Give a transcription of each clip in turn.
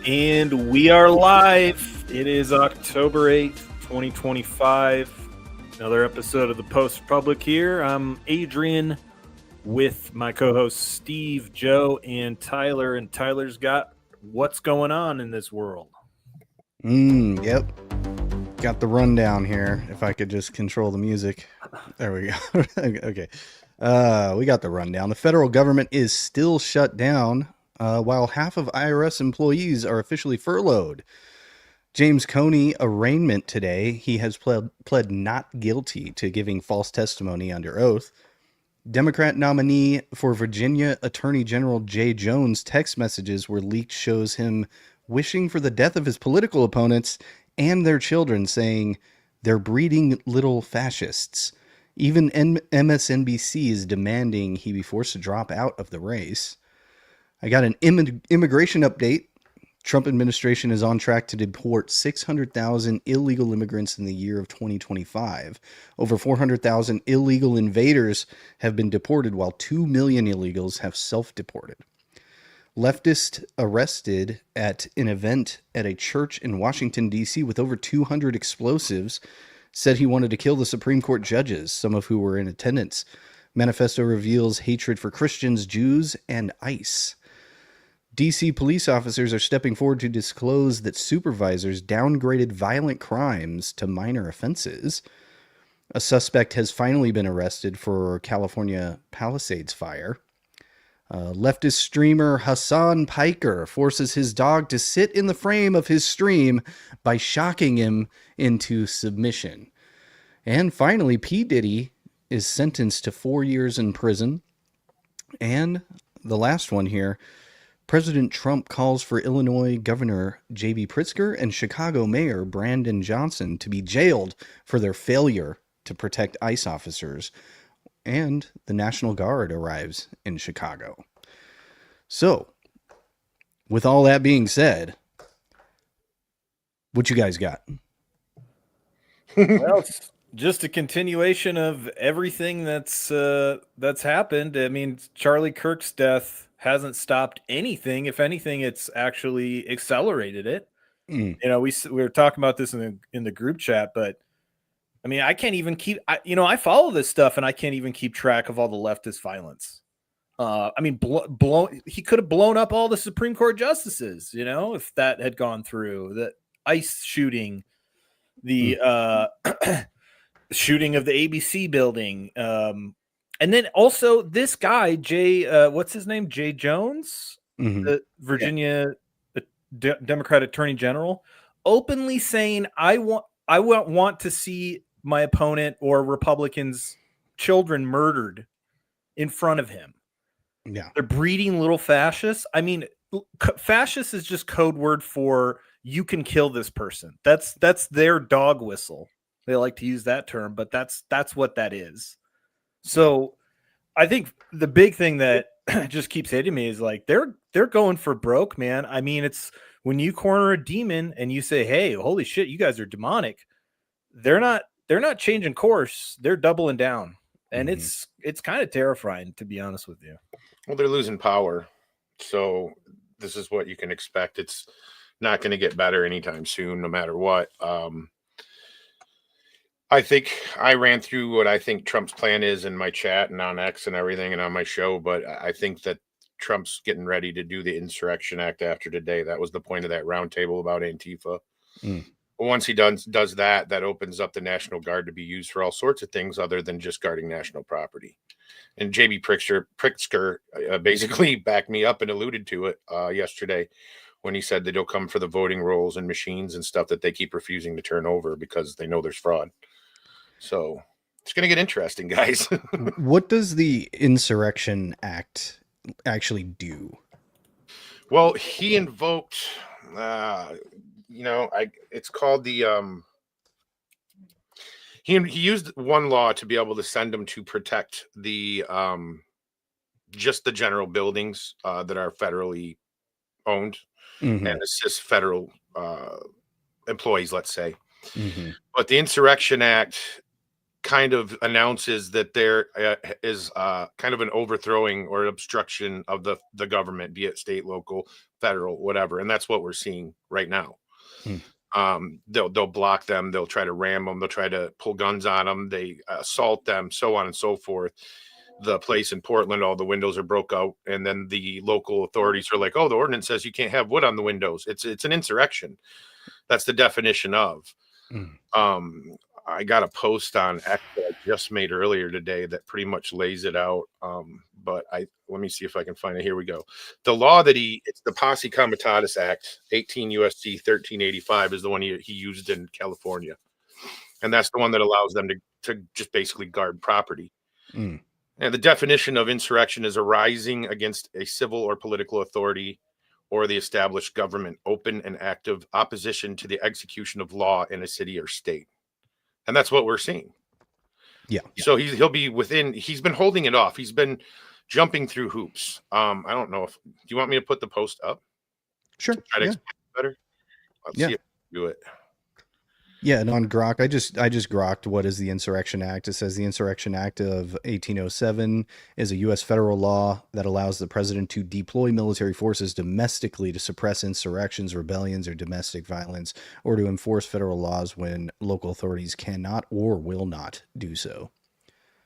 And we are live. It is October 8th, 2025. Another episode of the Post Republic here. I'm Adrian with my co-hosts Steve, Joe, and Tyler. And Tyler's got what's going on in this world. Yep. Got the rundown here. If I could just control the music. There we go. Okay. We got the rundown. The federal government is still shut down, while half of IRS employees are officially furloughed. James Comey arraignment today. He has pled not guilty to giving false testimony under oath. Democrat nominee for Virginia Attorney General Jay Jones' text messages were leaked shows him wishing for the death of his political opponents and their children, saying they're breeding little fascists. Even MSNBC is demanding he be forced to drop out of the race. I got an immigration update. Trump administration is on track to deport 600,000 illegal immigrants in the year of 2025. Over 400,000 illegal invaders have been deported, while 2 million illegals have self-deported. Leftist arrested at an event at a church in Washington, D.C. with over 200 explosives said he wanted to kill the Supreme Court judges, some of who were in attendance. Manifesto reveals hatred for Christians, Jews, and ICE. D.C. police officers are stepping forward to disclose that supervisors downgraded violent crimes to minor offenses. A suspect has finally been arrested for California Palisades fire. Leftist streamer Hassan Piker forces his dog to sit in the frame of his stream by shocking him into submission. And finally, P. Diddy is sentenced to 4 years in prison. And the last one here, President Trump calls for Illinois Governor J.B. Pritzker and Chicago Mayor Brandon Johnson to be jailed for their failure to protect ICE officers. And the National Guard arrives in Chicago. So, with all that being said, what you guys got? Well, it's just a continuation of everything that's happened. I mean, Charlie Kirk's death hasn't stopped anything. If anything, it's actually accelerated it. You know, we were talking about this in the group chat, but I mean, I can't even I follow this stuff and I can't even keep track of all the leftist violence. I mean, he could have blown up all the Supreme Court justices, you know, if that had gone through. The ICE shooting, the shooting of the ABC building. And then also this guy, what's his name? Jay Jones, the Virginia Democrat Attorney General, openly saying, I want to see my opponent or Republicans' children murdered in front of him. Yeah. They're breeding little fascists. I mean, fascist is just code word for you can kill this person. That's their dog whistle. They like to use that term, but that's what that is. So I think the big thing that just keeps hitting me is like they're going for broke, man. I mean, it's when you corner a demon and you say, "Hey, holy shit, you guys are demonic." They're not changing course. They're doubling down. And it's kind of terrifying, to be honest with you. Well, they're losing power. So this is what you can expect. It's not going to get better anytime soon, no matter what. I think I ran through what I think Trump's plan is in my chat and on X and everything and on my show. But I think that Trump's getting ready to do the Insurrection Act after today. That was the point of that roundtable about Antifa. Once he does that, that opens up the National Guard to be used for all sorts of things other than just guarding national property. And J.B. Pritzker basically backed me up and alluded to it yesterday when he said that he'll come for the voting rolls and machines and stuff that they keep refusing to turn over because they know there's fraud. So it's going to get interesting, guys. What does the Insurrection Act actually do? Well, he invoked... it's called the he used one law to be able to send them to protect the just the general buildings that are federally owned and assist federal employees, let's say. But the Insurrection Act kind of announces that there is kind of an overthrowing or obstruction of the government, be it state, local, federal, whatever. And that's what we're seeing right now. They'll block them. They'll try to ram them. They'll try to pull guns on them. They assault them, so on and so forth. The place in Portland, all the windows are broke out. And then the local authorities are like, oh, the ordinance says you can't have wood on the windows. It's an insurrection. That's the definition of. I got a post on X that I just made earlier today that pretty much lays it out. But let me see if I can find it. Here we go. The law that it's the Posse Comitatus Act, 18 USC 1385 is the one he used in California. And that's the one that allows them to just basically guard property. And the definition of insurrection is a rising against a civil or political authority or the established government, open and active opposition to the execution of law in a city or state. And that's what we're seeing. Yeah. So he'll be he's been holding it off. He's been jumping through hoops. I don't know do you want me to put the post up? Sure. Try to explain it better. Let's see if I can do it. Yeah, and on Grok, I just grokked what is the Insurrection Act. It says the Insurrection Act of 1807 is a U.S. federal law that allows the president to deploy military forces domestically to suppress insurrections, rebellions, or domestic violence, or to enforce federal laws when local authorities cannot or will not do so.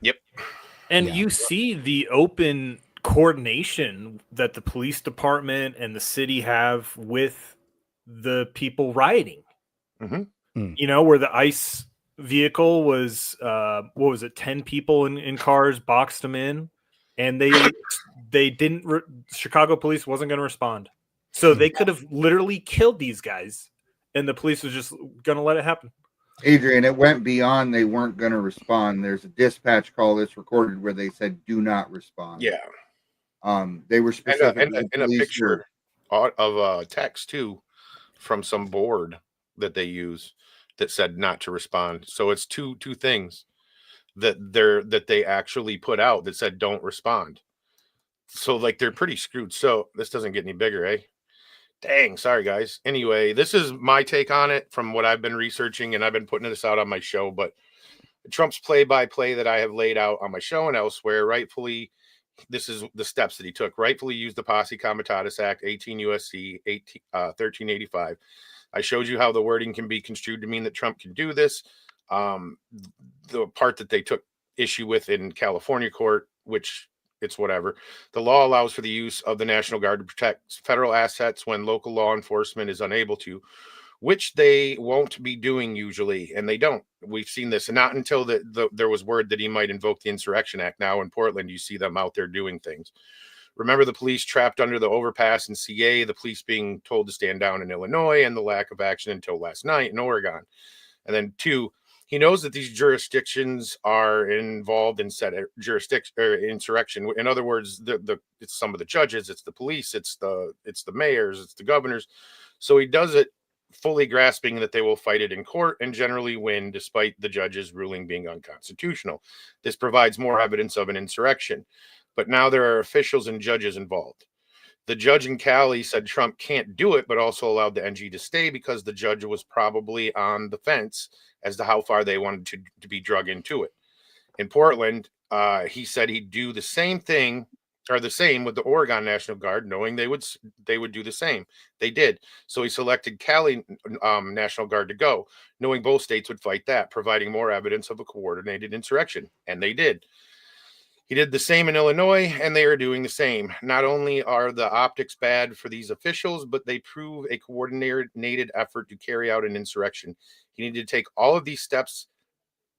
Yep. And you see the open coordination that the police department and the city have with the people rioting. You know, where the ICE vehicle was, 10 people in cars, boxed them in, and they didn't, Chicago police wasn't going to respond. So they could have literally killed these guys, and the police was just going to let it happen. Adrian, it went beyond they weren't going to respond. There's a dispatch call that's recorded where they said, do not respond. Yeah. They were specific. And a picture of text, too, from some board that they use that said not to respond. So it's two things that they actually put out that said don't respond. So like they're pretty screwed. So this doesn't get any bigger, eh? Dang, sorry guys. Anyway, this is my take on it from what I've been researching, and I've been putting this out on my show. But Trump's play-by-play that I have laid out on my show and elsewhere, rightfully, this is the steps that he took. Rightfully used the Posse Comitatus Act, 18 USC 1385. I showed you how the wording can be construed to mean that Trump can do this. The part that they took issue with in California court, which it's whatever. The law allows for the use of the National Guard to protect federal assets when local law enforcement is unable to, which they won't be doing usually, and they don't. We've seen this, and not until there was word that he might invoke the Insurrection Act. Now in Portland, you see them out there doing things. Remember the police trapped under the overpass in CA, the police being told to stand down in Illinois, and the lack of action until last night in Oregon. And then 2, he knows that these jurisdictions are involved in said jurisdiction or insurrection. In other words, it's some of the judges, it's the police, it's the mayors, it's the governors. So he does it fully grasping that they will fight it in court and generally win, despite the judge's ruling being unconstitutional. This provides more evidence of an insurrection. But now there are officials and judges involved. The judge in Cali said Trump can't do it, but also allowed the NG to stay because the judge was probably on the fence as to how far they wanted to be drug into it. In Portland, he said he'd do the same thing or the same with the Oregon National Guard, knowing they would do the same. They did. So he selected Cali National Guard to go, knowing both states would fight that, providing more evidence of a coordinated insurrection. And they did. He did the same in Illinois, and they are doing the same. Not only are the optics bad for these officials, but they prove a coordinated effort to carry out an insurrection. He needed to take all of these steps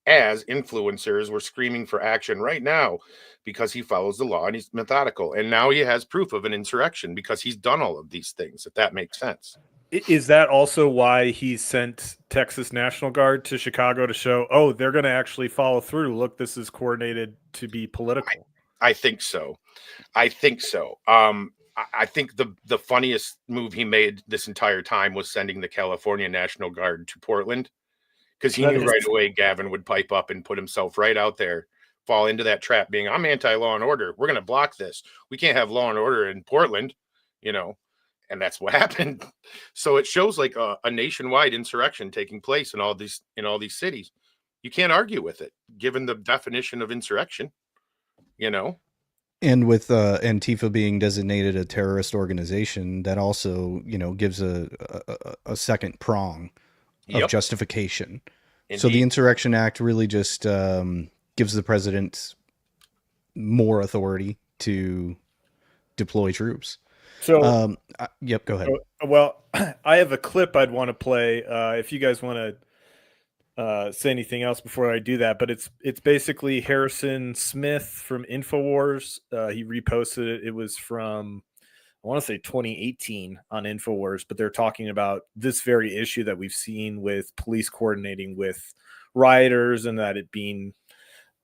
as influencers were screaming for action right now because he follows the law and he's methodical. And now he has proof of an insurrection because he's done all of these things, if that makes sense. Is that also why he sent Texas National Guard to Chicago to show, oh, they're going to actually follow through? Look, this is coordinated to be political. I think so. I think the funniest move he made this entire time was sending the California National Guard to Portland, because he knew right away Gavin would pipe up and put himself right out there, fall into that trap being, I'm anti-law and order. We're going to block this. We can't have law and order in Portland, and that's what happened. So it shows like a nationwide insurrection taking place in all these cities. You can't argue with it, given the definition of insurrection. You know, And with Antifa being designated a terrorist organization, that also, gives a second prong of yep, justification. indeed. So the Insurrection Act really just gives the president more authority to deploy troops. So, Yep, go ahead. well, I have a clip I'd want to play if you guys want to say anything else before I do that. But it's basically Harrison Smith from Infowars. He reposted it. It was from, I want to say 2018 on Infowars, but they're talking about this very issue that we've seen with police coordinating with rioters and that it being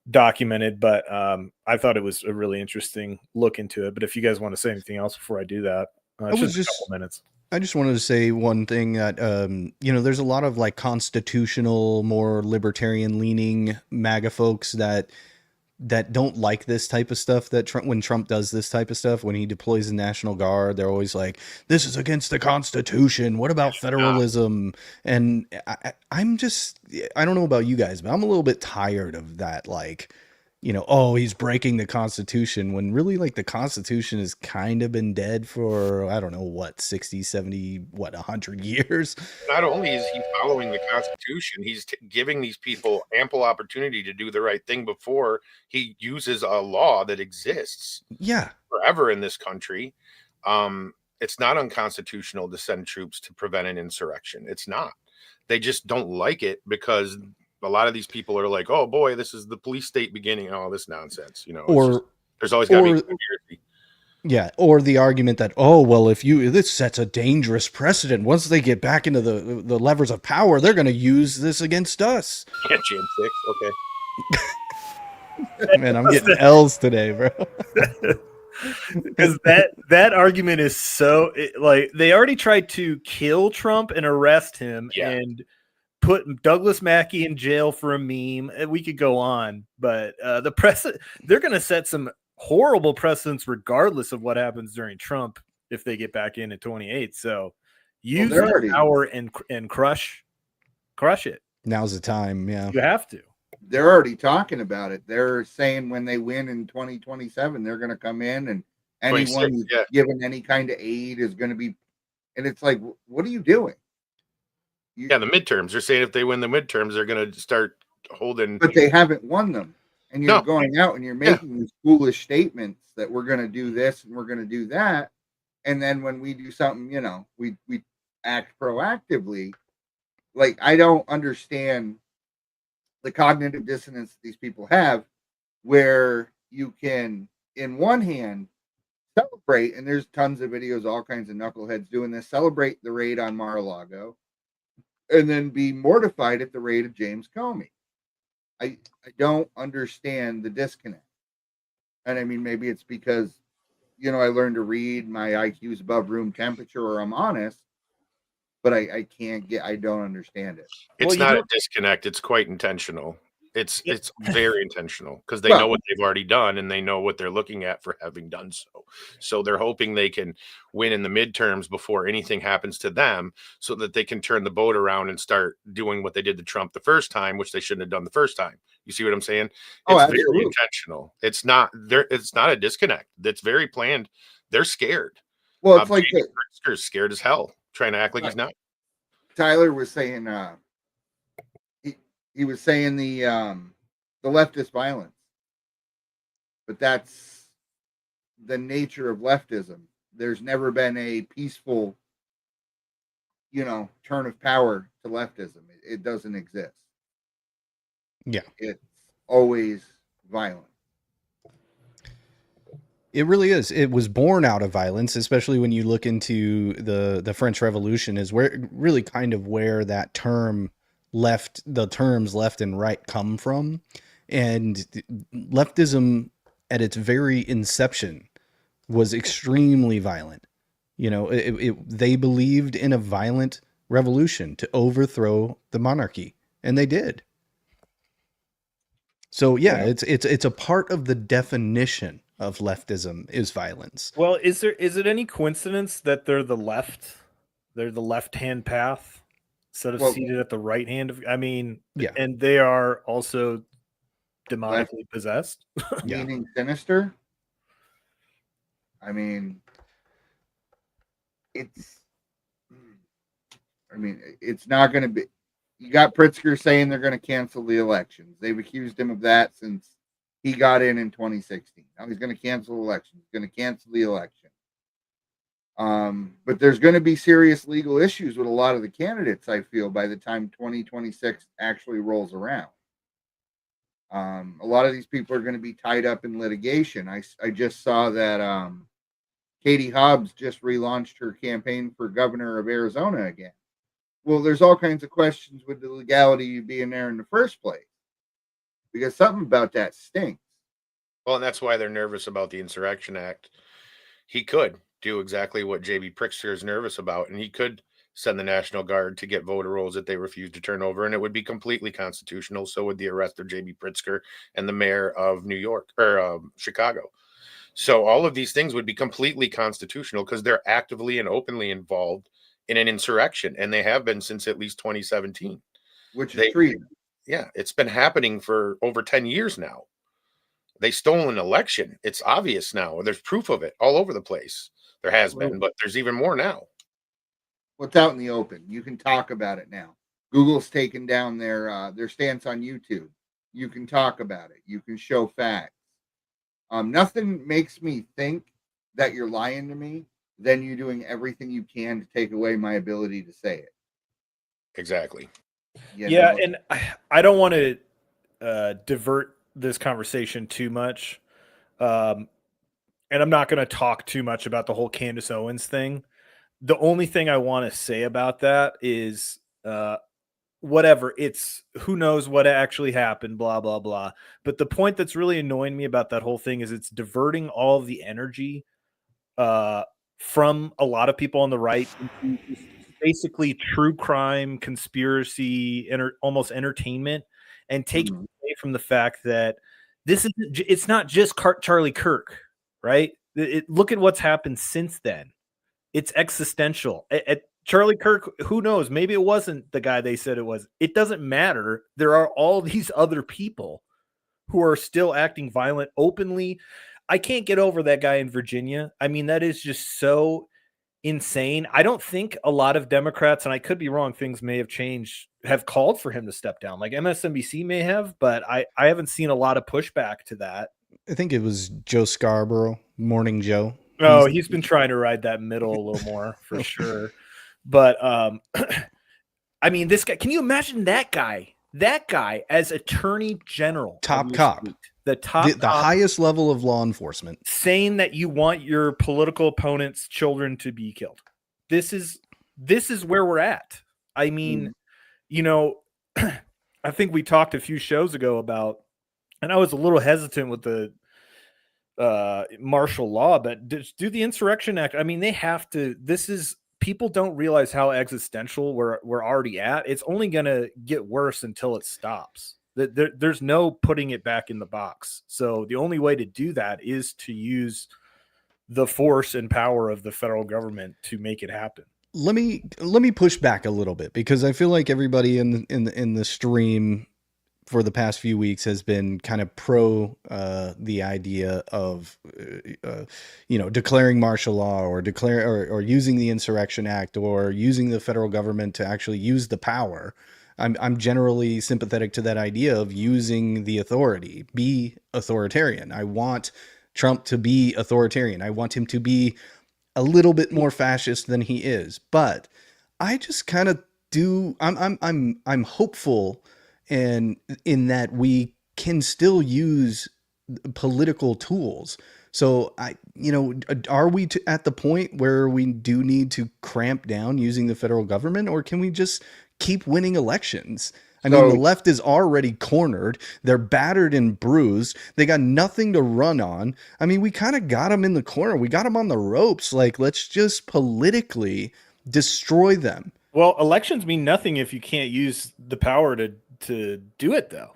documented. But I thought it was a really interesting look into it. But if you guys want to say anything else before I do that, it's just a couple minutes. I just wanted to say one thing that, there's a lot of like constitutional, more libertarian leaning MAGA folks that don't like this type of stuff. That when Trump does this type of stuff, when he deploys the National Guard, they're always like, this is against the Constitution. What about federalism? And I don't know about you guys, but I'm a little bit tired of that. Like, oh, he's breaking the Constitution, when really, like, the Constitution has kind of been dead for, I don't know, what, 60, 70, 100 years? Not only is he following the Constitution, he's giving these people ample opportunity to do the right thing before he uses a law that exists forever in this country. It's not unconstitutional to send troops to prevent an insurrection. It's not. They just don't like it because a lot of these people are like, oh boy, this is the police state beginning, and all this nonsense, there's always got to be conspiracy. Yeah, or the argument that, oh, well, this sets a dangerous precedent. Once they get back into the levers of power, they're going to use this against us. Yeah, Jan 6, okay. Man, I'm getting L's today, bro. Because that argument is so, like, they already tried to kill Trump and arrest him and put Douglas Mackey in jail for a meme. And we could go on, but the precedent, they're going to set some horrible precedents regardless of what happens during Trump if they get back in 28. So use that power and crush it. Now's the time. Yeah, you have to. They're already talking about it. They're saying when they win in 2027, they're going to come in and anyone who's given any kind of aid is going to be. And it's like, what are you doing? The midterms. They're saying if they win the midterms, they're going to start holding. But they haven't won them. And you're going out and you're making these foolish statements that we're going to do this and we're going to do that. And then when we do something, we act proactively. Like, I don't understand the cognitive dissonance these people have, where you can, in one hand, celebrate, and there's tons of videos, all kinds of knuckleheads doing this, celebrate the raid on Mar-a-Lago, and then be mortified at the raid of James Comey. I don't understand the disconnect. And I mean, maybe it's because, I learned to read, my IQ is above room temperature, or I'm honest, but I don't understand it. It's not a disconnect. It's quite intentional. It's very intentional because they know what they've already done and they know what they're looking at for having done so. So they're hoping they can win in the midterms before anything happens to them so that they can turn the boat around and start doing what they did to Trump the first time, which they shouldn't have done the first time. You see what I'm saying? It's very intentional. It's not a disconnect. That's very planned. They're scared. Well, it's like they're scared as hell, trying to act like he's not. Tyler was saying he was saying the leftist violence, but that's the nature of leftism. There's never been a peaceful, turn of power to leftism. It doesn't exist. Yeah, it's always violent. It really is. It was born out of violence, especially when you look into the French Revolution, is where really kind of where that terms left and right come from. And leftism at its very inception was extremely violent. They believed in a violent revolution to overthrow the monarchy, and they did. So it's a part of the definition of leftism is violence. Well, is it any coincidence that they're the left? They're the left-hand path. instead of Well- seated at the right hand of. I mean, Yeah. and they are also demonically possessed. Yeah. Meaning sinister. I mean, it's not going to be. You got Pritzker saying they're going to cancel the elections. They've accused him of that since he got in 2016. Now he's going to cancel elections. He's going to cancel the election. But there's going to be serious legal issues with a lot of the candidates, I feel, by the time 2026 actually rolls around. A lot of these people are going to be tied up in litigation. I just saw that Katie Hobbs just relaunched her campaign for governor of Arizona again. Well, there's all kinds of questions with the legality of being there in the first place, because something about that stinks. Well, and that's why they're nervous about the Insurrection Act. He could do exactly what J.B. Pritzker is nervous about, and he could send the National Guard to get voter rolls that they refuse to turn over, and it would be completely constitutional. So would the arrest of J.B. Pritzker and the mayor of New York or Chicago. So all of these things would be completely constitutional because they're actively and openly involved in an insurrection, and they have been since at least 2017. Which is treason. Yeah, it's been happening for over 10 years now. They stole an election. It's obvious now. There's proof of it all over the place. There has been, but there's even more now. What's out in the open? You can talk about it now. Google's taken down their stance on YouTube. You can talk about it. You can show facts. Nothing makes me think that you're lying to me than you doing everything you can to take away my ability to say it. Exactly. You Yeah, know? and I don't want to divert this conversation too much. And I'm not going to talk too much about the whole Candace Owens thing. The only thing I want to say about that is whatever. It's who knows what actually happened, blah, blah, blah. But the point that's really annoying me about that whole thing is it's diverting all of the energy from a lot of people on the right into basically true crime, conspiracy, almost entertainment, and taking away from the fact that it's not just Charlie Kirk, right? Look at what's happened since then. It's existential. At Charlie Kirk, who knows? Maybe it wasn't the guy they said it was. It doesn't matter. There are all these other people who are still acting violent openly. I can't get over that guy in Virginia. I mean, that is just so insane. I don't think a lot of Democrats, and I could be wrong, things may have changed, have called for him to step down. Like MSNBC may have, but I haven't seen a lot of pushback to that. I think it was Joe Scarborough, Morning Joe. Oh, he's been trying to ride that middle a little more for sure. But I mean, this guy, can you imagine that guy as Attorney General? Top cop. The highest level of law enforcement, saying that you want your political opponent's children to be killed. This is where we're at. I mean, you know, I think we talked a few shows ago about, and I was a little hesitant with the martial law, but do the Insurrection Act. I mean, they have to. People don't realize how existential we're already at. It's only going to get worse until it stops. There's no putting it back in the box. So the only way to do that is to use the force and power of the federal government to make it happen. Let me push back a little bit, because I feel like everybody in the stream for the past few weeks has been kind of pro the idea of declaring martial law or using the Insurrection Act or using the federal government to actually use the power. I'm generally sympathetic to that idea of using the authority, be authoritarian. I want Trump to be authoritarian. I want him to be a little bit more fascist than he is. But I just kind of do. I'm hopeful, and in that we can still use political tools. So are we at the point where we do need to cramp down using the federal government, or can we just keep winning elections? I mean, the left is already cornered. They're battered and bruised. They got nothing to run on. I mean, we kind of got them in the corner. We got them on the ropes. Like, let's just politically destroy them. Well, elections mean nothing if you can't use the power to do it, though.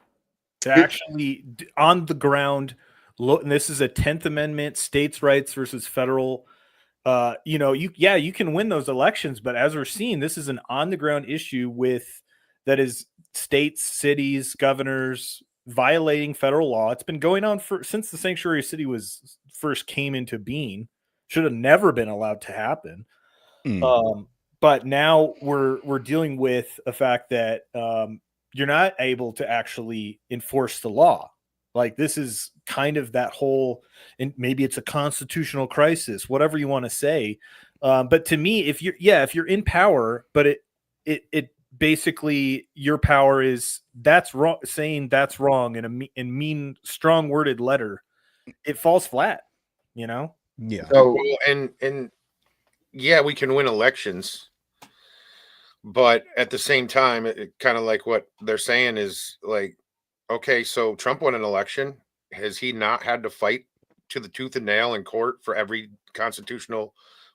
To actually, on the ground, look, and this is a 10th Amendment, states' rights versus federal you can win those elections, but as we're seeing, this is an on the ground issue that is states, cities, governors violating federal law. It's been going on since the sanctuary city first came into being. Should have never been allowed to happen. But now we're dealing with a fact that you're not able to actually enforce the law. Like, this is kind of that whole, and maybe it's a constitutional crisis, whatever you want to say. But to me, if you're in power, but it basically, your power is that's wrong, saying that's wrong in mean, strong worded letter, it falls flat, Yeah. So, and yeah, we can win elections, but at the same time, it kind of like what they're saying is like, okay, so Trump won an election. Has he not had to fight to the tooth and nail in court for every constitutional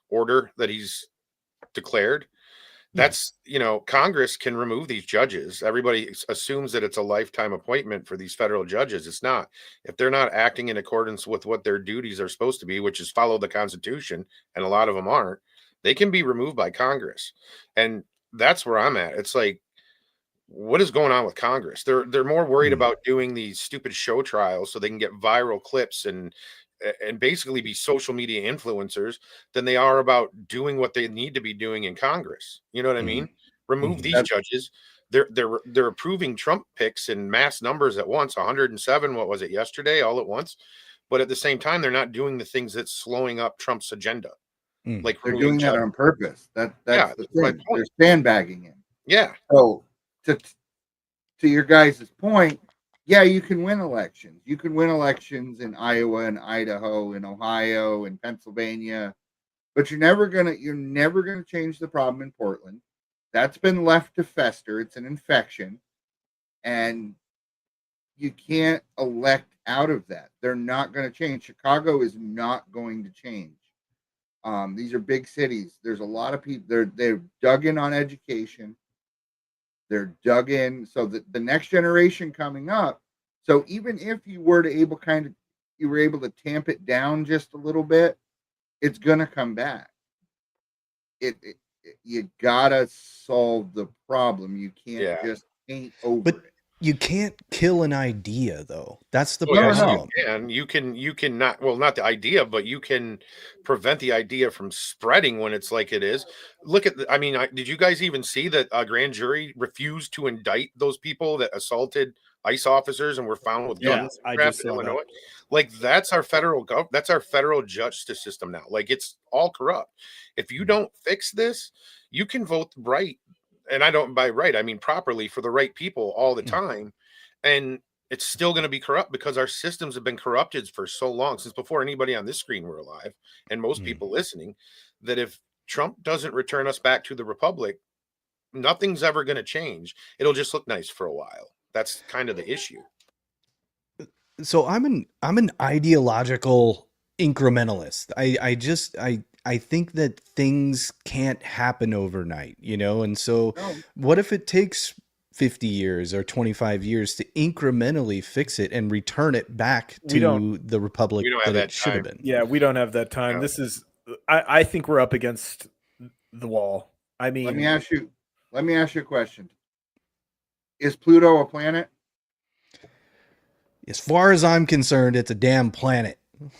order that he's declared? That's, Congress can remove these judges. Everybody assumes that it's a lifetime appointment for these federal judges. It's not. If they're not acting in accordance with what their duties are supposed to be, which is follow the Constitution, and a lot of them aren't, they can be removed by Congress. And that's where I'm at. It's like, what is going on with Congress? They're more worried about doing these stupid show trials so they can get viral clips and basically be social media influencers than they are about doing what they need to be doing in Congress. You know what I mean? Remove these judges. They're approving Trump picks in mass numbers at once, 107, what was it, yesterday, all at once. But at the same time, they're not doing the things that's slowing up Trump's agenda. Like, they're doing that on purpose. That's the thing. They're sandbagging him. Yeah. So to your guys' point, yeah, you can win elections. You can win elections in Iowa and Idaho and Ohio and Pennsylvania, but you're never gonna change the problem in Portland. That's been left to fester. It's an infection, and you can't elect out of that. They're not going to change. Chicago is not going to change. These are big cities. There's a lot of people. They're dug in on education. They're dug in so that the next generation coming up. So even if you were able to tamp it down just a little bit, it's gonna come back. You gotta solve the problem. You can't just paint over it. You can't kill an idea, though. That's the problem. And you can not, well, not the idea, but you can prevent the idea from spreading when it's like it is. Look at did you guys even see that a grand jury refused to indict those people that assaulted ICE officers and were found with guns in Illinois? Like, that's our federal justice system now. Like, it's all corrupt. If you don't fix this, you can vote right. And I don't, by right, I mean properly, for the right people all the time. And it's still going to be corrupt because our systems have been corrupted for so long, since before anybody on this screen were alive, and most people listening, that if Trump doesn't return us back to the republic, nothing's ever going to change. It'll just look nice for a while. That's kind of the issue. So I'm an ideological incrementalist. I think that things can't happen overnight, and so what if it takes 50 years or 25 years to incrementally fix it and return it back to the republic that it should have been? Yeah, we don't have that time. No. I think we're up against the wall. I mean, let me ask you a question. Is Pluto a planet? As far as I'm concerned, it's a damn planet.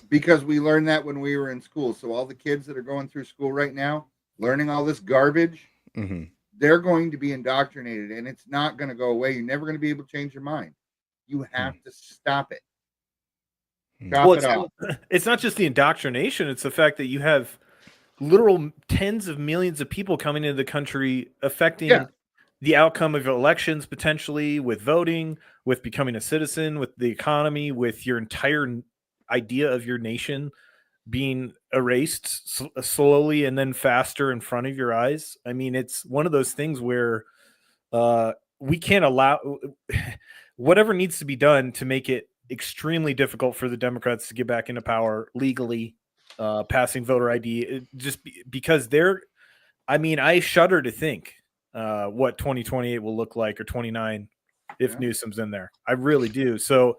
Because we learned that when we were in school. So all the kids that are going through school right now, learning all this garbage, they're going to be indoctrinated, and it's not going to go away. You're never going to be able to change your mind. You have to stop it. It's not just the indoctrination. It's the fact that you have literal tens of millions of people coming into the country, affecting the outcome of elections, potentially with voting, with becoming a citizen, with the economy, with your entire idea of your nation being erased slowly and then faster in front of your eyes. I mean, it's one of those things where we can't allow whatever needs to be done to make it extremely difficult for the Democrats to get back into power legally, passing voter ID, because I shudder to think what 2028 will look like, or 29 if Newsom's in there. I really do. So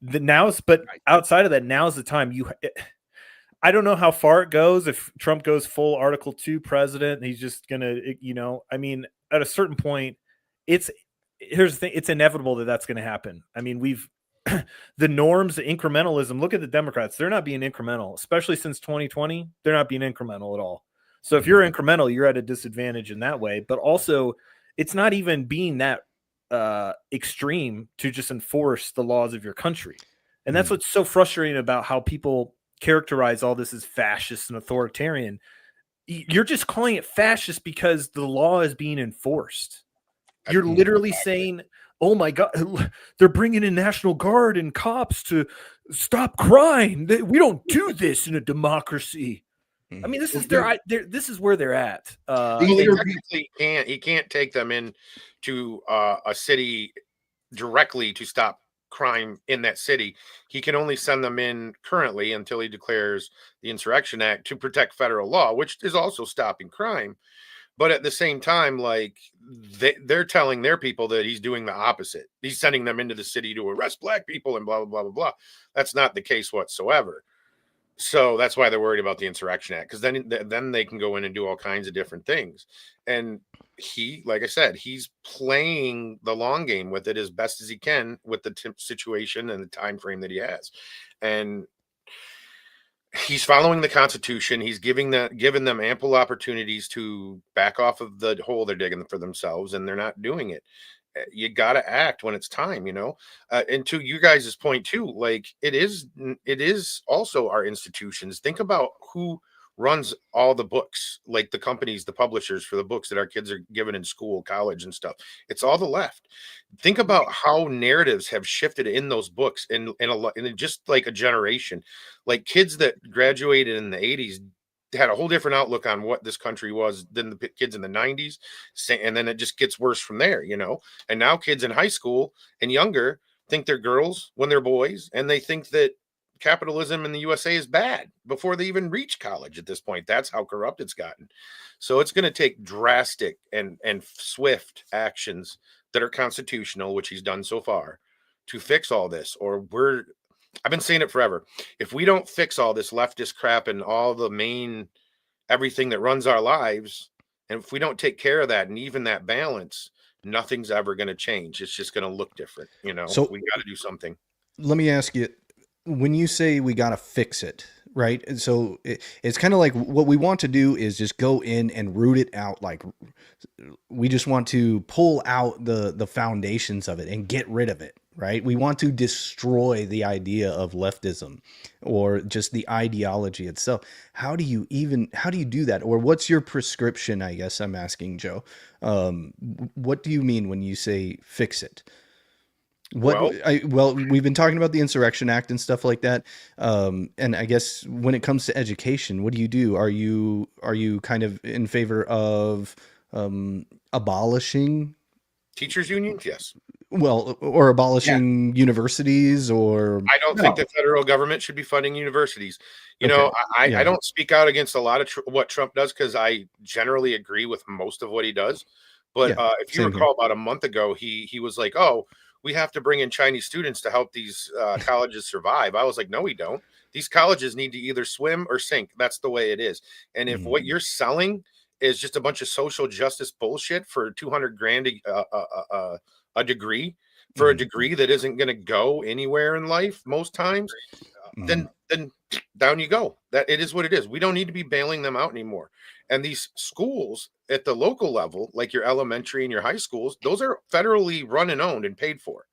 but outside of that, now's the time. I don't know how far it goes. If Trump goes full Article 2 president, he's just gonna, I mean, at a certain point, here's the thing: it's inevitable that that's going to happen. I mean, the norms, the incrementalism. Look at the Democrats; they're not being incremental, especially since 2020. They're not being incremental at all. So if you're incremental, you're at a disadvantage in that way. But also, it's not even being that extreme to just enforce the laws of your country. And that's what's so frustrating about how people characterize all this as fascist and authoritarian. You're just calling it fascist because the law is being enforced. You're literally saying, oh my God, they're bringing in National Guard and cops to stop crime. We don't do this in a democracy. I mean, this is where they're at. He can't take them in to a city directly to stop crime in that city. He can only send them in currently until he declares the Insurrection Act to protect federal law, which is also stopping crime. But at the same time, like they're telling their people that he's doing the opposite. He's sending them into the city to arrest black people and blah, blah, blah, blah, blah. That's not the case whatsoever. So that's why they're worried about the Insurrection Act, because then they can go in and do all kinds of different things. And he, like I said, he's playing the long game with it as best as he can with the situation and the time frame that he has. And he's following the Constitution. He's given them ample opportunities to back off of the hole they're digging for themselves, and they're not doing it. You got to act when it's time, and to you guys' point too, like it is also our institutions. Think about who runs all the books, like the companies, the publishers for the books that our kids are given in school, college and stuff. It's all the left. Think about how narratives have shifted in those books in just like a generation. Like kids that graduated in the 80s had a whole different outlook on what this country was than the kids in the 90s. And then it just gets worse from there, and now kids in high school and younger think they're girls when they're boys, and they think that capitalism in the USA is bad before they even reach college at this point. That's how corrupt it's gotten. So it's going to take drastic and swift actions that are constitutional, which he's done so far, to fix all this, or I've been saying it forever. If we don't fix all this leftist crap and all the everything that runs our lives, and if we don't take care of that and even that balance, nothing's ever going to change. It's just going to look different. So we got to do something. Let me ask you, when you say we got to fix it, right? So it's kind of like what we want to do is just go in and root it out. Like we just want to pull out the foundations of it and get rid of it. Right? We want to destroy the idea of leftism or just the ideology itself. How do you do that? Or what's your prescription? I guess I'm asking, Joe. What do you mean when you say fix it? Well, we've been talking about the Insurrection Act and stuff like that. And I guess when it comes to education, what do you do? Are you kind of in favor of abolishing teachers unions? Yes. Well, or abolishing universities, or I don't think the federal government should be funding universities. I don't speak out against a lot of what Trump does, because I generally agree with most of what he does. But if you recall, about a month ago, he was like, "Oh, we have to bring in Chinese students to help these colleges survive." I was like, "No, we don't. These colleges need to either swim or sink. That's the way it is. And if what you're selling is just a bunch of social justice bullshit for $200,000 a degree, for a degree that isn't going to go anywhere in life most times, then down you go. That it is what it is. We don't need to be bailing them out anymore. And these schools at the local level, like your elementary and your high schools, those are federally run and owned and paid for.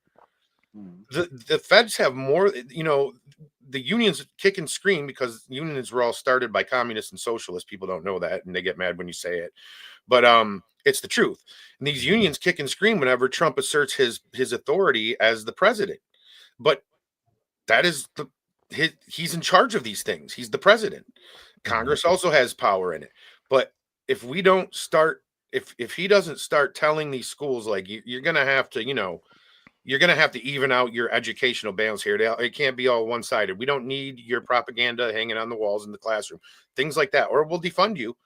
The feds have more, the unions kick and scream because unions were all started by communists and socialists. People don't know that, and they get mad when you say it. But it's the truth. And these unions kick and scream whenever Trump asserts his authority as the president. But that is he's in charge of these things. He's the president. Congress also has power in it. But if we don't start, if he doesn't start telling these schools, like, you're going to have to, you're going to have to even out your educational balance here. It can't be all one-sided. We don't need your propaganda hanging on the walls in the classroom, things like that, or we'll defund you.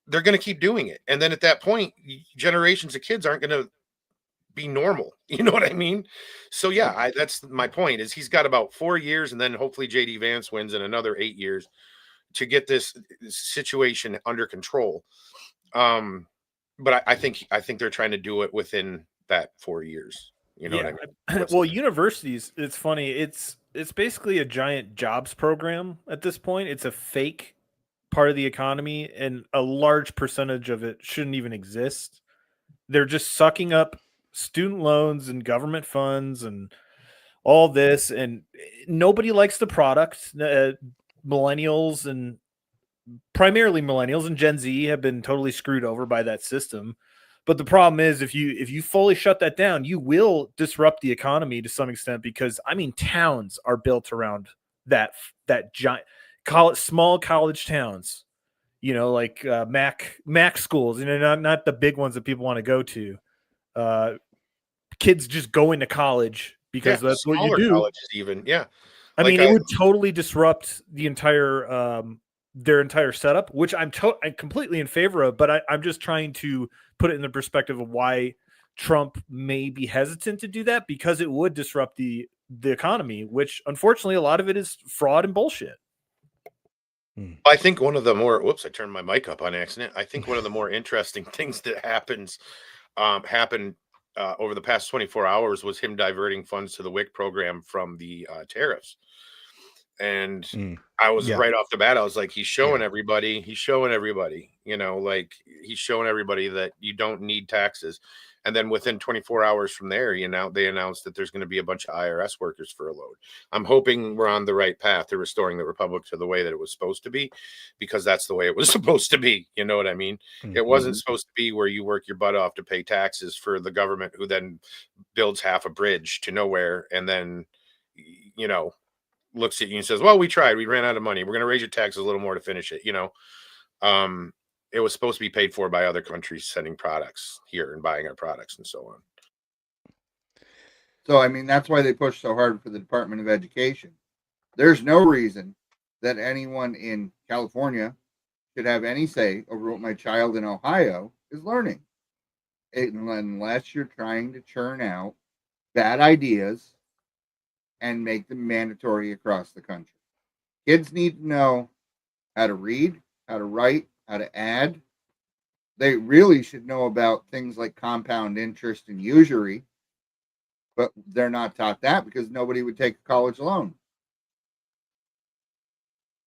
They're going to keep doing it. And then at that point, generations of kids aren't going to be normal. You know what I mean? So yeah, that's my point is he's got about 4 years and then hopefully JD Vance wins in another 8 years to get this situation under control. But I think they're trying to do it within that 4 years. You know what I mean? Well, universities, it's funny. It's basically a giant jobs program at this point. It's a fake part of the economy, and a large percentage of it shouldn't even exist. They're just sucking up student loans and government funds and all this, and nobody likes the product. Millennials and primarily millennials and Gen Z have been totally screwed over by that system. But the problem is, if you fully shut that down, you will disrupt the economy to some extent, because I mean, towns are built around that giant small college towns, like Mac schools, not the big ones that people want to go to. Kids just going to college because that's what you do. Colleges even, yeah. I mean, it would totally disrupt the entire their entire setup, which I'm completely in favor of. But I'm just trying to put it in the perspective of why Trump may be hesitant to do that, because it would disrupt the economy, which unfortunately a lot of it is fraud and bullshit. I think one of the more I turned my mic up on accident. I think one of the more interesting things that happened over the past 24 hours was him diverting funds to the WIC program from the tariffs. And I was right off the bat, I was like, he's showing everybody, like he's showing everybody that you don't need taxes. And then within 24 hours from there, they announced that there's going to be a bunch of IRS workers furloughed. I'm hoping we're on the right path to restoring the republic to the way that it was supposed to be, because that's the way it was supposed to be. You know what I mean? It wasn't supposed to be where you work your butt off to pay taxes for the government, who then builds half a bridge to nowhere and then, looks at you and says, well, we tried, we ran out of money, we're going to raise your taxes a little more to finish it. It was supposed to be paid for by other countries sending products here and buying our products and so on. So, I mean, that's why they push so hard for the Department of Education. There's no reason that anyone in California should have any say over what my child in Ohio is learning, unless you're trying to churn out bad ideas and make them mandatory across the country. Kids need to know how to read, how to write, how to add. They really should know about things like compound interest and usury, but they're not taught that because nobody would take a college loan.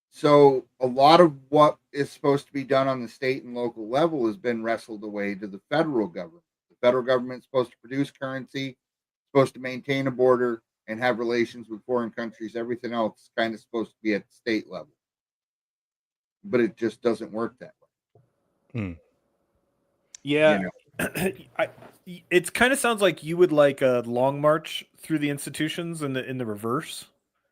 So a lot of what is supposed to be done on the state and local level has been wrestled away to the federal government. The federal government is supposed to produce currency, supposed to maintain a border, and have relations with foreign countries. Everything else is kind of supposed to be at the state level. But it just doesn't work that way. Yeah. It kind of sounds like you would like a long march through the institutions in the reverse.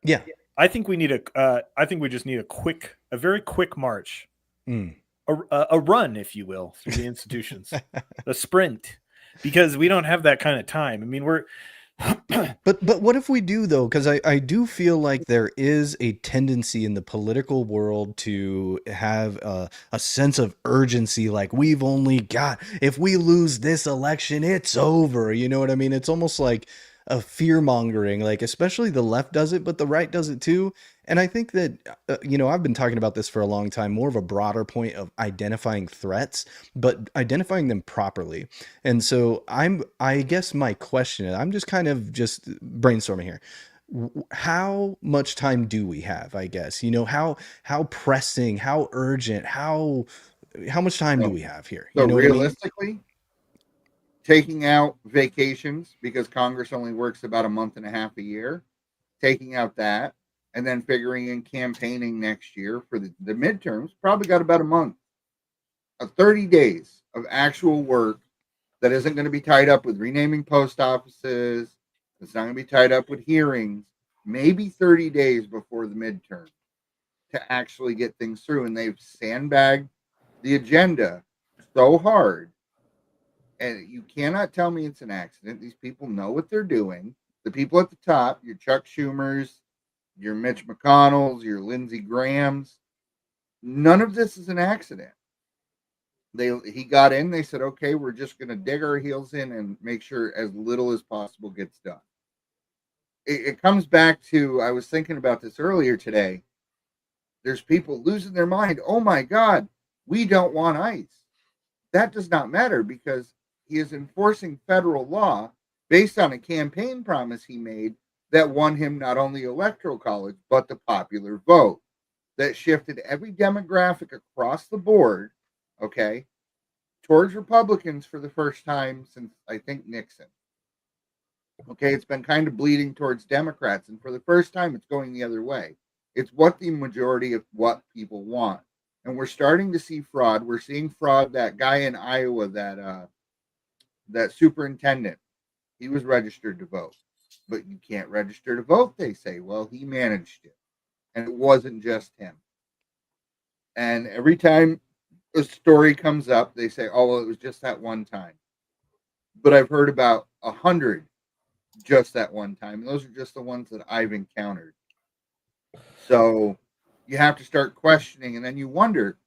Yeah. I think we just need a very quick march. A run, if you will, through the institutions. A sprint. Because we don't have that kind of time. I mean, But what if we do, though? Because I do feel like there is a tendency in the political world to have a sense of urgency, like we've only got, if we lose this election, it's over. You know what I mean? It's almost like a fear mongering, like especially the left does it, but the right does it too. And I think that, I've been talking about this for a long time, more of a broader point of identifying threats, but identifying them properly. And so I guess my question, I'm just kind of just brainstorming here. How much time do we have? I guess, how pressing, how urgent, how much time do we have here? So realistically, taking out vacations, because Congress only works about a month and a half a year, taking out that, and then figuring in campaigning next year for the midterms, probably got about a month. 30 days of actual work that isn't going to be tied up with renaming post offices. It's not going to be tied up with hearings. Maybe 30 days before the midterm to actually get things through. And they've sandbagged the agenda so hard. And you cannot tell me it's an accident. These people know what they're doing. The people at the top, your Chuck Schumers, your Mitch McConnells, your Lindsey Grahams, none of this is an accident. He got in. They said, okay, we're just going to dig our heels in and make sure as little as possible gets done. It comes back to, I was thinking about this earlier today. There's people losing their mind. Oh my God, we don't want ICE. That does not matter because he is enforcing federal law based on a campaign promise he made that won him not only electoral college, but the popular vote that shifted every demographic across the board, okay, towards Republicans for the first time since I think Nixon. Okay, it's been kind of bleeding towards Democrats, and for the first time, it's going the other way. It's what the majority of what people want, and we're starting to see fraud. We're seeing fraud. That guy in Iowa, that superintendent, he was registered to vote, but you can't register to vote. They say, well, he managed it, and it wasn't just him. And every time a story comes up, they say, oh, well, it was just that one time. But I've heard about 100 just that one time. And those are just the ones that I've encountered. So you have to start questioning, and then you wonder,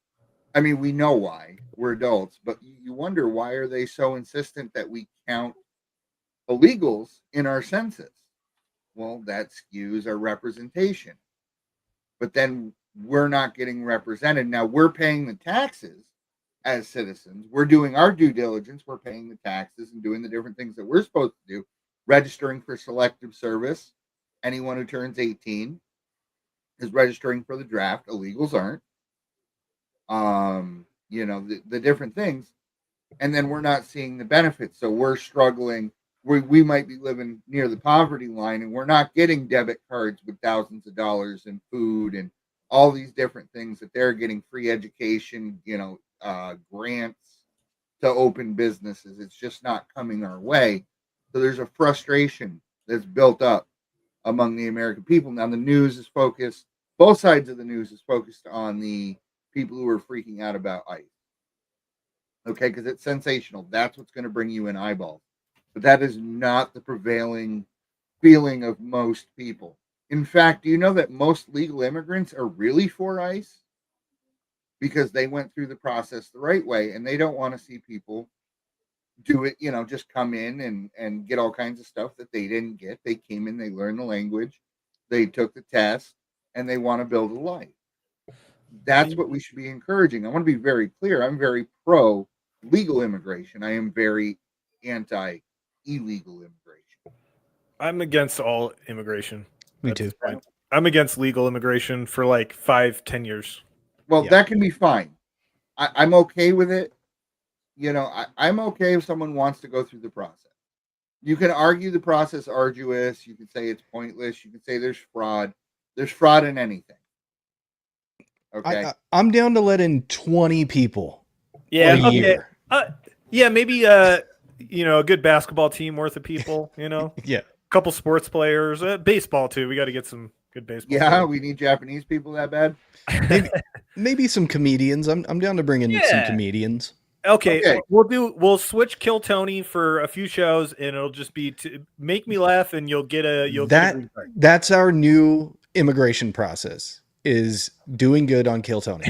I mean, we know why. We're adults, but you wonder, why are they so insistent that we count illegals in our census? Well, that skews our representation. But then we're not getting represented. Now we're paying the taxes as citizens. We're doing our due diligence. We're paying the taxes and doing the different things that we're supposed to do, registering for selective service. Anyone who turns 18 is registering for the draft. Illegals aren't. The different things. And then we're not seeing the benefits. So we're struggling. We might be living near the poverty line, and we're not getting debit cards with thousands of dollars in food and all these different things that they're getting, free education, grants to open businesses. It's just not coming our way. So there's a frustration that's built up among the American people. Now the news is focused, both sides of the news is focused on the people who are freaking out about ICE. Okay, because it's sensational. That's what's going to bring you in eyeballs. But that is not the prevailing feeling of most people. In fact, do you know that most legal immigrants are really for ICE? Because they went through the process the right way, and they don't want to see people do it, just come in and get all kinds of stuff that they didn't get. They came in, they learned the language, they took the test, and they want to build a life. That's what we should be encouraging. I want to be very clear. I'm very pro legal immigration. I am very anti illegal immigration. I'm against all immigration. Me too. I'm against legal immigration for like 5-10 years. Well, that can be fine. I'm okay with it. I'm okay if someone wants to go through the process. You can argue the process arduous. You can say it's pointless. You can say there's fraud. There's fraud in anything. Okay. I'm down to let in 20 people. Yeah. A year. Maybe a good basketball team worth of people. Yeah. A couple sports players, baseball too. We got to get some good baseball. Yeah, players. We need Japanese people that bad. Maybe some comedians. I'm down to bring in some comedians. Okay. We'll switch Kill Tony for a few shows, and it'll just be to make me laugh, and you'll get a that's our new immigration process, is doing good on Kill Tony.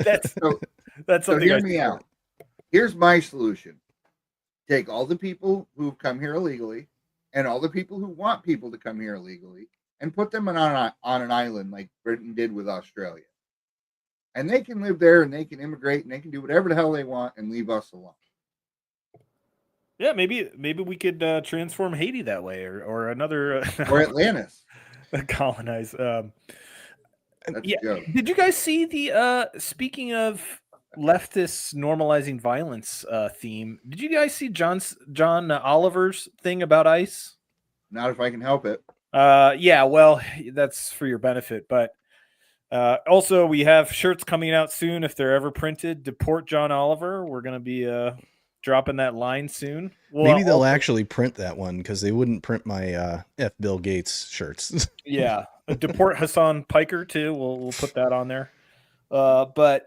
that's something. So hear me out. Here's my solution. Take all the people who've come here illegally and all the people who want people to come here illegally and put them on an island like Britain did with Australia. And they can live there, and they can immigrate, and they can do whatever the hell they want and leave us alone. Yeah, maybe we could transform Haiti that way, or another or Atlantis. Colonize. Did you guys see the speaking of leftists normalizing violence theme? Did you guys see John Oliver's thing about ICE? Not if I can help it. Yeah, well, that's for your benefit, but also we have shirts coming out soon if they're ever printed. Deport John Oliver. We're gonna be dropping that line soon. Maybe they'll actually print that one, because they wouldn't print my F. Bill Gates shirts. Yeah, deport Hassan Piker too. We'll put that on there. But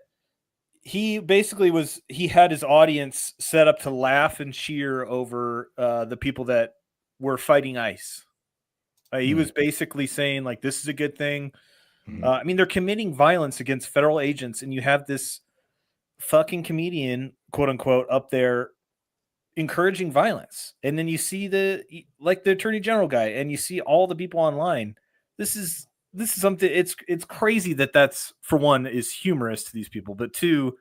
he basically he had his audience set up to laugh and cheer over the people that were fighting ICE. He was basically saying, like, this is a good thing. I mean, they're committing violence against federal agents, and you have this fucking comedian, quote unquote, up there encouraging violence. And then you see the attorney general guy, and you see all the people online. This is something, it's crazy that's, for one, is humorous to these people, but two,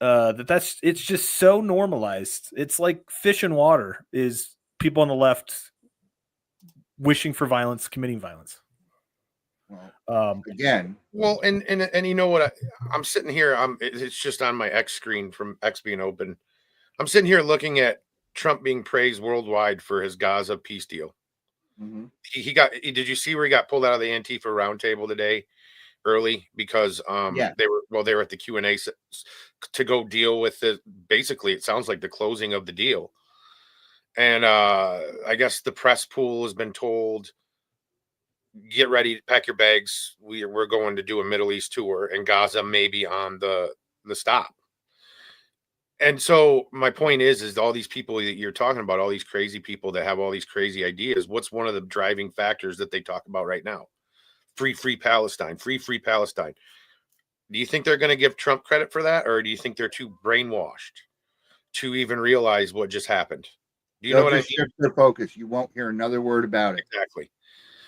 it's just so normalized. It's like fish in water is people on the left wishing for violence, committing violence. Again. Well, and you know what? I'm sitting here. It's just on my X screen from X being open. I'm sitting here looking at Trump being praised worldwide for his Gaza peace deal. Mm-hmm. Did you see where he got pulled out of the Antifa roundtable today early because they were at the Q&A to go deal with basically it sounds like the closing of the deal. And I guess the press pool has been told, get ready, pack your bags. We're going to do a Middle East tour, and Gaza may be on the stop. And so my point is all these people that you're talking about, all these crazy people that have all these crazy ideas, what's one of the driving factors that they talk about right now? Free Palestine, free Palestine. Do you think they're going to give Trump credit for that? Or do you think they're too brainwashed to even realize what just happened? Do you know what I mean? Shift their focus. You won't hear another word about it. Exactly.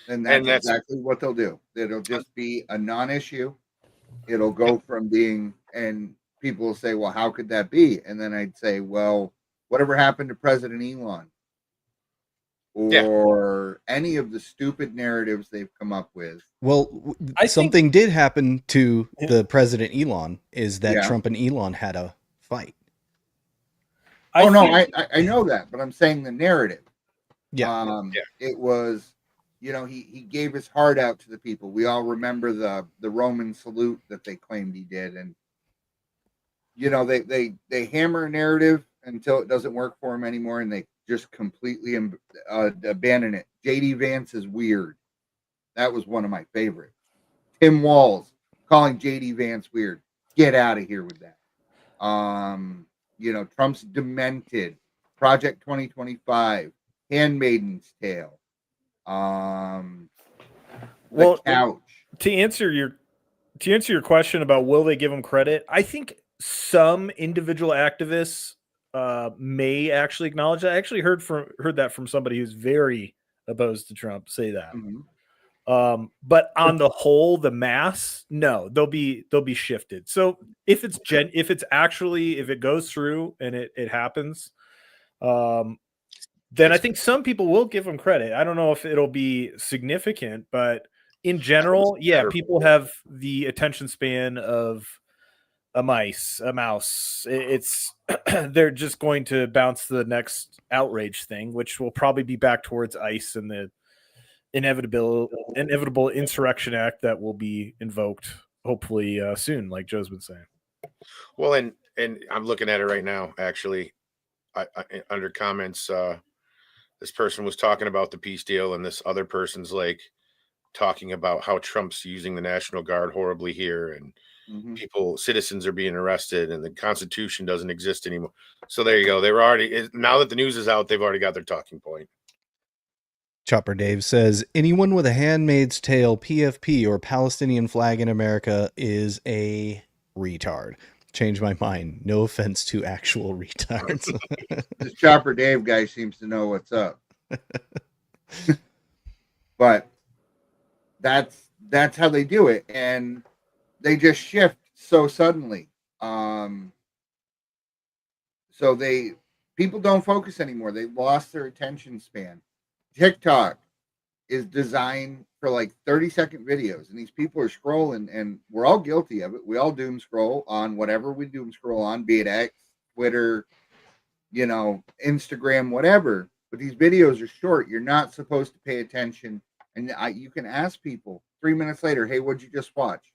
And that's exactly what they'll do. It'll just be a non-issue. It'll go from being, and people will say, well, how could that be? And then I'd say, well, whatever happened to President Elon? Or any of the stupid narratives they've come up with. Well, something did happen to the President Elon, is that Trump and Elon had a fight. I know that, but I'm saying the narrative. It was, he gave his heart out to the people. We all remember the Roman salute that they claimed he did, and they hammer a narrative until it doesn't work for them anymore, and they just completely abandon it. JD Vance is weird. That was one of my favorites. Tim Walz calling JD Vance weird. Get out of here with that. Trump's demented. Project 2025. Handmaiden's Tale. The couch. To answer your question about will they give him credit, I think some individual activists may actually acknowledge that. I actually heard that from somebody who's very opposed to Trump say that. Mm-hmm. But on the whole, the mass, no, they'll be shifted. So if it goes through and it happens, then I think some people will give him credit. I don't know if it'll be significant, but in general, people have the attention span of a mouse. It's they're just going to bounce to the next outrage thing, which will probably be back towards ICE and the inevitable Insurrection Act that will be invoked hopefully soon, like Joe's been saying. Well, and I'm looking at it right now. Actually, I under comments, this person was talking about the peace deal, and this other person's like talking about how Trump's using the National Guard horribly here, and citizens are being arrested, and the Constitution doesn't exist anymore. So there you go. They were already, now that the news is out, they've already got their talking point. Chopper Dave says, anyone with a Handmaid's Tale, PFP, or Palestinian flag in America is a retard. Change my mind. No offense to actual retards. This Chopper Dave guy seems to know what's up. But that's how they do it. And they just shift so suddenly. So people don't focus anymore. They lost their attention span. TikTok is designed for like 30-second videos, and these people are scrolling, and we're all guilty of it. We all doom scroll on whatever we doom scroll on, be it X, Twitter, Instagram, whatever. But these videos are short. You're not supposed to pay attention. And you can ask people 3 minutes later, hey, what'd you just watch?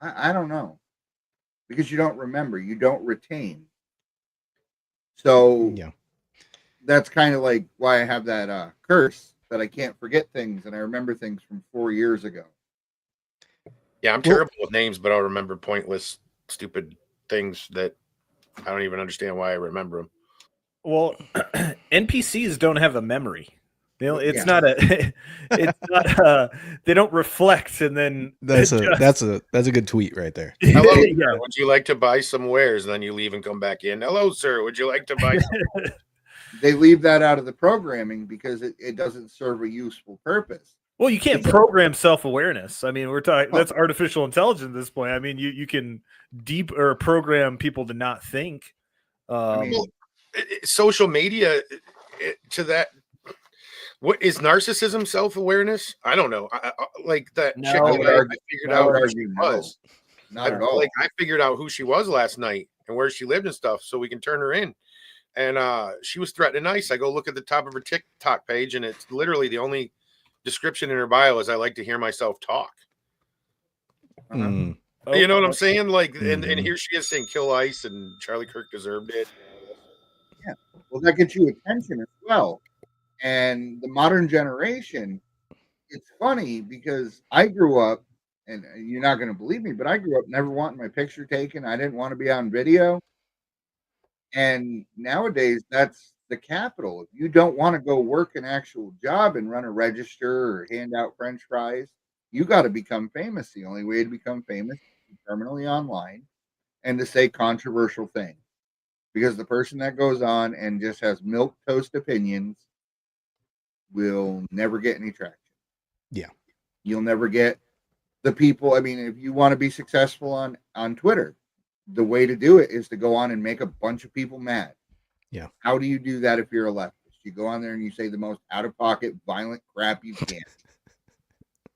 I don't know. Because you don't remember. You don't retain. So that's kind of like why I have that curse that I can't forget things, and I remember things from 4 years ago. Yeah, I'm terrible with names, but I'll remember pointless, stupid things that I don't even understand why I remember them. Well, NPCs don't have a memory. You know, it's Yeah. not a, it's not. They don't reflect and then That's adjust. a good tweet right there. Hello, Yeah. sir. Would you like to buy some wares? And then you leave and come back in. Hello, sir. Would you like to buy some? They leave that out of the programming because it doesn't serve a useful purpose. Well, you can't program self-awareness. I mean, we're talking that's artificial intelligence at this point. I mean, you can program people to not think. Well, social media to that. What is narcissism? Self-awareness? I don't know. I like that chick. I would I argue, figured I out would who argue she no. was. Not at all. Like I figured out who she was last night and where she lived and stuff, so we can turn her in. And she was threatening ICE. I go look at the top of her TikTok page, and it's literally the only description in her bio is I like to hear myself talk. Mm. You know what I'm saying? Like, and here she is saying kill ICE and Charlie Kirk deserved it. Yeah. Well, that gets you attention as well. And the modern generation, it's funny because I grew up, and you're not going to believe me, but I grew up never wanting my picture taken. I didn't want to be on video. And nowadays, that's the capital. If you don't want to go work an actual job and run a register or hand out French fries, you got to become famous. The only way to become famous is to be permanently online and to say controversial things. Because the person that goes on and just has milk toast opinions will never get any traction. Yeah. You'll never get the people. I mean, if you want to be successful on Twitter, the way to do it is to go on and make a bunch of people mad. Yeah. How do you do that if you're a leftist? You go on there and you say the most out-of-pocket, violent crap you can.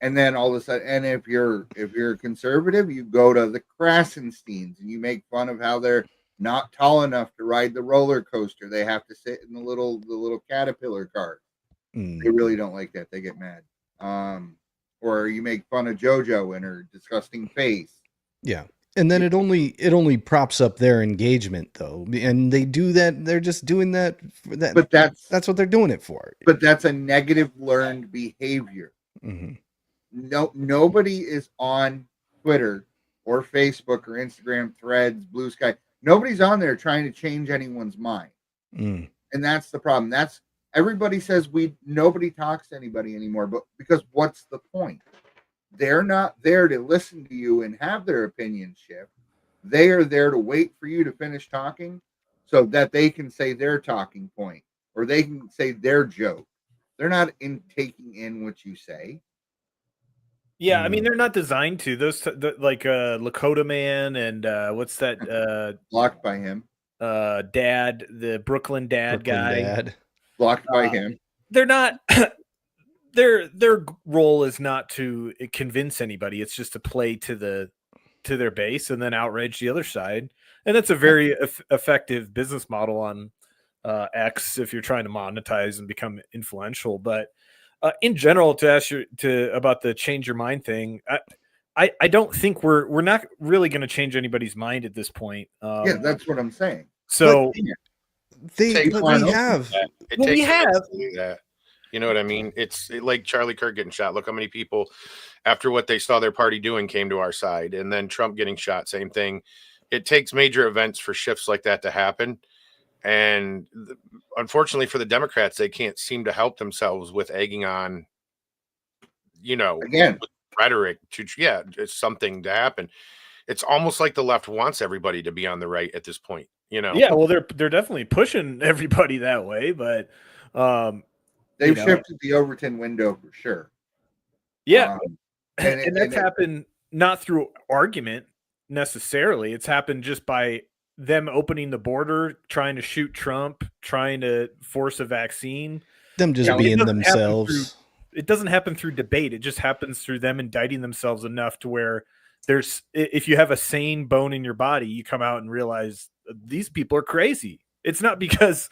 And then all of a sudden, and if you're a conservative, you go to the Krasensteins and you make fun of how they're not tall enough to ride the roller coaster. They have to sit in the little caterpillar cart. They really don't like that. They get mad. Or you make fun of JoJo and her disgusting face. Yeah. And then it only props up their engagement though. And they do that. They're just doing that. But that's what they're doing it for. But that's a negative learned behavior. Mm-hmm. No, nobody is on Twitter or Facebook or Instagram, Threads, Blue Sky. Nobody's on there trying to change anyone's mind. And that's the problem. That's everybody says nobody talks to anybody anymore, but because what's the point? They're not there to listen to you and have their opinions shift. They are there to wait for you to finish talking so that they can say their talking point or they can say their joke. They're not taking in what you say. Yeah, I mean they're not designed to. Those like Lakota Man and what's that? Blocked by him. Dad, the Brooklyn Dad guy. Dad. Blocked by him. They're not. Their role is not to convince anybody. It's just to play to their base and then outrage the other side. And that's a very effective business model on X if you're trying to monetize and become influential. But in general, to ask you about the change your mind thing, I don't think we're not really going to change anybody's mind at this point. Yeah, that's what I'm saying. So we have. We have. You know what I mean? It's like Charlie Kirk getting shot. Look how many people, after what they saw their party doing, came to our side. And then Trump getting shot, same thing. It takes major events for shifts like that to happen. And unfortunately for the Democrats, they can't seem to help themselves with egging on, again, rhetoric to, it's something to happen. It's almost like the left wants everybody to be on the right at this point, Yeah, well, they're definitely pushing everybody that way, but they've shifted the Overton window for sure. Yeah. And that's happened not through argument necessarily. It's happened just by them opening the border, trying to shoot Trump, trying to force a vaccine. Them just being themselves. It doesn't happen through debate. It just happens through them indicting themselves enough to where if you have a sane bone in your body, you come out and realize these people are crazy. It's not because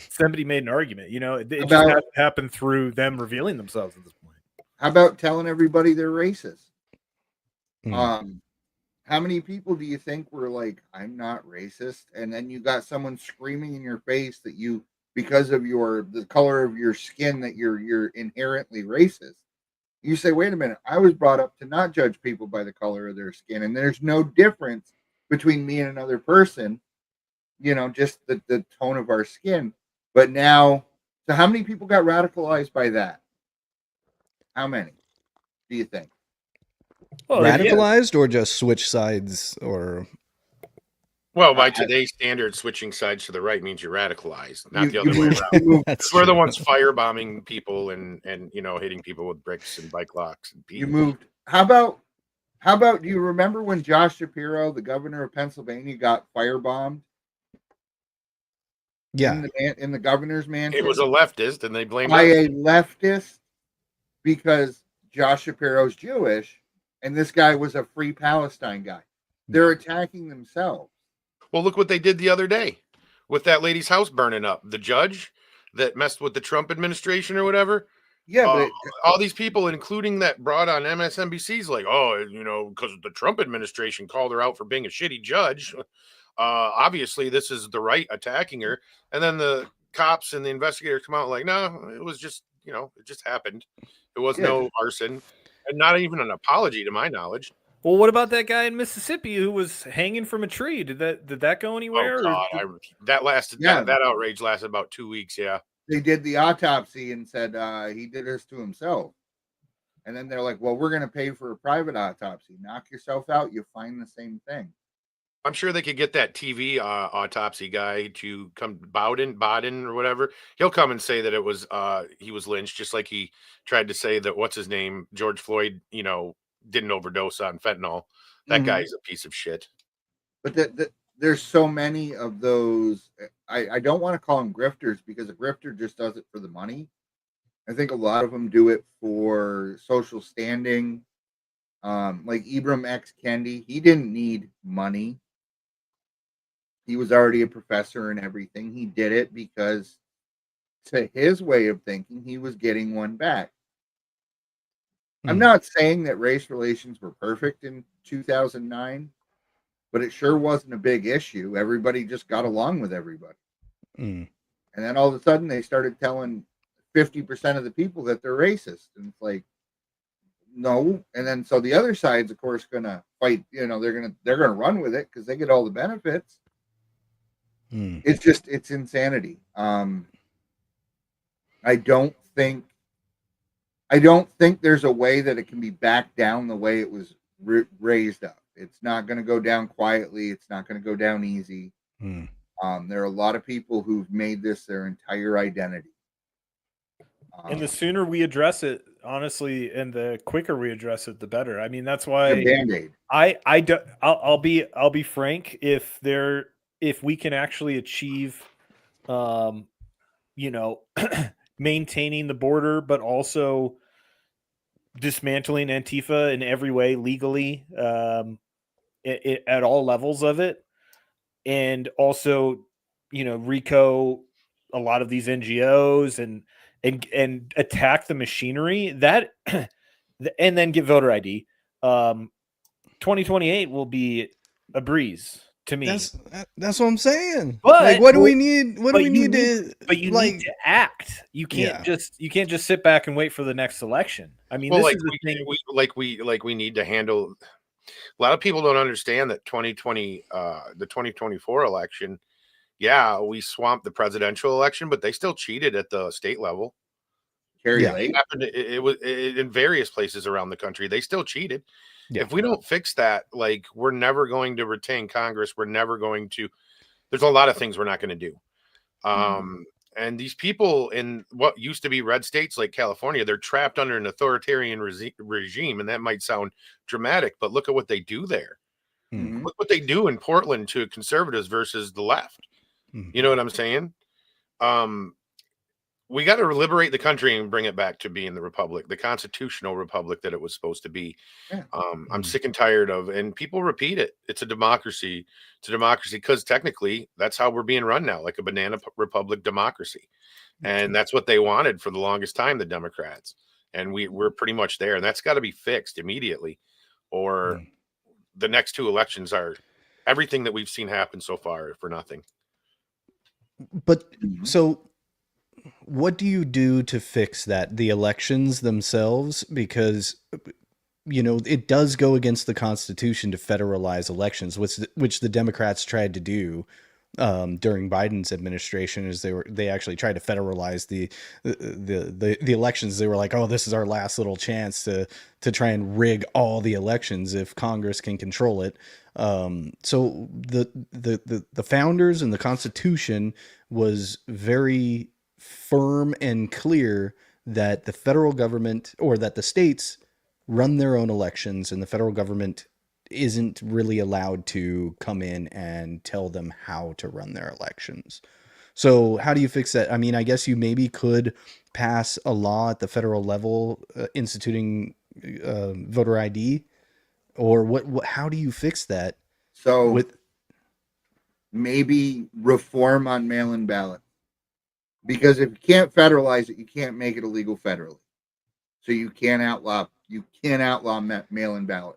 somebody made an argument, it just has to happen through them revealing themselves at this point. How about telling everybody they're racist? How many people do you think were like, I'm not racist? And then you got someone screaming in your face that you, because of the color of your skin, that you're inherently racist. You say, wait a minute, I was brought up to not judge people by the color of their skin. And there's no difference between me and another person, just the tone of our skin. But now So how many people got radicalized by that? How many do you think? Well, Radicalized or just switch sides or? Well, by today's standards, switching sides to the right means you're radicalized, not the other way around. That's We're the true. ones firebombing people and hitting people with bricks and bike locks and You moved. How about do you remember when Josh Shapiro, the governor of Pennsylvania, got firebombed? Yeah. In the governor's mansion. It was a leftist, and they blamed by us. a leftist because Josh Shapiro's Jewish, and this guy was a free Palestine guy. They're attacking themselves. Well, look what they did the other day with that lady's house burning up. The judge that messed with the Trump administration or whatever. Yeah, but all these people, including that broad on MSNBC, is like, oh, because the Trump administration called her out for being a shitty judge. Obviously, this is the right attacking her. And then the cops and the investigators come out like, no, it was just, it just happened. It was no arson, and not even an apology to my knowledge. Well, what about that guy in Mississippi who was hanging from a tree? Did that go anywhere? Oh, God, that outrage lasted about 2 weeks. Yeah. They did the autopsy and said he did this to himself. And then they're like, well, we're going to pay for a private autopsy. Knock yourself out. You find the same thing. I'm sure they could get that TV autopsy guy to come, Bowden or whatever. He'll come and say that it was he was lynched, just like he tried to say that what's his name, George Floyd, didn't overdose on fentanyl. That guy's a piece of shit. But there's so many of those. I don't want to call them grifters because a grifter just does it for the money. I think a lot of them do it for social standing. Like Ibram X. Kendi, he didn't need money. He was already a professor and everything. He did it because, to his way of thinking, he was getting one back. I'm not saying that race relations were perfect in 2009, but it sure wasn't a big issue. Everybody just got along with everybody. And then all of a sudden they started telling 50% of the people that they're racist. And it's like, no. And then so the other side's, of course, gonna fight. They're gonna run with it because they get all the benefits. It's insanity. I don't think there's a way that it can be backed down the way it was raised up. It's not going to go down quietly. It's not going to go down easy. There are a lot of people who've made this their entire identity. And the sooner we address it, honestly, and the quicker we address it, the better. I mean, that's why Band-Aid. I'll be frank. If we can actually achieve, maintaining the border, but also dismantling Antifa in every way legally, at all levels of it, and also, RICO a lot of these NGOs and attack the machinery that, and then get voter ID. 2028 will be a breeze to me. That's what I'm saying. But like, what do we need? What do we need to? But you need to act. You can't just sit back and wait for the next election. I mean, this is the thing. We need to handle. A lot of people don't understand that 2020, the 2024 election. Yeah, we swamped the presidential election, but they still cheated at the state level. It happened. It was in various places around the country. They still cheated. Yeah. If we don't fix that, we're never going to retain Congress. We're never going to. There's a lot of things we're not going to do. And these people in what used to be red states like California, they're trapped under an authoritarian regime, and that might sound dramatic, but look at what they do there. Look what they do in Portland to conservatives versus the left. You know what I'm saying? We got to liberate the country and bring it back to being the republic, the constitutional republic that it was supposed to be. Yeah. I'm sick and tired of, and people repeat it. It's a democracy. It's a democracy because technically that's how we're being run now, like a banana republic democracy. And that's what they wanted for the longest time, the Democrats. And we're pretty much there. And that's got to be fixed immediately, or the next two elections are everything that we've seen happen so far for nothing. But so what do you do to fix that? The elections themselves, because, it does go against the Constitution to federalize elections, which the Democrats tried to do during Biden's administration, is they actually tried to federalize the elections. They were like, oh, this is our last little chance to try and rig all the elections if Congress can control it. So the founders and the Constitution was very firm and clear that the federal government, or that the states, run their own elections, and the federal government isn't really allowed to come in and tell them how to run their elections. So how do you fix that? I mean, I guess you maybe could pass a law at the federal level instituting voter ID, or what? How do you fix that? So maybe reform on mail-in ballots, because if you can't federalize it, you can't make it illegal federally. So you can't outlaw mail-in ballots.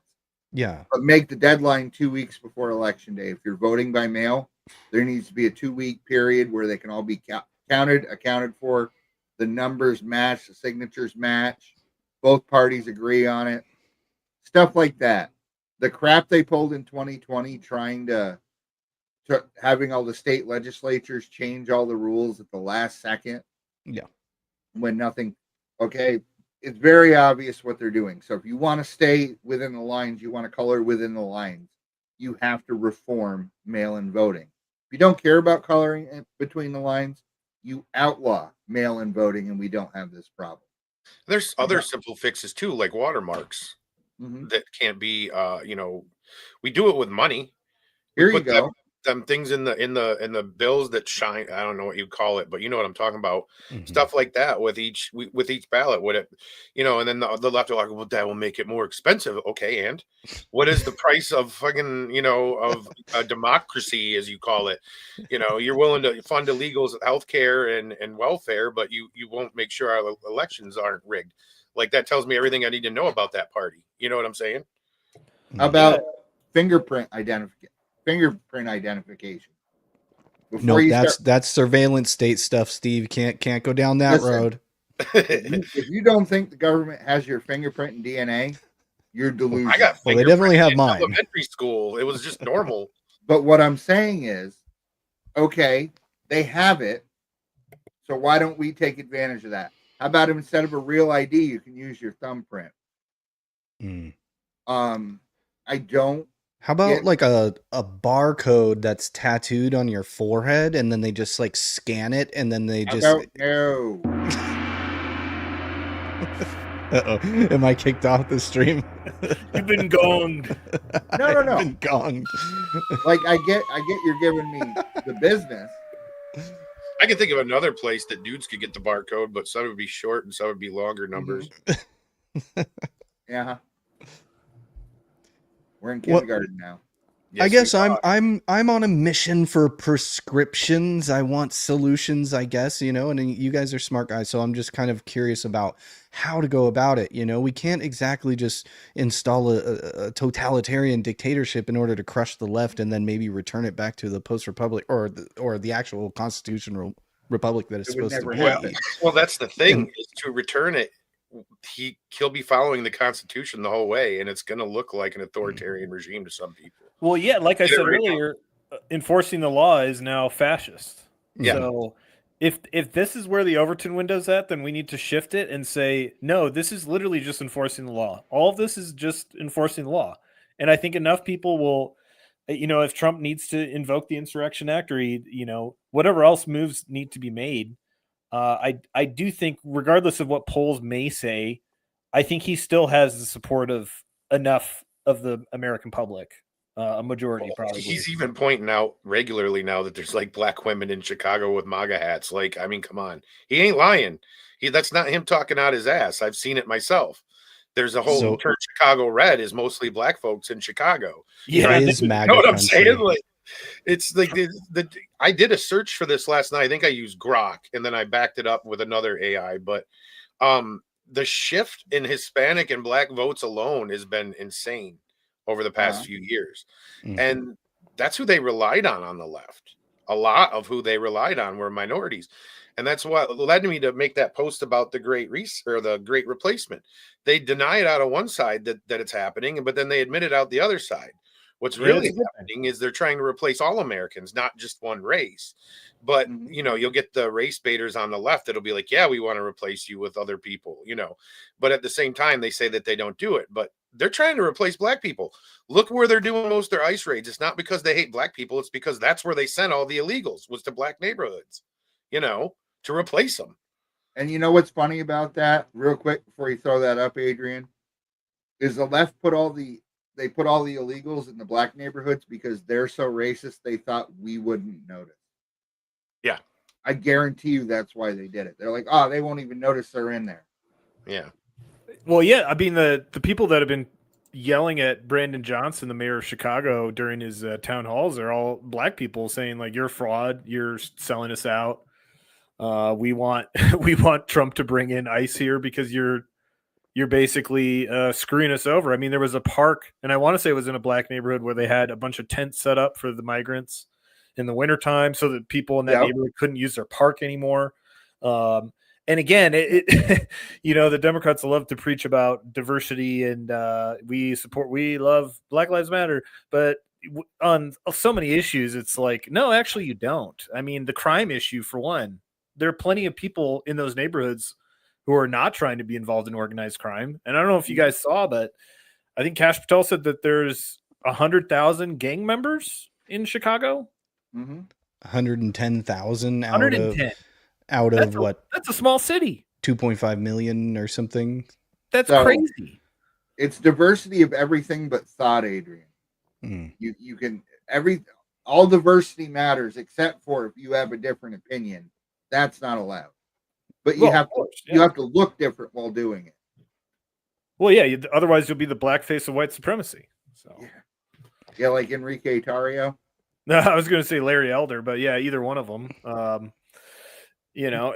Yeah. But make the deadline 2 weeks before election day. If you're voting by mail, there needs to be a 2-week period where they can all be accounted for. The numbers match, the signatures match. Both parties agree on it. Stuff like that. The crap they pulled in 2020, trying to having all the state legislatures change all the rules at the last second. Yeah. When nothing, okay. It's very obvious what they're doing. So if you want to stay within the lines, you want to color within the lines, you have to reform mail-in voting. If you don't care about coloring between the lines, you outlaw mail-in voting, and we don't have this problem. There's other simple fixes too, like watermarks that can't be. We do it with money. Here you go. Them things in the bills that shine. I don't know what you call it, but you know what I'm talking about. Stuff like that with each ballot. Would it, and then the left are like, well, that will make it more expensive. Okay, and what is the price of fucking of a democracy, as you call it? You're willing to fund illegals, healthcare and welfare, but you won't make sure our elections aren't rigged. Like, that tells me everything I need to know about that party. You know what I'm saying? How about fingerprint identification? No, that's surveillance state stuff, Steve. Can't go down that road. If you don't think the government has your fingerprint and DNA, you're delusional. I got well, they definitely have mine. Elementary school, it was just normal. But what I'm saying is, okay, they have it, so why don't we take advantage of that? How about instead of a real ID, you can use your thumbprint? I don't. How about like a barcode that's tattooed on your forehead, and then they just like scan it, and then they just no. Uh-oh. Am I kicked off the stream? You've been gonged. No. I've been gonged. Like, I get you're giving me the business. I can think of another place that dudes could get the barcode, but some would be short and some would be longer numbers. Yeah. We're in kindergarten now. Yes, I guess I'm on a mission for prescriptions. I want solutions, I guess, and you guys are smart guys, so I'm just kind of curious about how to go about it. We can't exactly just install a totalitarian dictatorship in order to crush the left and then maybe return it back to the post-republic or the actual constitutional republic that it's supposed to be. Well, that's the thing, is to return it. He'll be following the Constitution the whole way, and it's going to look like an authoritarian regime to some people. Well, yeah, like I said earlier, enforcing the law is now fascist. Yeah. So if this is where the Overton window's at, then we need to shift it and say, no, this is literally just enforcing the law. All of this is just enforcing the law. And I think enough people will, if Trump needs to invoke the Insurrection Act, or whatever else moves need to be made, I do think, regardless of what polls may say, I think he still has the support of enough of the American public, a majority probably. He's even pointing out regularly now that there's like black women in Chicago with MAGA hats. Like, I mean, come on, he ain't lying. That's not him talking out his ass. I've seen it myself. There's a whole turn Chicago red is mostly black folks in Chicago. Yeah, it is MAGA. You know what I'm country. saying? Like, it's like I did a search for this last night. I think I used Grok, and then I backed it up with another AI. But the shift in Hispanic and black votes alone has been insane over the past few years. And that's who they relied on the left. A lot of who they relied on were minorities. And that's what led me to make that post about the Great Replacement. They deny it out of one side that it's happening, but then they admit it out the other side. What's Yeah, really it's a good thing. happening is they're trying to replace all Americans, not just one race. But, you know, you'll get the race baiters on the left that'll be like, yeah, we want to replace you with other people, you know. But at the same time, they say that they don't do it. But they're trying to replace black people. Look where they're doing most of their ICE raids. It's not because they hate black people. It's because that's where they sent all the illegals, was to black neighborhoods, you know, to replace them. And you know what's funny about that, real quick, before you throw that up, Adrian, is the left put all the illegals in the black neighborhoods because they're so racist they thought we wouldn't notice. Yeah. I guarantee you that's why they did it. They're like, oh, they won't even notice they're in there. Yeah. Well, yeah, I mean the people that have been yelling at Brandon Johnson, the mayor of Chicago, during his town halls are all black people saying like, "You're a fraud. You're selling us out. We want we want Trump to bring in ICE here because you're basically screwing us over." I mean, there was a park, and I want to say it was in a black neighborhood where they had a bunch of tents set up for the migrants in the wintertime so that people in that neighborhood couldn't use their park anymore. And again, it you know, the Democrats love to preach about diversity and we love Black Lives Matter, but on so many issues, it's like, no, actually you don't. I mean, the crime issue, for one, there are plenty of people in those neighborhoods who are not trying to be involved in organized crime. And I don't know if you guys saw, but I think Kash Patel said that there's 100,000 gang members in Chicago. 110,000 out of what? That's a small city. 2.5 million or something. That's crazy. It's diversity of everything but thought, Adrian. You can all diversity matters except for if you have a different opinion. That's not allowed. But you have to look different while doing it. Well, yeah. Otherwise, you'll be the black face of white supremacy. So yeah, like Enrique Tarrio. No, I was going to say Larry Elder, but yeah, either one of them. You know,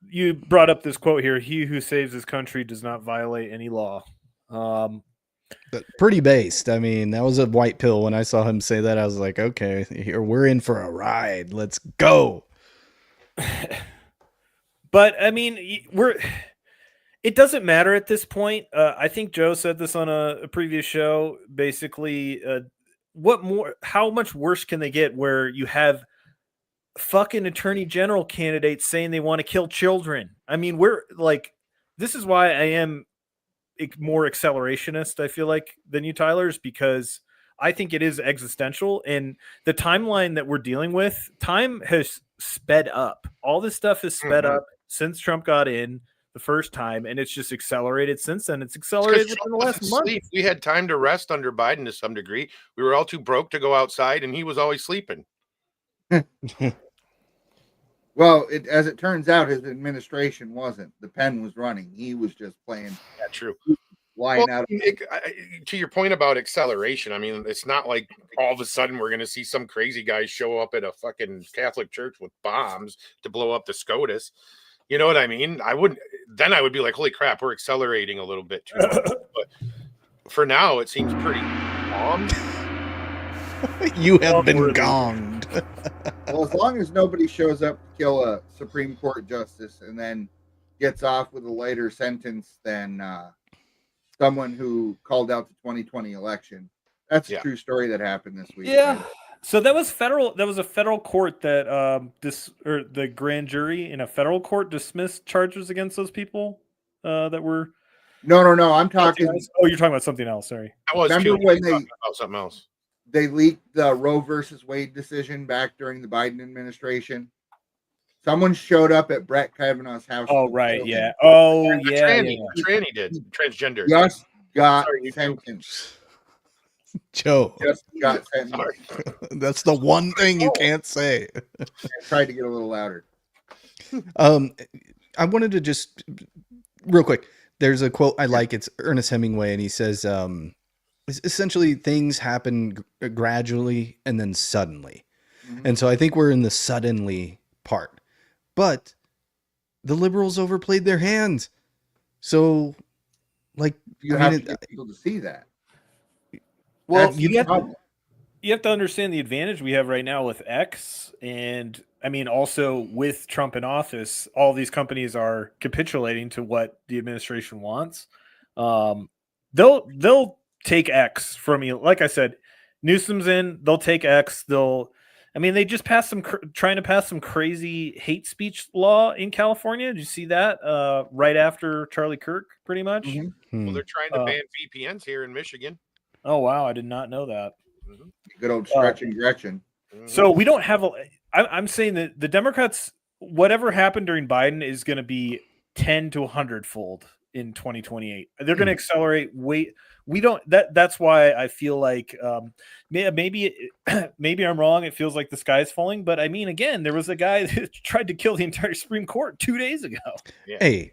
you brought up this quote here: "He who saves his country does not violate any law." But pretty based. I mean, that was a white pill. When I saw him say that, I was like, okay, here we're in for a ride. Let's go. But I mean, it doesn't matter at this point. I think Joe said this on a previous show. Basically, how much worse can they get where you have fucking attorney general candidates saying they want to kill children? I mean, this is why I am more accelerationist, I feel like, than you, Tyler's, because I think it is existential, and the timeline that we're dealing with, time has sped up. All this stuff has sped up since Trump got in the first time, and it's just accelerated since then. It's accelerated within the last month. We had time to rest under Biden to some degree. We were all too broke to go outside, and he was always sleeping. Well, as it turns out, his administration wasn't. The pen was running. He was just playing. Yeah, true. Out. To your point about acceleration, I mean, it's not like all of a sudden we're going to see some crazy guy show up at a fucking Catholic church with bombs to blow up the SCOTUS. You know what I mean? I would be like, holy crap, we're accelerating a little bit too much. But for now, it seems pretty calm. You have been gonged. Well, as long as nobody shows up to kill a Supreme Court justice and then gets off with a lighter sentence than someone who called out the 2020 election. That's a true story that happened this week. Yeah. Right? So that was a federal court that the grand jury in a federal court dismissed charges against those people that were. No. I'm talking. Oh, you're talking about something else. Sorry. Remember when they talking about something else? They leaked the Roe versus Wade decision back during the Biden administration. Someone showed up at Brett Kavanaugh's house. Oh, right. Yeah. Oh, yeah. Tranny did. Transgender. Just got sentenced. Joe. Just got sentenced. That's the one thing you can't say. I tried to get a little louder. I wanted to just real quick. There's a quote I like. It's Ernest Hemingway, and he says, essentially things happen gradually and then suddenly. And so I think we're in the suddenly part. But the liberals overplayed their hand. So, like, you have to get people to see that. Well, you have to understand the advantage we have right now with X, and I mean also with Trump in office. All these companies are capitulating to what the administration wants. They'll take X from you. Like I said, Newsom's in. They'll take X. I mean, they just passed trying to pass some crazy hate speech law in California. Did you see that? Right after Charlie Kirk, pretty much. Mm-hmm. Well, they're trying to ban VPNs here in Michigan. Oh wow, I did not know that. Mm-hmm. Good old Stretch and Gretchen. Mm-hmm. So we don't have I'm saying that the Democrats, whatever happened during Biden, is going to be 10 to 100-fold in 2028. They're going to accelerate. We don't. That's why I feel like maybe I'm wrong. It feels like the sky's falling. But I mean, again, there was a guy that tried to kill the entire Supreme Court 2 days ago. Yeah. Hey,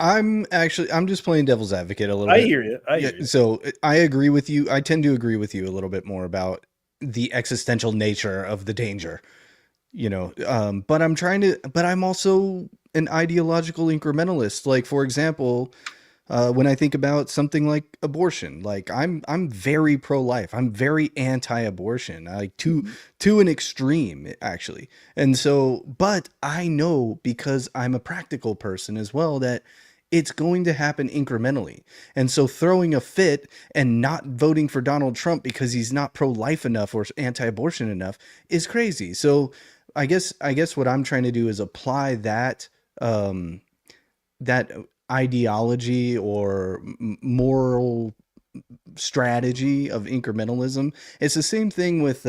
I'm just playing devil's advocate a little I bit. hear you. So I agree with you. I tend to agree with you a little bit more about the existential nature of the danger, but I'm also an ideological incrementalist. Like, for example, when I think about something like abortion, like I'm very pro-life. I'm very anti-abortion, like to an extreme, actually. And so, but I know, because I'm a practical person as well, that it's going to happen incrementally. And so throwing a fit and not voting for Donald Trump because he's not pro-life enough or anti-abortion enough is crazy. So I guess what I'm trying to do is apply that that ideology or moral strategy of incrementalism. It's the same thing with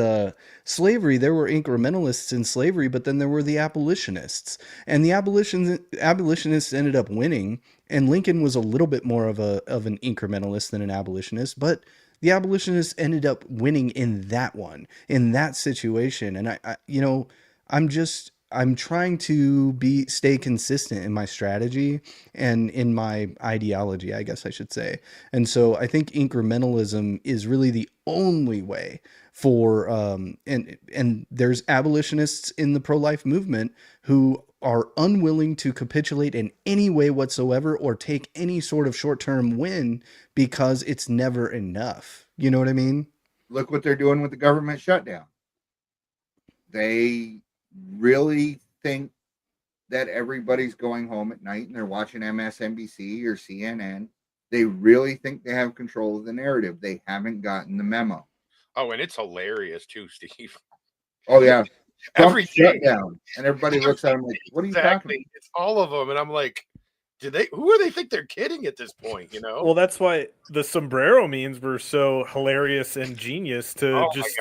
slavery. There were incrementalists in slavery, but then there were the abolitionists, and the abolitionists ended up winning, and Lincoln was a little bit more of an incrementalist than an abolitionist, but the abolitionists ended up winning in that situation. And I'm trying to stay consistent in my strategy and in my ideology, I guess I should say. And so I think incrementalism is really the only way for, and there's abolitionists in the pro-life movement who are unwilling to capitulate in any way whatsoever or take any sort of short-term win because it's never enough. You know what I mean? Look what they're doing with the government shutdown. They really think that everybody's going home at night and they're watching MSNBC or CNN. They really think they have control of the narrative. They haven't gotten the memo. Oh, and it's hilarious too, Steve. Oh yeah, Every shutdown, and everybody looks at them like, "What are you talking about?" It's all of them, and I'm like, who do they think they're kidding at this point? Well, that's why the sombrero memes were so hilarious and genius to just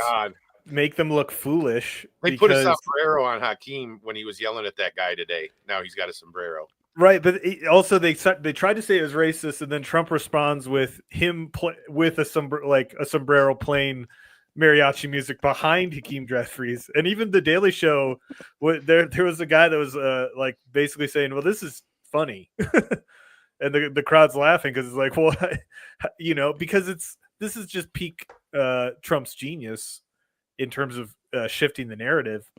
make them look foolish. They put a sombrero on Hakeem when he was yelling at that guy today. Now he's got a sombrero. Right, but also they tried to say it was racist, and then Trump responds with him with a sombrero playing mariachi music behind Hakeem Jeffries. And even the Daily Show, there was a guy that was like basically saying, "Well, this is funny," and the crowd's laughing because it's like, well, because this is just peak Trump's genius in terms of shifting the narrative.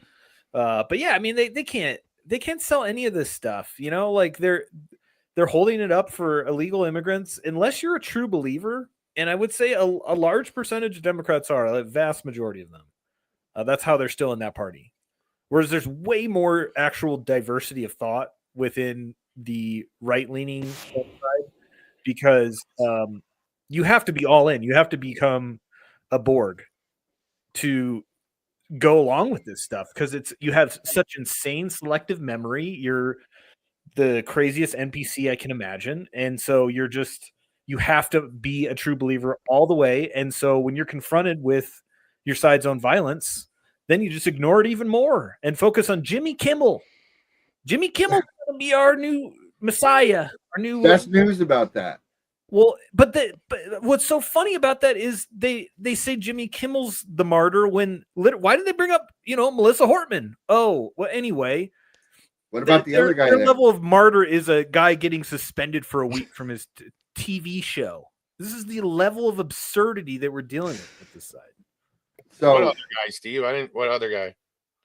But yeah, I mean, they can't sell any of this stuff, like they're holding it up for illegal immigrants unless you're a true believer. And I would say a large percentage of Democrats are, a vast majority of them. That's how they're still in that party. Whereas there's way more actual diversity of thought within the right-leaning side, because you have to be all in. You have to become a Borg to go along with this stuff, because you have such insane selective memory. You're the craziest NPC I can imagine, and so you have to be a true believer all the way. And so when you're confronted with your side's own violence, then you just ignore it even more and focus on Jimmy Kimmel. Jimmy Kimmel's going to be our new messiah, our new best news about that. Well, but what's so funny about that is they say Jimmy Kimmel's the martyr when why did they bring up Melissa Hortman? Oh, well, anyway. What about the other guy? Their level of martyr is a guy getting suspended for a week from his TV show. This is the level of absurdity that we're dealing with this side. So what other guy, Steve? What other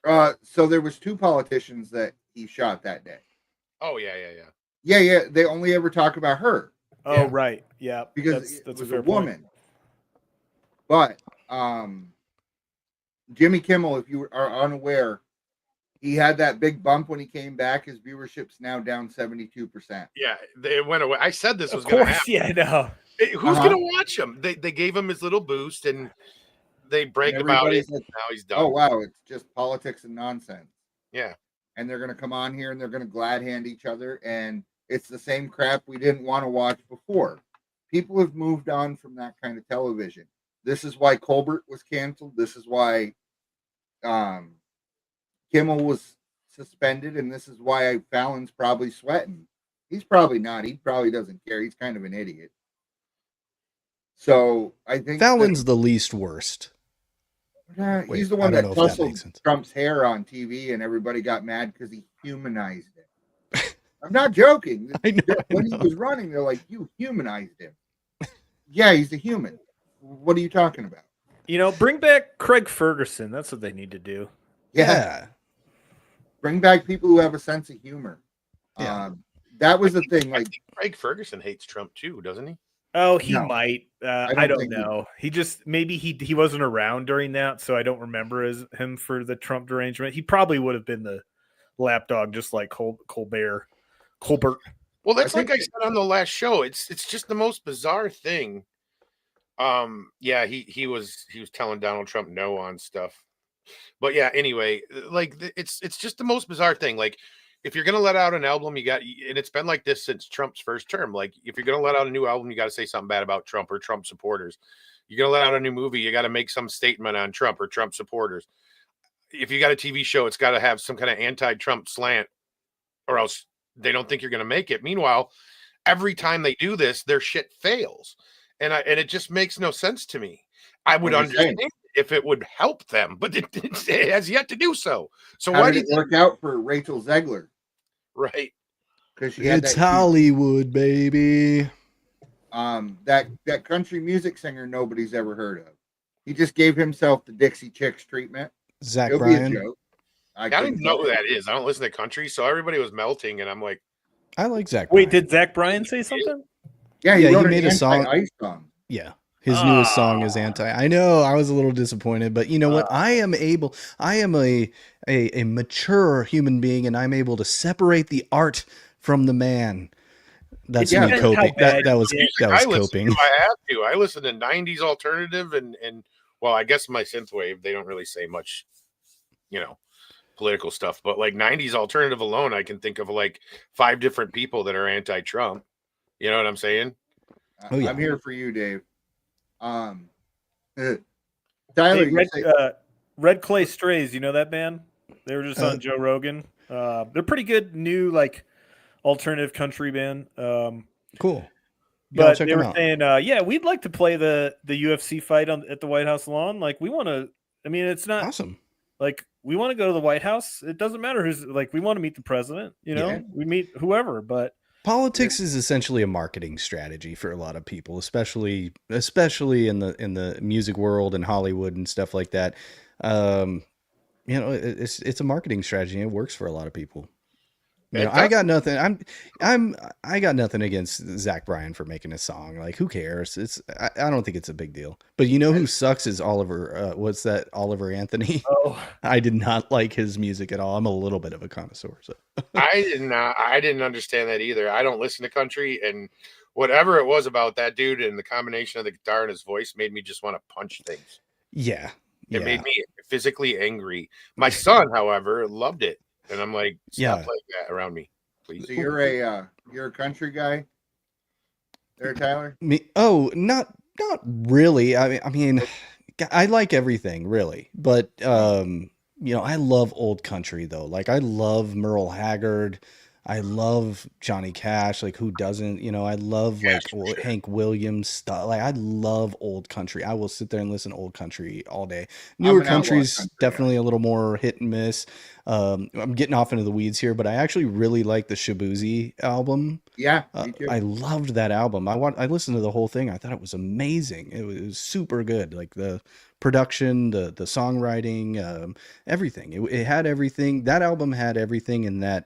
guy? So there was 2 politicians that he shot that day. Oh yeah. Yeah. They only ever talk about her. Oh yeah. Right, yeah, because that's it was a woman. But Jimmy Kimmel, if you are unaware, he had that big bump when he came back. His viewership's now down 72%. Yeah, they went away. I said this was going to happen. Yeah, I know. Who's going to watch him? They gave him his little boost, and they brag And about it. everybody's like, Now he's done. oh wow, it's just politics and nonsense. Yeah. And they're going to come on here and they're going to glad hand each other. And it's the same crap we didn't want to watch before. People have moved on from that kind of television. This is why Colbert was canceled. This is why Kimmel was suspended. And this is why Fallon's probably sweating. He's probably not. He probably doesn't care. He's kind of an idiot. So I think Fallon's the least worst. He's the one that tussled Trump's hair on TV and everybody got mad because he humanized him. I'm not joking. I know. When he was running, they're like, you humanized him. Yeah, he's a human. What are you talking about? You know, bring back Craig Ferguson. That's what they need to do. Yeah. Bring back people who have a sense of humor. Yeah. That was the thing. I Like think Craig Ferguson hates Trump too, doesn't he? Oh, he No. might. I don't don't know. He just maybe he wasn't around during that, so I don't remember him for the Trump derangement. He probably would have been the lapdog, just like Colbert. Well, that's I like think I said on the last show. It's just the most bizarre thing. Yeah, he was telling Donald Trump no on stuff. But yeah, anyway, like it's just the most bizarre thing. Like if you're gonna let out an album, and it's been like this since Trump's first term. Like if you're gonna let out a new album, you got to say something bad about Trump or Trump supporters. You're gonna let out a new movie, you got to make some statement on Trump or Trump supporters. If you got a TV show, it's got to have some kind of anti-Trump slant, or else they don't think you're gonna make it. Meanwhile, every time they do this, their shit fails, and it just makes no sense to me. I would understand if it would help them, but it has yet to do so. So how why did it work out for Rachel Zegler? Right. Because she had It's that Hollywood, baby. that country music singer nobody's ever heard of. He just gave himself the Dixie Chicks treatment. Zach It'll Bryan. be a joke. I don't even know who that is. I don't listen to country, so everybody was melting, and I'm like, I like Zach Wait, Bryan. did Zach Bryan say something? Yeah, he wrote made an a song. anti-ICE song. Yeah. His newest song is anti. I know I was a little disappointed, but you know what? I am a mature human being, and I'm able to separate the art from the man. That's Yeah, me that's coping. how bad That was coping. I have to. I listen to 90s alternative and well, I guess my synthwave, they don't really say much, political stuff, but like 90s alternative alone, I can think of like 5 different people that are anti-Trump. You know what I'm saying? Oh, yeah. I'm here for you, Dave. Tyler, Hey, Red Clay Strays, you know that band? They were just on Joe Rogan. They're pretty good, new like alternative country band. Cool. But they were saying, yeah, we'd like to play the UFC fight at the White House lawn. Like we want to. I mean, it's not awesome. Like we want to go to the White House. It doesn't matter who's like. We want to meet the president. We meet whoever. But politics is essentially a marketing strategy for a lot of people, especially in the music world and Hollywood and stuff like that. It's a marketing strategy. And it works for a lot of people. I got nothing. I got nothing against Zach Bryan for making a song. Like, who cares? I don't think it's a big deal. But you know who sucks is Oliver. What's that? Oliver Anthony. Oh, I did not like his music at all. I'm a little bit of a connoisseur. So. I didn't understand that either. I don't listen to country, and whatever it was about that dude and the combination of the guitar and his voice made me just want to punch things. Yeah. It made me physically angry. My son, however, loved it. And I'm like, stop playing that around me, please. So you're a country guy there, Tyler? Me? Oh, not really. I mean, I like everything really, but I love old country though. Like I love Merle Haggard. I love Johnny Cash. Like who doesn't? I love Hank Williams stuff. Like I love old country. I will sit there and listen to old country all day. Newer country's definitely a little more hit and miss. I'm getting off into the weeds here, but I actually really like the Shaboozey album. Yeah, me too. I loved that album. I listened to the whole thing. I thought it was amazing. It was super good. Like the production, the songwriting, everything. It had everything. That album had everything in that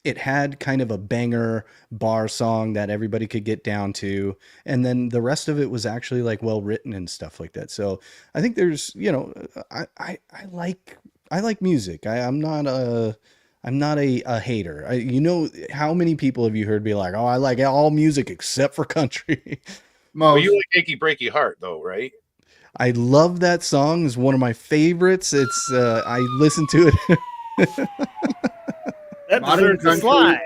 it had kind of a banger bar song that everybody could get down to. And then the rest of it was actually like well written and stuff like that. So I think there's, I like music. I'm not a hater. How many people have you heard be like, oh, I like all music except for country? Well, you like Achy Breaky Heart though, right? I love that song. It's one of my favorites. It's I listen to it. That Modern deserves a Country. slide.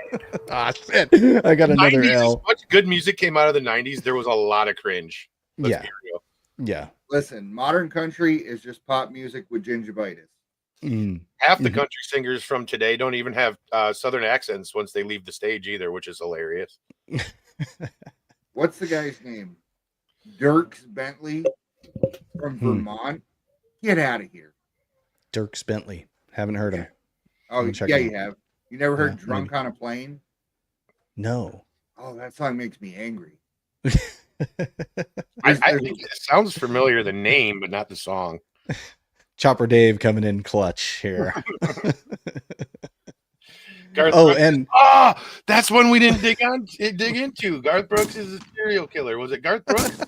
Ah, shit. I got another 90s, as L. much good music came out of the 90s, there was a lot of cringe. Let's be real. Yeah. Listen, modern country is just pop music with gingivitis. Half the country singers from today don't even have Southern accents once they leave the stage either, which is hilarious. What's the guy's name? Dierks Bentley from Vermont. Get out of here. Dierks Bentley. Haven't heard him. Oh, yeah, you have. You never heard Drunk maybe. on a Plane? No. Oh, that song makes me angry. I think it sounds familiar, the name, but not the song. Chopper Dave coming in clutch here. Garth Oh, Brooks and that's one we didn't dig into. Garth Brooks is a serial killer. Was it Garth Brooks?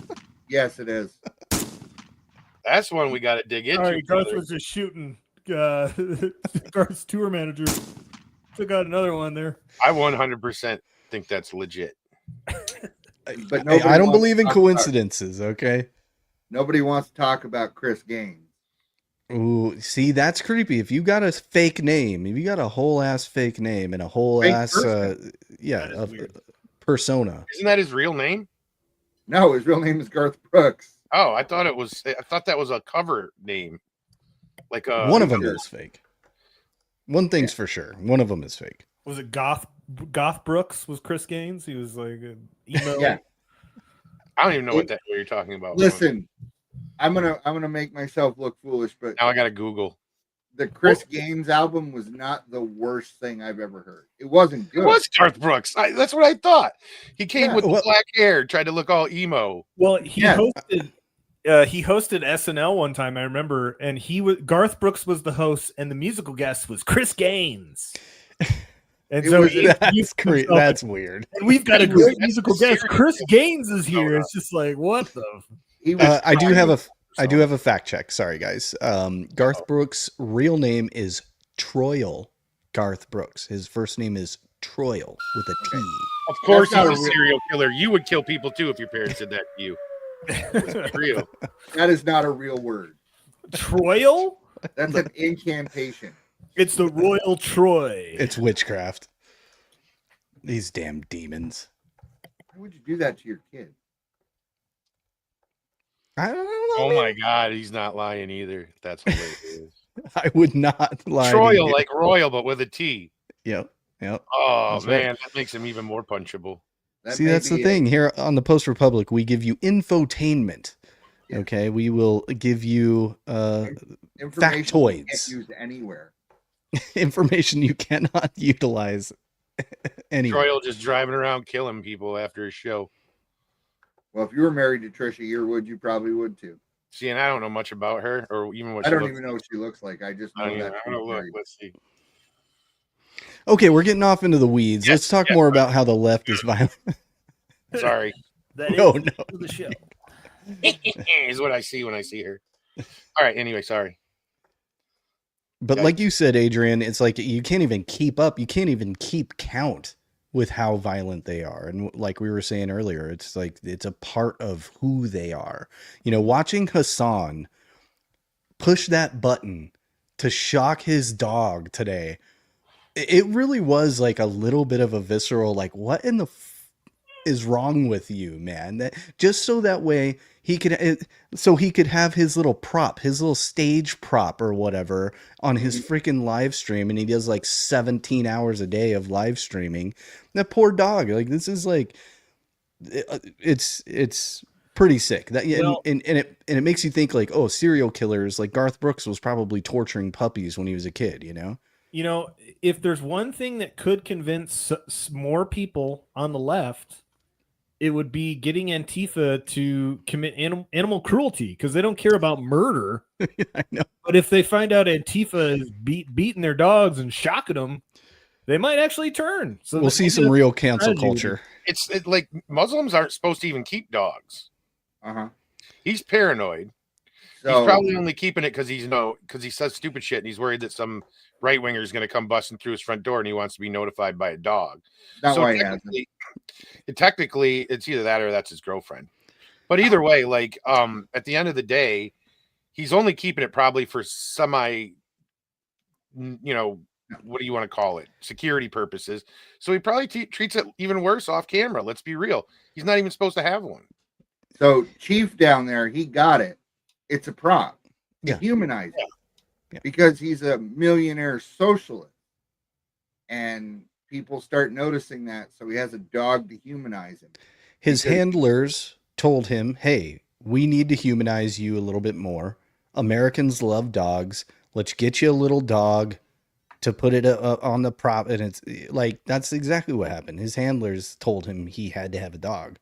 Yes, it is. That's one we got to dig into. Sorry, Garth was just shooting. Garth's tour manager took out another one there. I 100% think that's legit. But I don't believe in coincidences, okay? Nobody wants to talk about Chris Gaines. Ooh, see, that's creepy. If you got a fake name, if you got a whole ass fake name and a whole Fake ass person. persona. Isn't that his real name? No, his real name is Garth Brooks. Oh, I thought that was a cover name. Like one of them is fake. One thing's for sure. One of them is fake. Was it Goth Brooks? Was Chris Gaines? He was like an email. Yeah. I don't even know what you're talking about. Listen, I'm gonna make myself look foolish, but Now I gotta Google. the Chris Gaines album was not the worst thing I've ever heard. It wasn't good. It was Garth Brooks. That's what I thought. He came with well- the black hair, tried to look all emo. Well, he hosted SNL one time, I remember, and Garth Brooks was the host, and the musical guest was Chris Gaines. And It so was- That's weird. and we've got a He was great musical guest. serious. Chris Gaines is here. It's just like, what the? He was I do have trying- a fact check. Sorry, guys. Garth Brooks' real name is Troyal Garth Brooks. His first name is Troyal with a T. Of course, That's he's not a a serial killer. You would kill people too if your parents did that to you. Let's be real. That is not a real word. Troyal? That's an incantation. It's the Royal Troy. It's witchcraft. These damn demons. Why would you do that to your kid? I don't know. Oh my God, he's not lying either. That's hilarious. I would not lie. to Troyal, you. like royal, but with a T. Yep. Oh That's right. man, that makes him even more punchable. That See, may that's the be thing. Here on the Post Republic, we give you infotainment. Yeah. Okay, we will give you information you can't factoids. use anywhere. information you cannot utilize anywhere. Troyal just driving around killing people after his show. Well, if you were married to Trisha Yearwood, you probably would too. See, and I don't know much about her or even what I she don't looks even know what she looks like. I just I know don't that. even- I'm she's gonna look. married. Let's see. Okay, we're getting off into the weeds. Yes, Let's talk yes, more about how the left is violent. Sorry, That No, is no. the show. is what I see when I see her. All right. Anyway, sorry. But like you said, Adrian, it's like you can't even keep up. You can't even keep count with how violent they are. And like we were saying earlier, it's like it's a part of who they are. You know, watching Hassan push that button to shock his dog today, it really was like a little bit of a visceral, like, what in the is wrong with you, man? That just so that way he could have his little prop, his little stage prop or whatever on his freaking live stream, and he does like 17 hours a day of live streaming. That poor dog, like, this is like, it's pretty sick. That Well- and it makes you think like, oh, serial killers, like Garth Brooks was probably torturing puppies when he was a kid, you know? You know, if there's one thing that could convince more people on the left, it would be getting Antifa to commit animal cruelty, because they don't care about murder. I know. But if they find out Antifa is beating their dogs and shocking them, they might actually turn. So We'll see some real cancel culture. It's like Muslims aren't supposed to even keep dogs. He's paranoid. So He's probably only keeping it because he says stupid shit and he's worried that some right winger is going to come busting through his front door and he wants to be notified by a dog. not So why he has it. technically, it's either that or that's his girlfriend. But either way, like at the end of the day, he's only keeping it probably for semi, what do you want to call it? Security purposes. So he probably treats it even worse off camera. Let's be real. He's not even supposed to have one. So Chief down there, he got it. It's a prop. Yeah. Humanize it. Yeah. Because he's a millionaire socialist. And people start noticing that. So he has a dog to humanize him. His handlers told him, hey, we need to humanize you a little bit more. Americans love dogs. Let's get you a little dog to put it on the prop. And it's like, that's exactly what happened. His handlers told him he had to have a dog.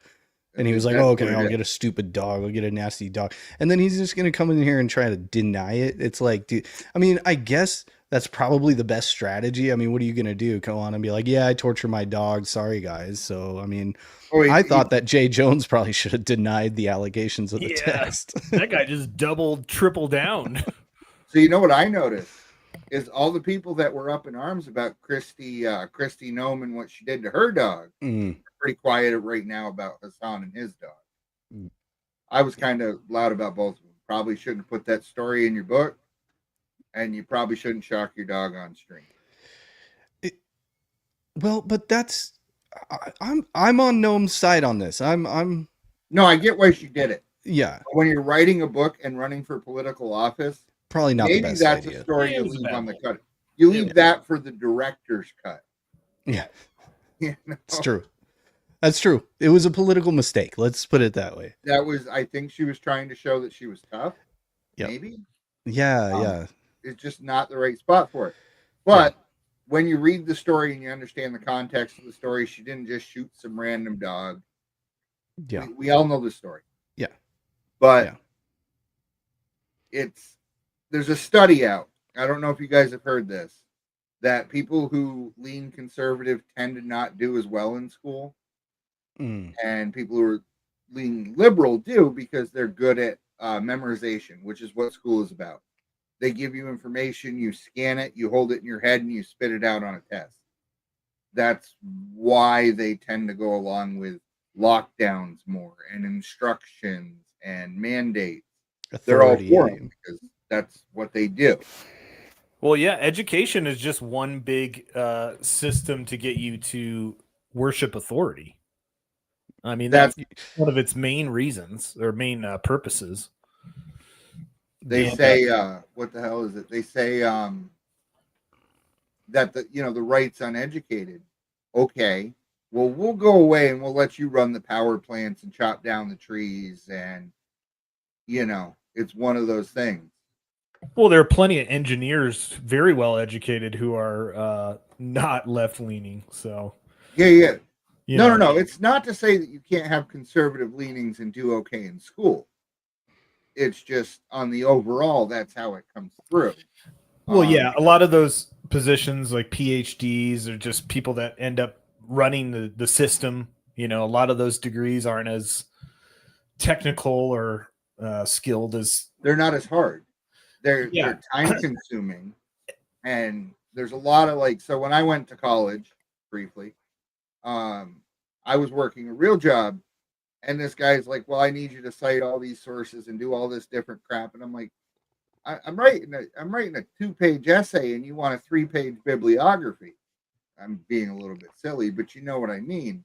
And he was like, oh, okay, I'll get a stupid dog. I'll get a nasty dog. And then he's just going to come in here and try to deny it. It's like, dude, I mean, I guess that's probably the best strategy. I mean, what are you going to do? Go on and be like, yeah, I torture my dog. Sorry, guys. So, I mean, I thought that Jay Jones probably should have denied the allegations of the test. That guy just doubled, triple down. So you know what I noticed is all the people that were up in arms about Christy Nome and what she did to her dog. Pretty quiet right now about Hassan and his dog. I was kind of loud about both of them. Probably shouldn't put that story in your book, and you probably shouldn't shock your dog on stream. Well, but that's I'm on Nome's side on this. I'm No, I get why she did it. Yeah. When you're writing a book and running for political office, probably not maybe the best that's idea. a story you leave on the cut. You leave that for the director's cut. Yeah. You know? It's true. That's true. It was a political mistake. Let's put it that way. That was, I think she was trying to show that she was tough. Yep. Maybe. Yeah. It's just not the right spot for it. But when you read the story and you understand the context of the story, she didn't just shoot some random dog. Yeah. We all know the story. Yeah. But there's a study out. I don't know if you guys have heard this, that people who lean conservative tend to not do as well in school. And people who are leaning liberal do because they're good at memorization, which is what school is about. They give you information, you scan it, you hold it in your head, and you spit it out on a test. That's why they tend to go along with lockdowns more and instructions and mandates. They're all for them because that's what they do. Well, yeah, education is just one big system to get you to worship authority. I mean, that's one of its main reasons or main purposes. They say, what the hell is it? They say that the right's uneducated. Okay, well, we'll go away and we'll let you run the power plants and chop down the trees, and it's one of those things. Well, there are plenty of engineers, very well educated, who are not left leaning. So yeah. No. It's not to say that you can't have conservative leanings and do okay in school. It's just on the overall, that's how it comes through. Well, a lot of those positions like PhDs are just people that end up running the system. A lot of those degrees aren't as technical or skilled as. They're not as hard. They're time consuming. And there's a lot of so when I went to college briefly, I was working a real job, and this guy's like, well, I need you to cite all these sources and do all this different crap. And I'm like, I'm writing a 2-page essay and you want a 3-page bibliography. I'm being a little bit silly, but you know what I mean.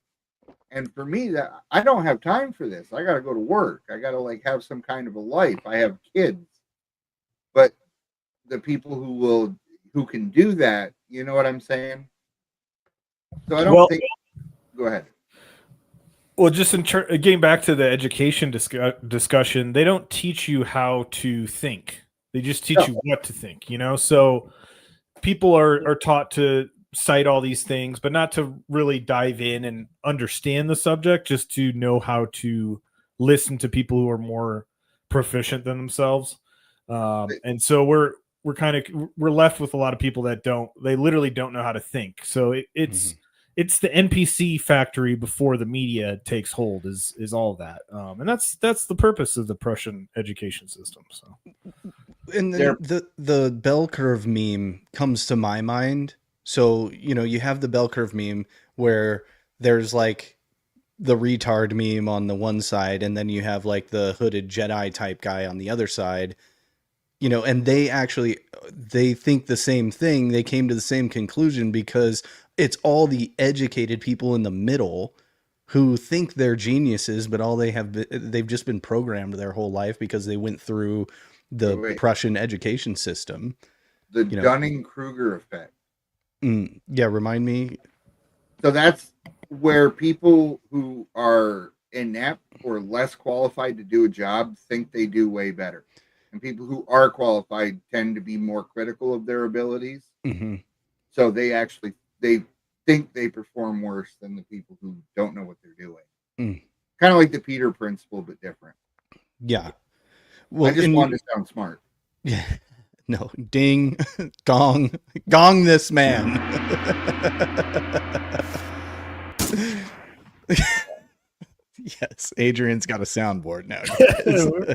And for me, that I don't have time for this. I got to go to work. I got to have some kind of a life. I have kids. But the people who can do that, you know what I'm saying? So I don't think. Go ahead. Well, just getting back to the education discussion, they don't teach you how to think. They just teach you what to think, So people are taught to cite all these things, but not to really dive in and understand the subject, just to know how to listen to people who are more proficient than themselves. And so we're left with a lot of people that they literally don't know how to think. So it's the NPC factory before the media takes hold is all that. And that's the purpose of the Prussian education system. So, and then the bell curve meme comes to my mind. So, you have the bell curve meme where there's the retard meme on the one side, and then you have like the hooded Jedi type guy on the other side, you know, and they think the same thing. They came to the same conclusion because it's all the educated people in the middle who think they're geniuses, but all they've just been programmed their whole life because they went through the Prussian education system. The Dunning-Kruger effect. Yeah, remind me. So that's where people who are inept or less qualified to do a job think they do way better. And people who are qualified tend to be more critical of their abilities. Mm-hmm. So they think they perform worse than the people who don't know what they're doing. Kind of like the Peter principle, but different. Yeah. Well, I just wanted to sound smart. Yeah. No, ding, gong this man. Yes, Adrian's got a soundboard now.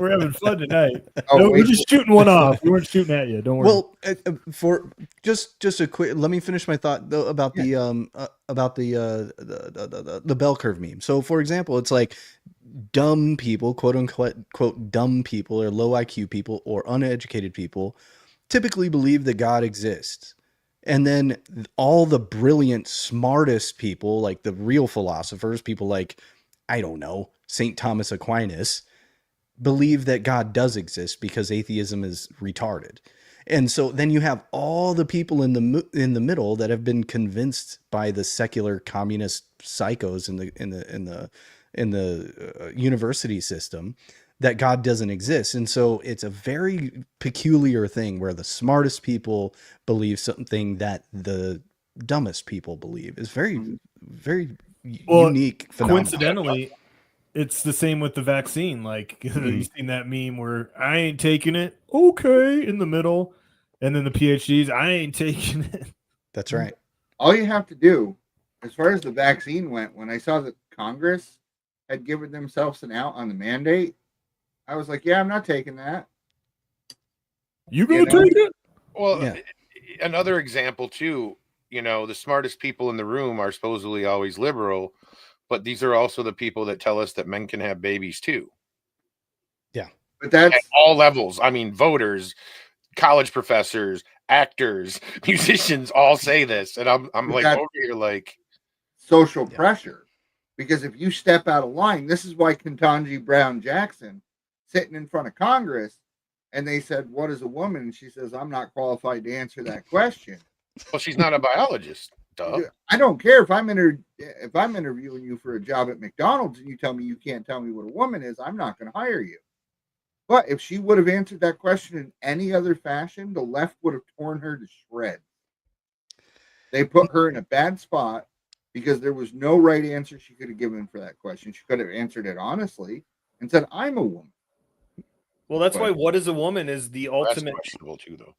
We're having fun tonight. We're just shooting one off. We weren't shooting at you. Don't worry. Well, for just a quick, let me finish my thought though about the bell curve meme. So, for example, it's like dumb people, quote unquote, quote dumb people, or low IQ people, or uneducated people, typically believe that God exists. And then all the brilliant, smartest people, like the real philosophers, people like, I don't know, St. Thomas Aquinas, believe that God does exist because atheism is retarded. And so then you have all the people in the middle that have been convinced by the secular communist psychos in the university system that God doesn't exist. And so it's a very peculiar thing where the smartest people believe something that the dumbest people believe. It's very, very unique phenomenon. Coincidentally, it's the same with the vaccine. Like, you've seen that meme where I ain't taking it, okay, in the middle. And then the PhDs, I ain't taking it. That's right. All you have to do, as far as the vaccine went, when I saw that Congress had given themselves an out on the mandate, I was like, yeah, I'm not taking that. You gonna take it? Well, yeah. Another example too, you know, the smartest people in the room are supposedly always liberal, but these are also the people that tell us that men can have babies too. Yeah. But that's at all levels. I mean, voters, college professors, actors, musicians all say this. And I'm like over here like social pressure. Because if you step out of line, this is why Ketanji Brown Jackson sitting in front of Congress, and they said, what is a woman? And she says, I'm not qualified to answer that question. Well, she's not a biologist. Duh. I don't care if I'm interviewing you for a job at McDonald's and you tell me you can't tell me what a woman is, I'm not going to hire you. But if she would have answered that question in any other fashion, the left would have torn her to shreds. They put her in a bad spot because there was no right answer she could have given for that question. She could have answered it honestly and said, I'm a woman. Well, that's why what is a woman is the ultimate. That's questionable too, though.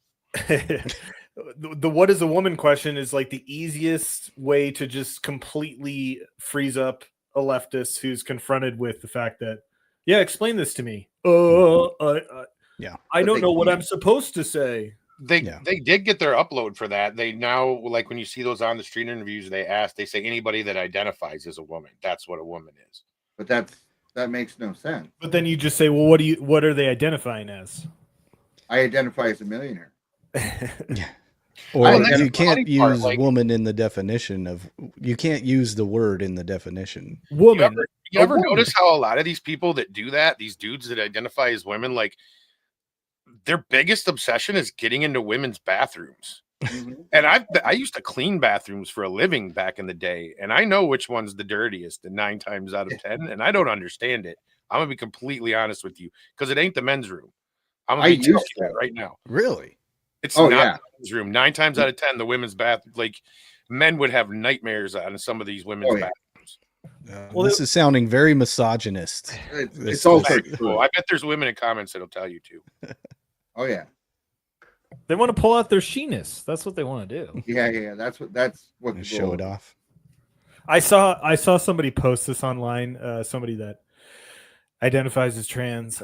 The what is a woman question is like the easiest way to just completely freeze up a leftist who's confronted with the fact that, yeah, explain this to me. Yeah, I don't know what I'm supposed to say. They did get their upload for that. They now, like when you see those on the street interviews, they say anybody that identifies as a woman. That's what a woman is. But that makes no sense. But then you just say, well, what are they identifying as? I identify as a millionaire. Yeah. Or you can't use woman in the definition of, you can't use the word in the definition. Woman. You ever notice how a lot of these people that do that, these dudes that identify as women, like their biggest obsession is getting into women's bathrooms. Mm-hmm. And I used to clean bathrooms for a living back in the day, and I know which one's the dirtiest, and 9 times out of 10, and I don't understand it. I'm gonna be completely honest with you, because it ain't the men's room. I'm gonna be telling you that right now. Really? It's not the men's room. 9 times out of 10, the women's bath, like men would have nightmares on some of these women's bathrooms. Well, this is sounding very misogynist. It's also true. I bet there's women in comments that'll tell you too. Oh yeah. They want to pull out their she-ness. That's what they want to do. Yeah. That's what show it off. I saw somebody post this online. Somebody that identifies as trans,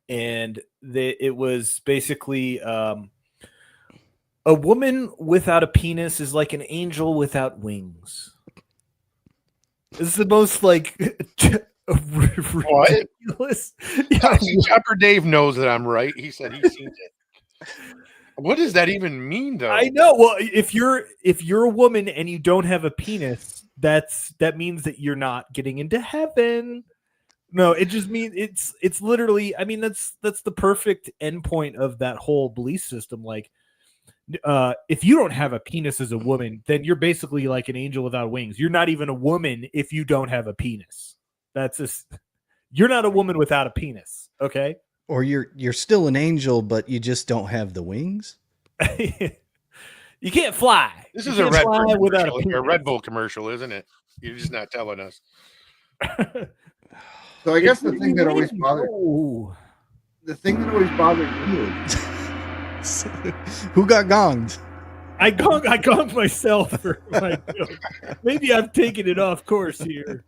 and it was basically a woman without a penis is like an angel without wings. This is the most like ridiculous. Yeah, Chopper Dave knows that I'm right. He said he's seen it. What does that even mean, though? I know. Well, if you're a woman and you don't have a penis, that means that you're not getting into heaven. No, it just means it's literally. I mean, that's the perfect endpoint of that whole belief system. Like, if you don't have a penis as a woman, then you're basically like an angel without wings. You're not even a woman if you don't have a penis. That's just you're not a woman without a penis. Okay. Or you're still an angel, but you just don't have the wings. You can't fly. This You is a can't Red fly Bull without a commercial, penis. a Red Bull commercial, isn't it? You're just not telling us. So I guess the thing that always bothered Oh. me is Who got gonged? I gonged myself for my joke. Maybe I'm taking it off course here.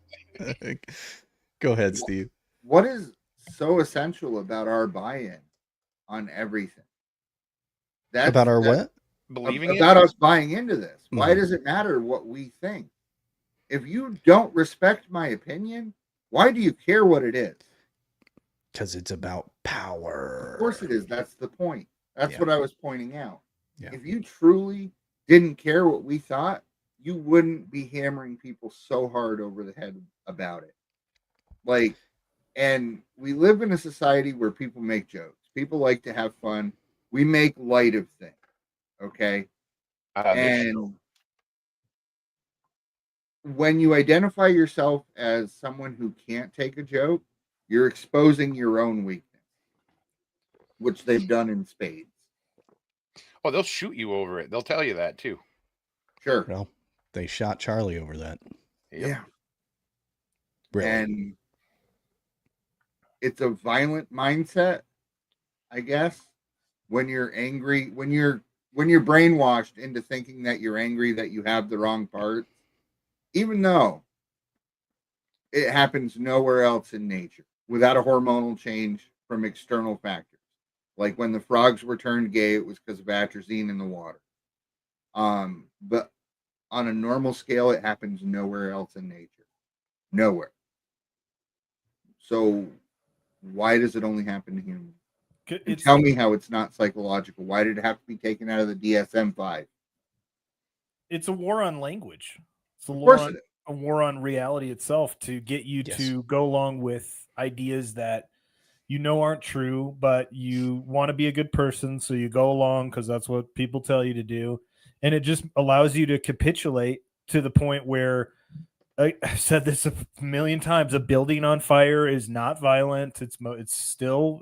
Go ahead, Steve. what is so essential about our buy-in on everything. About our what? Believing about it? us buying into this. Why does it matter what we think? If you don't respect my opinion, why do you care what it is? Because it's about power. Of course it is. That's the point. That's Yeah. what I was pointing out. Yeah. If you truly didn't care what we thought, you wouldn't be hammering people so hard over the head about it. Like, and we live in a society where people make jokes. People like to have fun. We make light of things. Okay. And when you identify yourself as someone who can't take a joke, you're exposing your own weakness, which they've done in spades. Oh, they'll shoot you over it. They'll tell you that too. Sure. Well, they shot Charlie over that. Yep. Yeah. Really. And it's a violent mindset, I guess. When you're angry, when you're brainwashed into thinking that you're angry that you have the wrong parts, even though it happens nowhere else in nature without a hormonal change from external factors. Like when the frogs were turned gay, it was because of atrazine in the water. But on a normal scale, it happens nowhere else in nature. Nowhere. So why does it only happen to humans? And tell me how it's not psychological. Why did it have to be taken out of the DSM-5? It's a war on language. It's a Of course war on reality itself to get you to go along with ideas that you know aren't true, but you want to be a good person, so you go along because that's what people tell you to do. And it just allows you to capitulate to the point where, I've said this a million times, a building on fire is not violent. It's still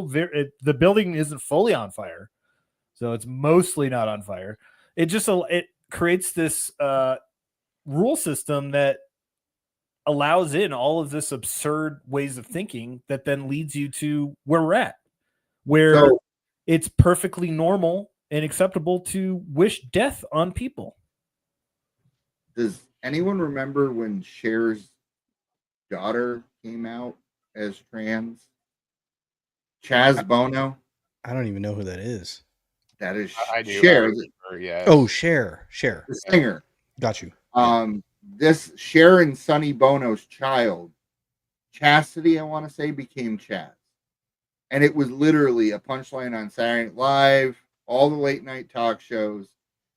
very, the building isn't fully on fire, so it's mostly not on fire. It just it creates this rule system that allows in all of this absurd ways of thinking that then leads you to where we're at, where it's perfectly normal and acceptable to wish death on people. Does anyone remember when Cher's daughter came out as trans? Chaz Bono? I don't even know who that is. That is I do. Cher. Yeah. Oh, Cher. The singer. Got you. This Cher and Sonny Bono's child, Chastity, I want to say, became Chaz. And it was literally a punchline on Saturday Night Live, all the late night talk shows.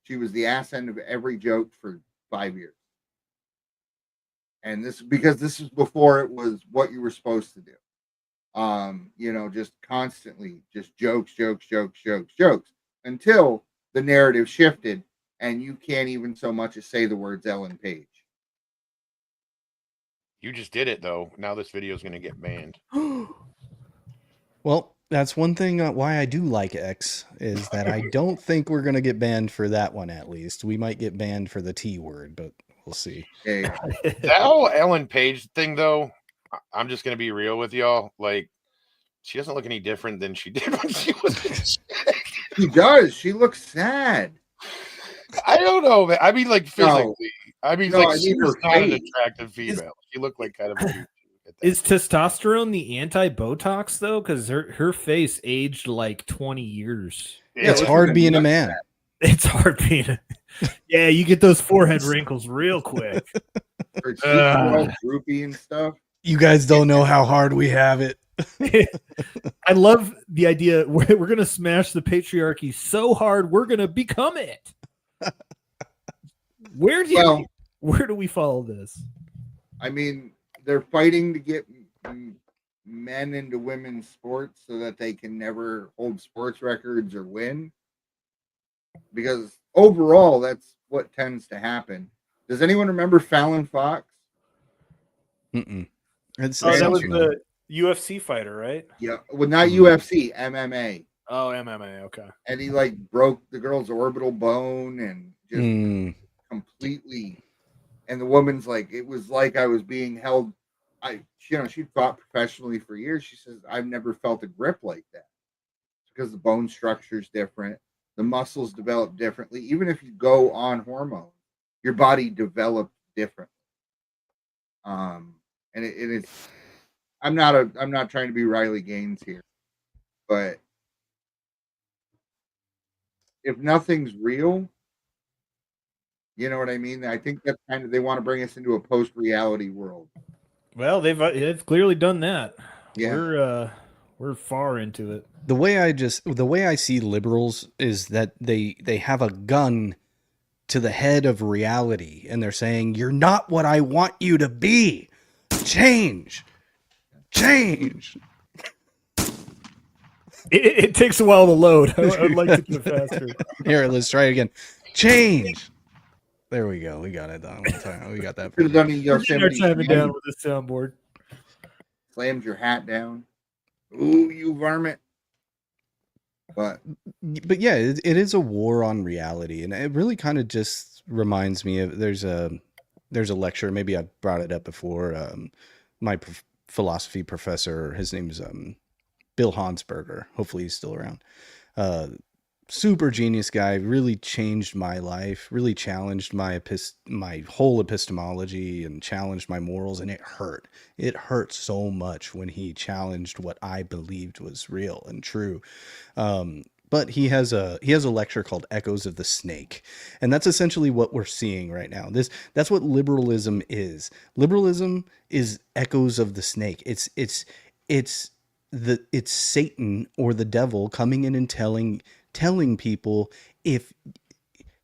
She was the ass end of every joke for 5 years. And this is before it was what you were supposed to do. Just constantly just jokes until the narrative shifted and you can't even so much as say the words Ellen Page. You just did it though. Now this video is going to get banned. Well, that's one thing why I do like X is that I don't think we're going to get banned for that one. At least we might get banned for the T word, but we'll see. Okay. That whole Ellen Page thing though, I'm just going to be real with y'all. Like, she doesn't look any different than she did when she was. She does. She looks sad. I don't know, man. I mean, like physically. She was her not an face. attractive female. She looked like kind of. Is testosterone the anti-Botox though? Because her face aged like 20 years. It's hard being a man. It's hard being. Yeah, you get those forehead wrinkles real quick. Her Her cheeks are all droopy and stuff. You guys don't know how hard we have it. I love the idea. We're going to smash the patriarchy so hard we're going to become it. Where do we follow this? I mean, they're fighting to get men into women's sports so that they can never hold sports records or win. Because overall, that's what tends to happen. Does anyone remember Fallon Fox? Mm-mm. That was the UFC fighter, right? Yeah, well, not UFC, MMA. Oh, MMA. Okay. And he like broke the girl's orbital bone and just completely. And the woman's like, it was like I was being held. She fought professionally for years. She says, I've never felt a grip like that because the bone structure is different. The muscles develop differently. Even if you go on hormones, your body develops differently. And it's. I'm not trying to be Riley Gaines here, but if nothing's real, you know what I mean? I think that's kind of, they want to bring us into a post-reality world. Well, they've clearly done that. Yeah. We're far into it. The way I see liberals is that they have a gun to the head of reality, and they're saying, "You're not what I want you to be. Change." It takes a while to load. I'd like to do it faster. Here, let's try it again. Change. There we go. We got it done. We got that. Could have done it Yosemite. Timing down with the soundboard. Slams your hat down. Ooh, you varmint. But yeah, it is a war on reality, and it really kind of just reminds me of there's a lecture. Maybe I brought it up before. My philosophy professor, his name's Bill Hansberger. Hopefully he's still around. Super genius guy, really changed my life, really challenged my whole epistemology and challenged my morals, and it hurt. It hurt so much when he challenged what I believed was real and true. But he has a lecture called Echoes of the Snake, and that's essentially what we're seeing right now. That's what liberalism is. Liberalism is echoes of the snake. It's Satan or the devil coming in and telling people, if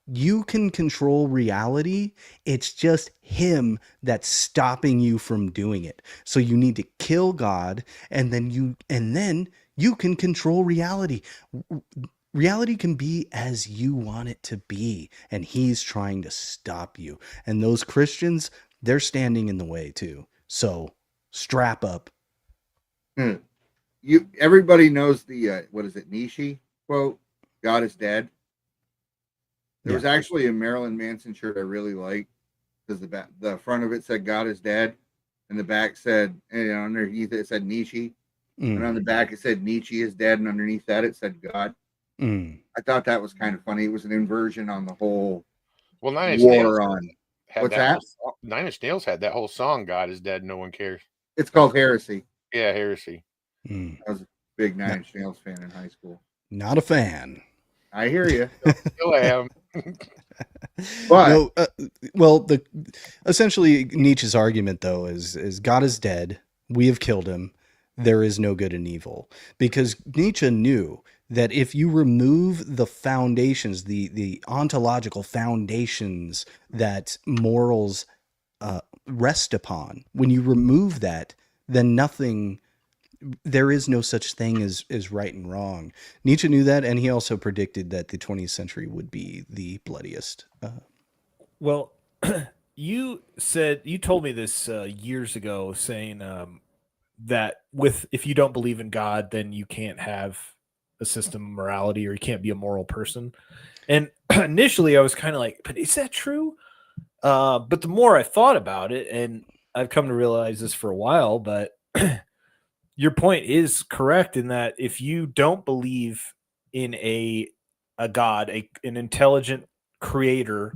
you can control reality, it's just him that's stopping you from doing it. So you need to kill God, and then you can control reality. Reality can be as you want it to be, and he's trying to stop you. And those Christians, they're standing in the way too. So strap up. Everybody knows the what is it, Nietzsche quote? God is dead. There was actually a Marilyn Manson shirt I really liked because the front of it said God is dead, and the back said, and underneath it said Nietzsche, and on the back it said Nietzsche is dead, and underneath that it said God. I thought that was kind of funny. It was an inversion on the whole war on. What's that? Nine Inch Nails had that whole song, God is dead, no one cares. It's called Heresy. Yeah, Heresy. I was a big Nine Inch Nails fan in high school. Not a fan. I hear you. Still am. But essentially Nietzsche's argument though is God is dead. We have killed him. There is no good and evil, because Nietzsche knew that if you remove the foundations, the ontological foundations that morals rest upon, when you remove that, then there is no such thing as right and wrong. Nietzsche knew that, and he also predicted that the 20th century would be the bloodiest. Well, you told me this years ago, saying that if you don't believe in God, then you can't have a system of morality, or you can't be a moral person. And initially I was kind of like, but is that true? But the more I thought about it, and I've come to realize this for a while, but your point is correct in that if you don't believe in a God, an intelligent creator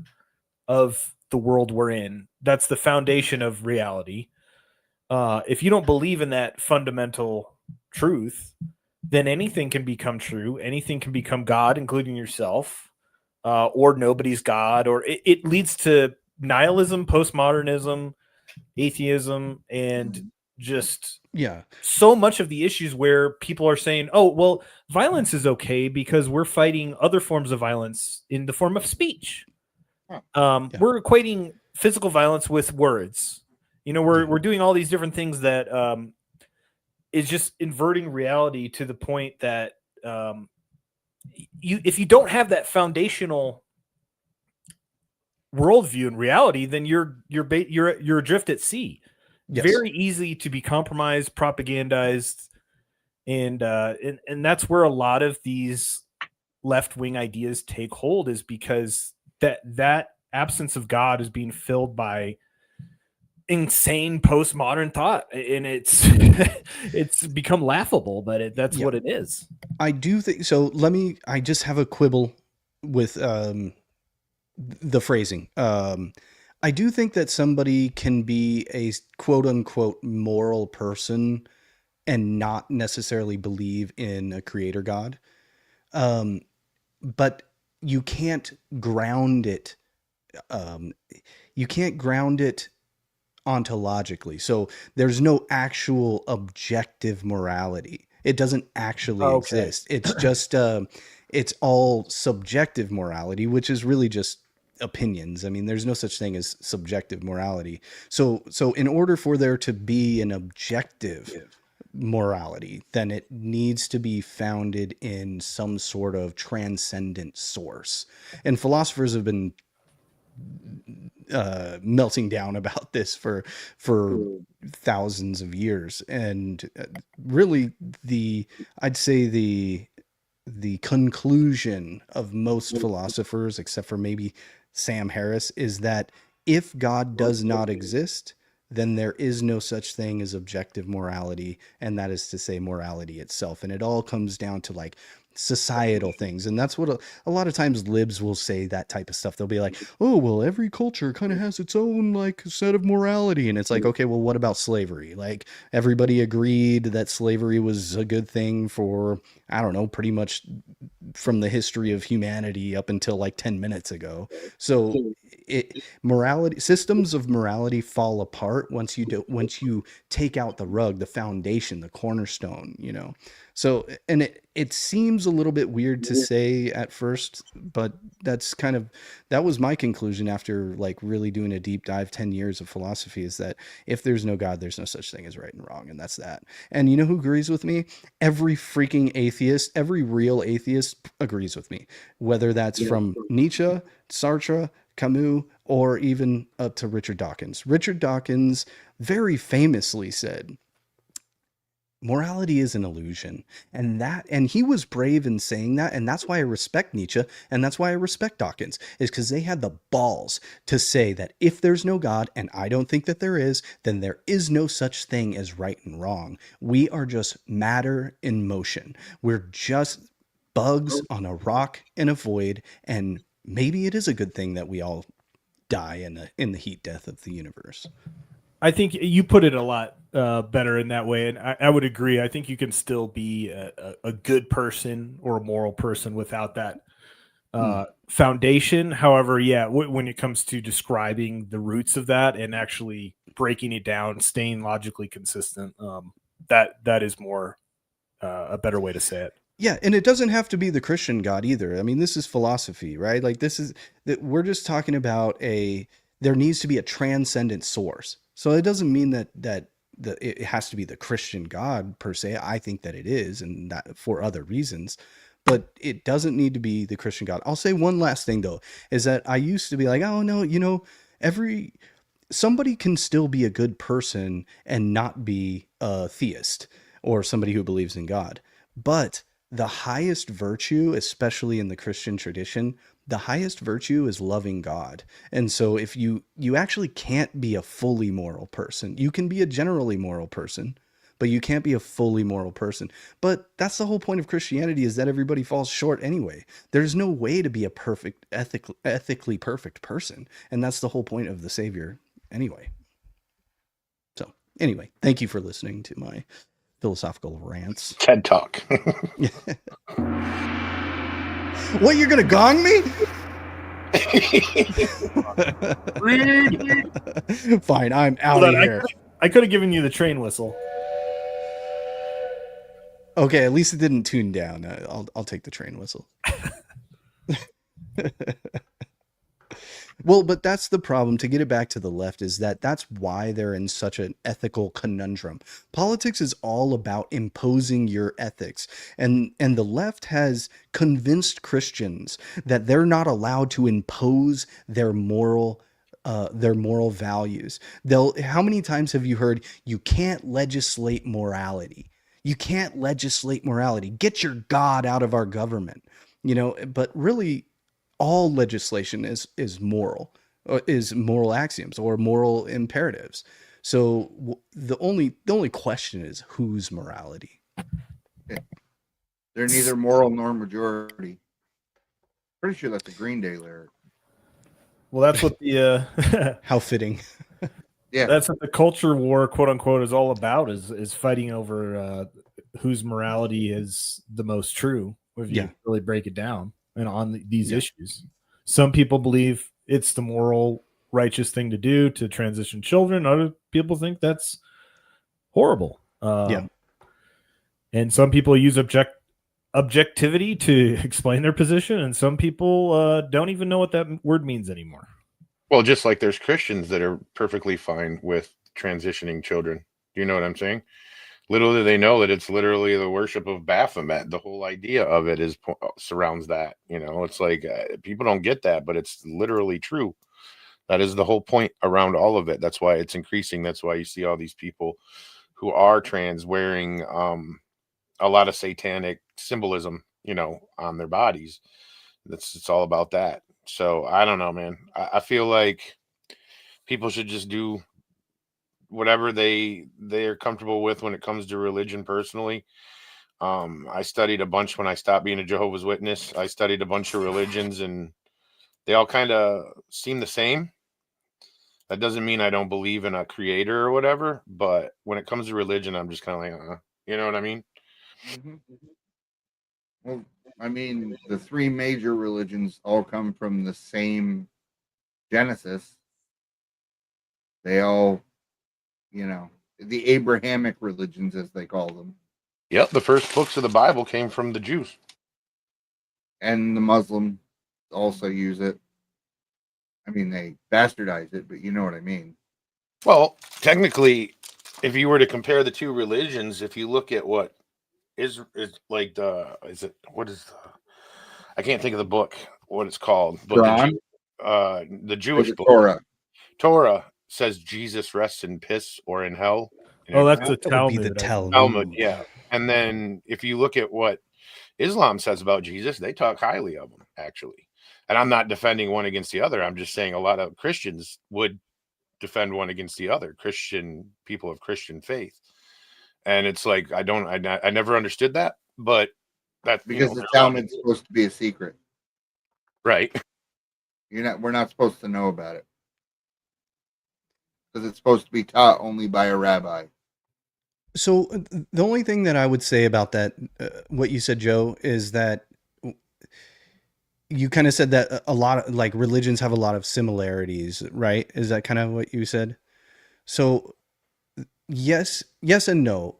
of the world we're in, that's the foundation of reality. If you don't believe in that fundamental truth, then anything can become true. Anything can become God, including yourself, or nobody's God, or it leads to nihilism, postmodernism, atheism, and just Yeah. so much of the issues where people are saying, oh, well, violence is okay because we're fighting other forms of violence in the form of speech. We're equating physical violence with words. We're doing all these different things that is just inverting reality to the point that if you don't have that foundational worldview and reality, then you're adrift at sea. Yes. Very easy to be compromised, propagandized, and that's where a lot of these left-wing ideas take hold, is because that absence of God is being filled by insane postmodern thought, and it's it's become laughable, but that's what it is. I do think so. I just have a quibble with the phrasing. I do think that somebody can be a quote unquote moral person and not necessarily believe in a creator God. But you can't ground it. You can't ground it ontologically. So there's no actual objective morality. It doesn't actually exist. It's just, it's all subjective morality, which is really just opinions. I mean, there's no such thing as subjective morality. So in order for there to be an objective morality, then it needs to be founded in some sort of transcendent source. And philosophers have been melting down about this for thousands of years, and really I'd say the conclusion of most philosophers, except for maybe Sam Harris, is that if God does not exist, then there is no such thing as objective morality, and that is to say morality itself. And it all comes down to like societal things. And that's what a lot of times libs will say, that type of stuff. They'll be like, oh, well, every culture kind of has its own like set of morality. And it's like, okay, well, what about slavery? Like everybody agreed that slavery was a good thing for, I don't know, pretty much from the history of humanity up until like 10 minutes ago. So systems of morality fall apart once you take out the rug, the foundation, the cornerstone, So, and it seems a little bit weird to say at first, but that was my conclusion after like really doing a deep dive 10 years of philosophy, is that if there's no God, there's no such thing as right and wrong. And that's that. And you know who agrees with me? Every freaking atheist, every real atheist agrees with me, whether that's from Nietzsche, Sartre, Camus, or even up to Richard Dawkins. Richard Dawkins very famously said, morality is an illusion. And he was brave in saying that. And that's why I respect Nietzsche. And that's why I respect Dawkins, is because they had the balls to say that if there's no God, and I don't think that there is, then there is no such thing as right and wrong. We are just matter in motion. We're just bugs on a rock in a void. And maybe it is a good thing that we all die in the heat death of the universe. I think you put it a lot better in that way, and I would agree. I think you can still be a good person or a moral person without that foundation. However, when it comes to describing the roots of that and actually breaking it down, staying logically consistent, that is more a better way to say it. Yeah, and it doesn't have to be the Christian God either. I mean, this is philosophy, right? Like we're just talking about there needs to be a transcendent source. So it doesn't mean that it has to be the Christian God per se. I think that it is, and that for other reasons, but it doesn't need to be the Christian God. I'll say one last thing though, is that I used to be like, oh no, somebody can still be a good person and not be a theist or somebody who believes in God. But the highest virtue, especially in the Christian tradition, the highest virtue is loving God. And so if you actually can't be a fully moral person, you can be a generally moral person, but you can't be a fully moral person. But that's the whole point of Christianity, is that everybody falls short anyway. There's no way to be a perfect, ethically perfect person. And that's the whole point of the Savior anyway. So anyway, thank you for listening to my philosophical rants. TED Talk. What, you're gonna gong me? Fine, I'm out Hold of on, here. I could have given you the train whistle. Okay, at least it didn't tune down. I'll take the train whistle. Well, but that's the problem. To get it back to the left is that's why they're in such an ethical conundrum. Politics is all about imposing your ethics, and the left has convinced Christians that they're not allowed to impose their moral values. How many times have you heard you can't legislate morality? You can't legislate morality. Get your God out of our government. But really all legislation is moral axioms or moral imperatives. So the only question is whose morality. They're neither moral nor majority. Pretty sure that's a Green Day lyric. Well, that's what the How fitting. Yeah, that's what the culture war, quote unquote, is all about. Is fighting over whose morality is the most true. If you really break it down, and on these issues, some people believe it's the moral, righteous thing to do to transition children. Other people think that's horrible. And some people use objectivity to explain their position, and some people don't even know what that word means anymore. Well, just like there's Christians that are perfectly fine with transitioning children. Do you know what I'm saying? Little do they know that it's literally the worship of Baphomet. The whole idea of it surrounds that. It's like people don't get that, but it's literally true. That is the whole point around all of it. That's why it's increasing. That's why you see all these people who are trans wearing a lot of satanic symbolism, on their bodies. It's all about that. So I don't know, man. I feel like people should just do whatever they're comfortable with when it comes to religion. Personally, I studied a bunch when I stopped being a Jehovah's Witness. I studied a bunch of religions, and they all kind of seem the same. That doesn't mean I don't believe in a creator or whatever, but when it comes to religion, I'm just kind of like, you know what I mean? Mm-hmm. Well, I mean, the three major religions all come from the same Genesis. They all, the Abrahamic religions, as they call them. Yep, the first books of the Bible came from the Jews. And the Muslims also use it. I mean, they bastardize it, but you know what I mean. Well, technically, if you were to compare the two religions, if you look at what is like I can't think of the book, what it's called, but the Jewish book, Torah says Jesus rests in piss or in hell. That's the That would be the Talmud, yeah. And then if you look at what Islam says about Jesus, they talk highly of him, actually. And I'm not defending one against the other. I'm just saying a lot of Christians would defend one against the other, Christian people of Christian faith. And it's like, I never understood that, but that's because the Talmud's supposed to be a secret. Right. We're not supposed to know about it. Because it's supposed to be taught only by a rabbi. So the only thing that I would say about that, what you said, Joe, is that you kind of said that a lot of like religions have a lot of similarities, right? Is that kind of what you said? So yes and no.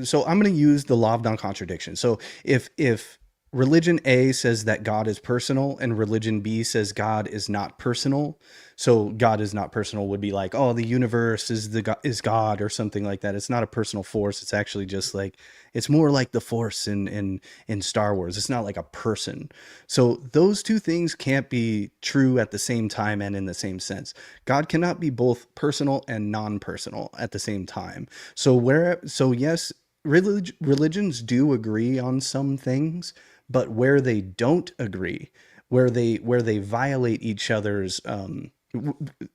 So I'm going to use the law of non-contradiction. So if religion A says that God is personal and religion B says God is not personal, so God is not personal would be like, oh, the universe is God or something like that. It's not a personal force. It's actually just like, it's more like the Force in Star Wars. It's not like a person. So those two things can't be true at the same time and in the same sense. God cannot be both personal and non-personal at the same time. So yes, religions do agree on some things, but where they don't agree, where they violate each other's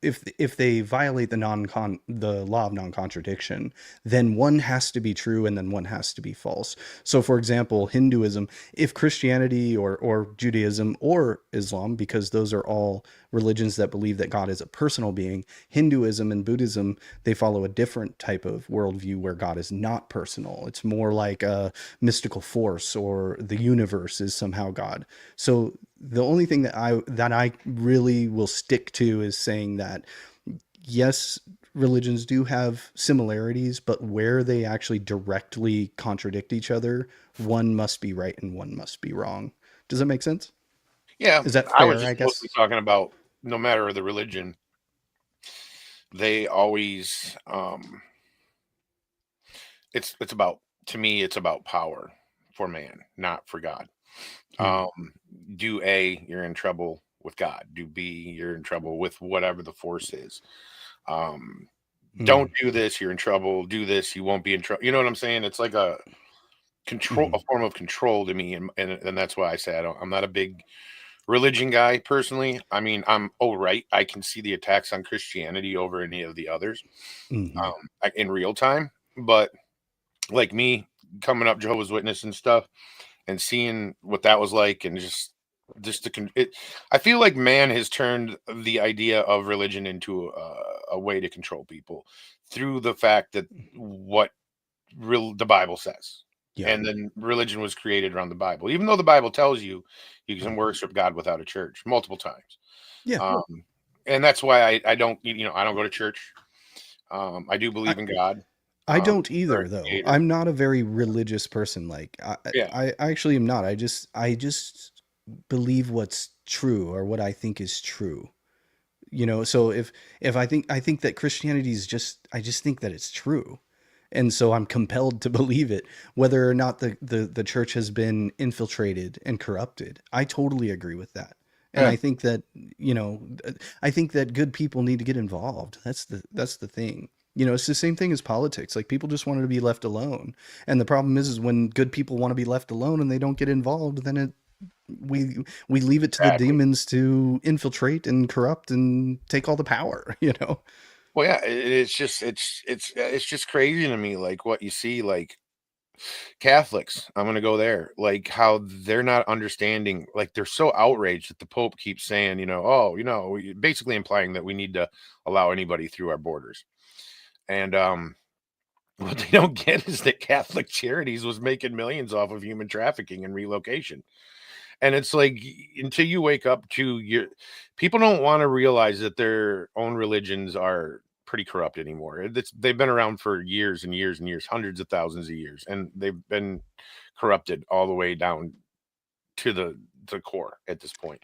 if they violate the law of non-contradiction, then one has to be true and then one has to be false. So for example, Hinduism, if Christianity or Judaism or Islam, because those are all religions that believe that God is a personal being, Hinduism and Buddhism, they follow a different type of worldview where God is not personal. It's more like a mystical force, or the universe is somehow God. So the only thing that I really will stick to is saying that yes, religions do have similarities, but where they actually directly contradict each other, one must be right and one must be wrong. Does that make sense? Yeah, Is that I was fair, I just mostly guess? talking about no matter the religion, they always it's about, to me, it's about power for man, not for God. Mm. Do A, you're in trouble with God. Do B, you're in trouble with whatever the force is. Don't Mm. do this, you're in trouble. Do this, you won't be in trouble. You know what I'm saying? It's like a control, a Mm. form of control to me, and that's why I say I'm not a big religion guy personally. I mean, I'm right. I can see the attacks on Christianity over any of the others Mm-hmm. in real time, but like me coming up Jehovah's Witness and stuff and seeing what that was like, and just I feel like man has turned the idea of religion into a way to control people through the fact that what the Bible says. Yeah. And then religion was created around the Bible, even though the Bible tells you you can worship God without a church multiple times. Yeah. And that's why I don't, I don't go to church. I do believe in God. I don't or either, a though. creator. I'm not a very religious person. Like Yeah. I actually am not. I just believe what's true or what I think is true. So if I think that Christianity is I just think that it's true. And so I'm compelled to believe it, whether or not the church has been infiltrated and corrupted. I totally agree with that. And Yeah. I think that, I think that good people need to get involved. That's the thing. It's the same thing as politics. Like, people just wanted to be left alone. And the problem is when good people want to be left alone and they don't get involved, then we leave it to the Exactly. demons to infiltrate and corrupt and take all the power, Well, yeah, it's just crazy to me, like what you see, like Catholics. I'm gonna go there, like how they're not understanding, like they're so outraged that the Pope keeps saying, basically implying that we need to allow anybody through our borders. And what they don't get is that Catholic Charities was making millions off of human trafficking and relocation. And it's like, until you wake up to people don't want to realize that their own religions are pretty corrupt anymore. They've been around for years and years and years, hundreds of thousands of years, and they've been corrupted all the way down to the core at this point.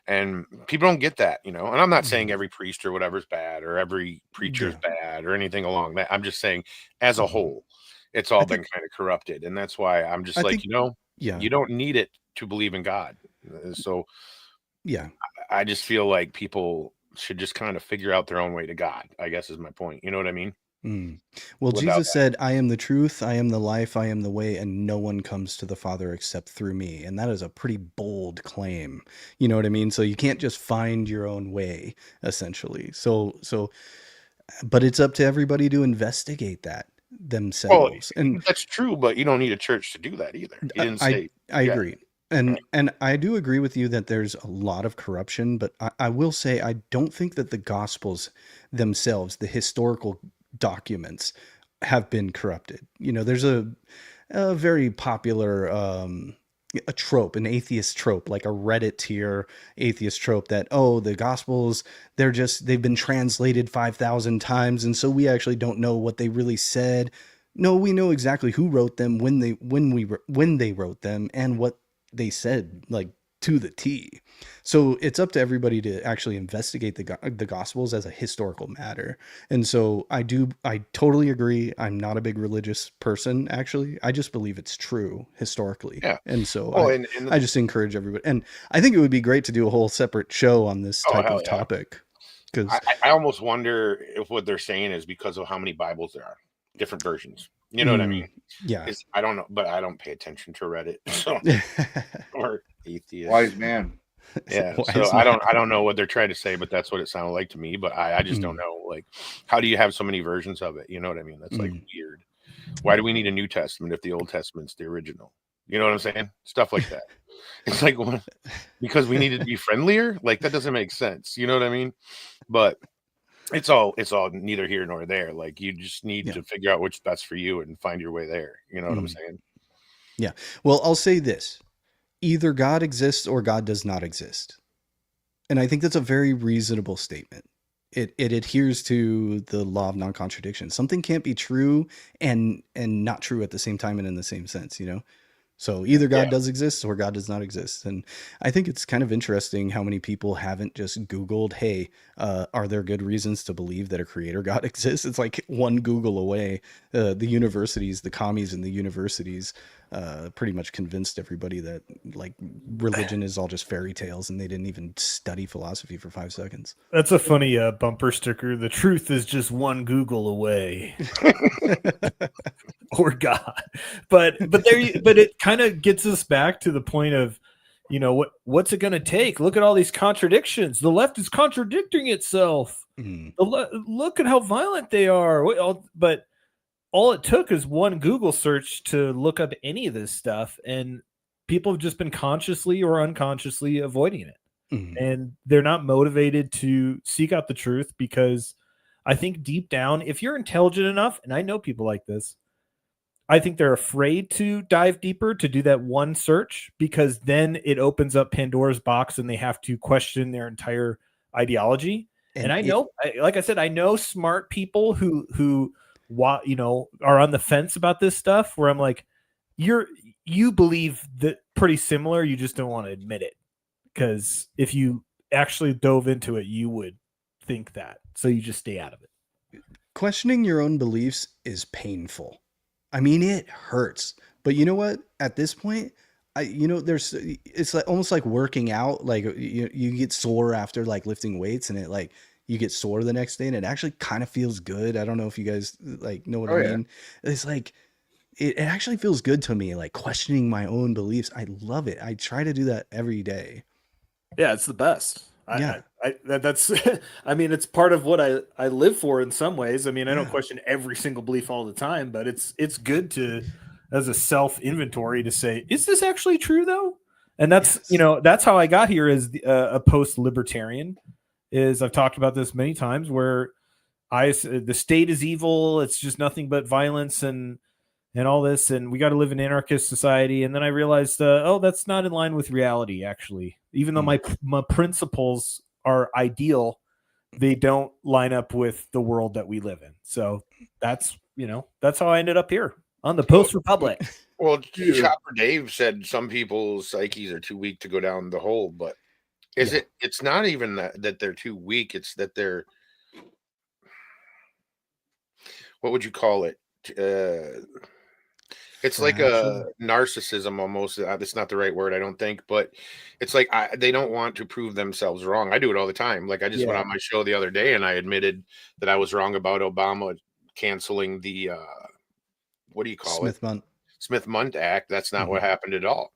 And people don't get that, And I'm not saying every priest or whatever is bad, or every preacher is bad, or anything along that. I'm just saying, as a whole, it's all been kind of corrupted, and that's why I'm just like, you don't need it to believe in God. So yeah, I just feel like people should just kind of figure out their own way to God, I guess is my point. You know what I mean? Well, Without Jesus said, I am the truth, I am the life, I am the way, and no one comes to the Father except through me. And that is a pretty bold claim. You know what I mean? So you can't just find your own way, essentially. But it's up to everybody to investigate that themselves. And that's true, but you don't need a church to do that either. He didn't say. I agree. And I do agree with you that there's a lot of corruption, but I will say I don't think that the Gospels themselves, the historical documents, have been corrupted. There's a very popular a trope, an atheist trope, like a Reddit tier atheist trope that, the Gospels, they've been translated 5,000 times, and so we actually don't know what they really said. No, we know exactly who wrote them, when they wrote them, and what they said, like, to the T. So it's up to everybody to actually investigate the Gospels as a historical matter. And so I totally agree. I'm not a big religious person, actually. I just believe it's true historically. Yeah. And so I just encourage everybody. And I think it would be great to do a whole separate show on this type of topic. Because I almost wonder if what they're saying is because of how many Bibles there are, different versions. You know what I mean? Yeah. I don't know, but I don't pay attention to Reddit. So or atheist. Wise man. Yeah. So I don't know what they're trying to say, but that's what it sounded like to me. But I just don't know. Like, how do you have so many versions of it? You know what I mean? That's like weird. Why do we need a New Testament if the Old Testament's the original? You know what I'm saying? Stuff like that. It's like, because we needed to be friendlier? Like, that doesn't make sense. You know what I mean? But it's all neither here nor there. Like, you just need to figure out which best for you and find your way there. You know what I'm saying? Yeah. Well, I'll say this. either God exists or God does not exist. And I think that's a very reasonable statement. It adheres to the law of non-contradiction. Something can't be true and not true at the same time and in the same sense, you know? So either God does exist or God does not exist. And I think it's kind of interesting how many people haven't just Googled, hey, are there good reasons to believe that a creator God exists? It's like one Google away. The universities, the commies in the universities pretty much convinced everybody that like religion is all just fairy tales and they didn't even study philosophy for 5 seconds. That's a funny bumper sticker. The truth is just one Google away. Or God. But it kind of gets us back to the point of, you know, what's it going to take? Look at all these contradictions. The left is contradicting itself. Look at how violent they are. But all it took is one Google search to look up any of this stuff, and people have just been consciously or unconsciously avoiding it. And they're not motivated to seek out the truth, because I think deep down, if you're intelligent enough, and I know people like this, I think they're afraid to dive deeper, to do that one search, because then it opens up Pandora's box and they have to question their entire ideology. And I know, like I said, I know smart people who you know, are on the fence about this stuff, where I'm like, you believe that pretty similar, you just don't want to admit it, because if you actually dove into it, you would think that. So you just stay out of it. Questioning your own beliefs is painful. I mean, it hurts. But you know what? At this point, it's like almost like working out. Like you get sore after like lifting weights, and it like you get sore the next day, and it actually kind of feels good. I don't know if you guys like know what I mean. It's like it actually feels good to me, like questioning my own beliefs. I love it. I try to do that every day. Yeah, it's the best. That's I mean, it's part of what I live for in some ways. I mean, I don't question every single belief all the time, but it's good to, as a self inventory, to say, is this actually true though? And that's you know, that's how I got here as a post libertarian. Is I've talked about this many times, where the state is evil, it's just nothing but violence and all this, and we got to live in an anarchist society. And then I realized, that's not in line with reality. Actually, even though my principles are ideal, they don't line up with the world that we live in. So that's how I ended up here on the Post Republic. Well, Chopper Dave said some people's psyches are too weak to go down the hole, but it's not even that they're too weak. It's that they're, what would you call it? It's like a narcissism almost. That's not the right word, I don't think, but it's like they don't want to prove themselves wrong. I do it all the time. Like I just went on my show the other day and I admitted that I was wrong about Obama canceling the what do you call it? Smith-Mundt Act. That's not what happened at all.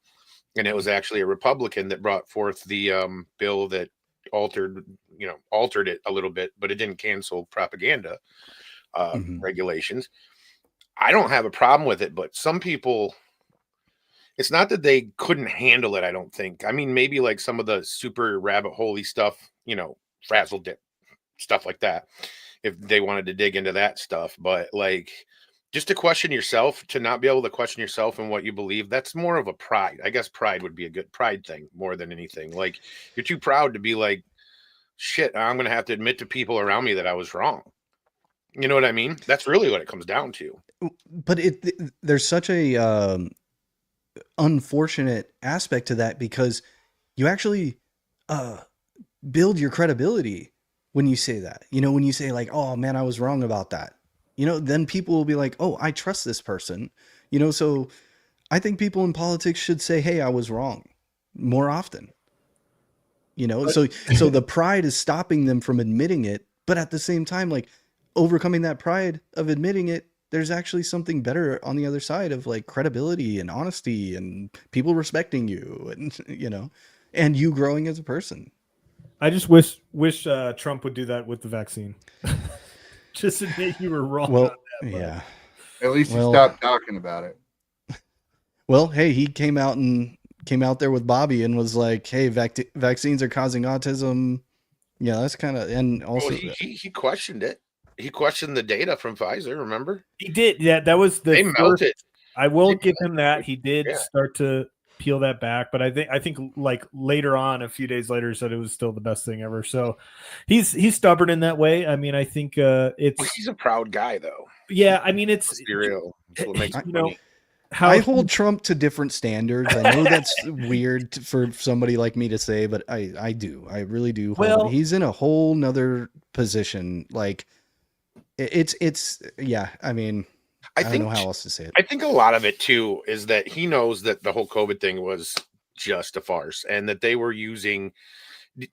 And it was actually a Republican that brought forth the bill that altered it a little bit, but it didn't cancel propaganda regulations. I don't have a problem with it, but some people, it's not that they couldn't handle it, I don't think. I mean, maybe like some of the super rabbit hole-y stuff, frazzle dip, stuff like that, if they wanted to dig into that stuff. But like, just to question yourself, to not be able to question yourself and what you believe, that's more of a pride. I guess pride would be a good pride thing more than anything. Like, you're too proud to be like, shit, I'm going to have to admit to people around me that I was wrong. You know what I mean? That's really what it comes down to. But there's such a unfortunate aspect to that, because you actually build your credibility when you say that. When you say like, oh man, I was wrong about that. Then people will be like, oh, I trust this person. So I think people in politics should say, hey, I was wrong more often. So the pride is stopping them from admitting it. But at the same time, like, overcoming that pride of admitting it, there's actually something better on the other side of like credibility and honesty and people respecting you and, and you growing as a person. I just wish Trump would do that with the vaccine. Just admit you were wrong. Well, on that, yeah. At least he stopped talking about it. Well, hey, he came out there with Bobby and was like, hey, vaccines are causing autism. Yeah, that's kind of, and also he questioned it. He questioned the data from Pfizer, remember? He did. Yeah, that was they melted. I will give him that. He did start to peel that back. But I think like later on, a few days later, he said it was still the best thing ever. So he's stubborn in that way. I mean, I think it's. Well, he's a proud guy, though. Yeah, I mean, it's Let's be real. That's what makes you it know, funny. how I hold Trump to different standards. I know that's weird for somebody like me to say, but I do. I really do. Well- he's in a whole nother position. Like it's yeah. I mean, I don't know how else to say it. I think a lot of it too is that he knows that the whole COVID thing was just a farce, and that they were using.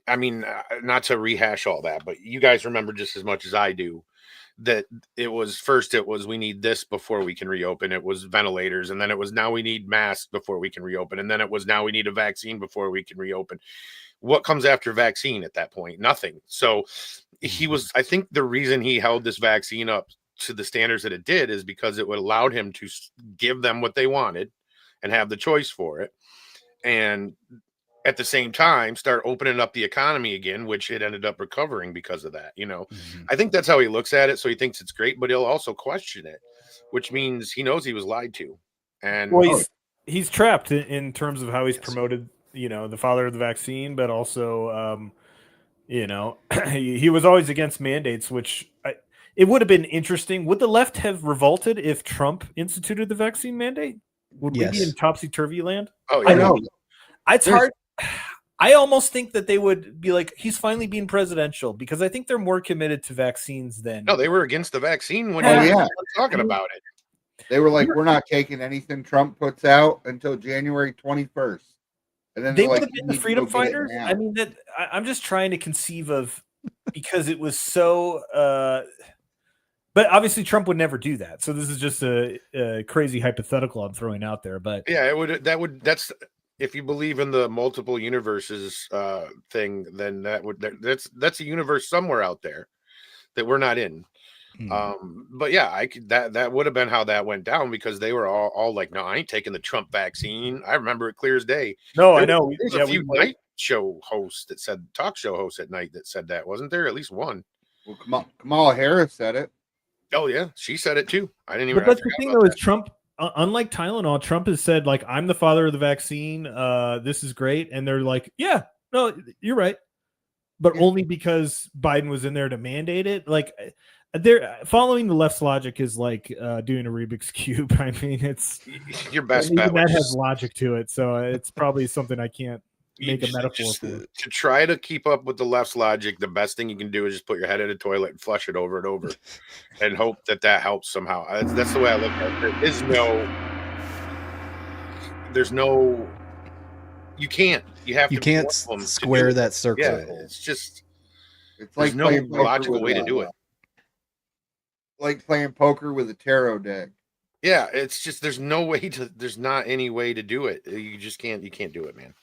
I mean, not to rehash all that, but you guys remember just as much as I do that it was we need this before we can reopen. It was ventilators, and then it was now we need masks before we can reopen, and then it was now we need a vaccine before we can reopen. What comes after vaccine at that point? Nothing. So I think the reason he held this vaccine up to the standards that it did is because it would allowed him to give them what they wanted and have the choice for it, and at the same time start opening up the economy again, which it ended up recovering because of that. I think that's how he looks at it. So he thinks it's great, but he'll also question it, which means he knows he was lied to. And well, he's trapped in terms of how he's promoted, the father of the vaccine, but also, he was always against mandates, which it would have been interesting. Would the left have revolted if Trump instituted the vaccine mandate? Would we be in topsy-turvy land? Oh, I yeah. know. It's hard. I almost think that they would be like, he's finally being presidential, because I think they're more committed to vaccines than. No, they were against the vaccine when Oh, he yeah. was talking about it. They were like, we're not taking anything Trump puts out until January 21st. And then They they're would like, have been the freedom fighters. I mean, I'm just trying to conceive of, because it was so. But obviously, Trump would never do that. So this is just a crazy hypothetical I'm throwing out there. But Yeah, that's if you believe in the multiple universes thing, then that's a universe somewhere out there that we're not in. But yeah, that would have been how that went down, because they were all like, no, I ain't taking the Trump vaccine. I remember it clear as day. No, I know. There's a few night show hosts that said, talk show hosts at night that said that, wasn't there? At least one. Well, Kamala Harris said it. Oh yeah, she said it too. I didn't even. But that's the thing, though, is Trump. Unlike Tylenol, Trump has said, like, I'm the father of the vaccine. This is great, and they're like, yeah, no, you're right, but only because Biden was in there to mandate it. Like, they're following the left's logic is like doing a Rubik's cube. I mean, it's your best bet. That has logic to it, so it's probably something I can't make a metaphor for. To try to keep up with the left's logic, the best thing you can do is just put your head in a toilet and flush it over and over, and hope that helps somehow. That's the way I look at it. You can't square that circle. Yeah, it's like no logical way to do it. Like playing poker with a tarot deck. Yeah, it's just there's not any way to do it. You can't do it, man.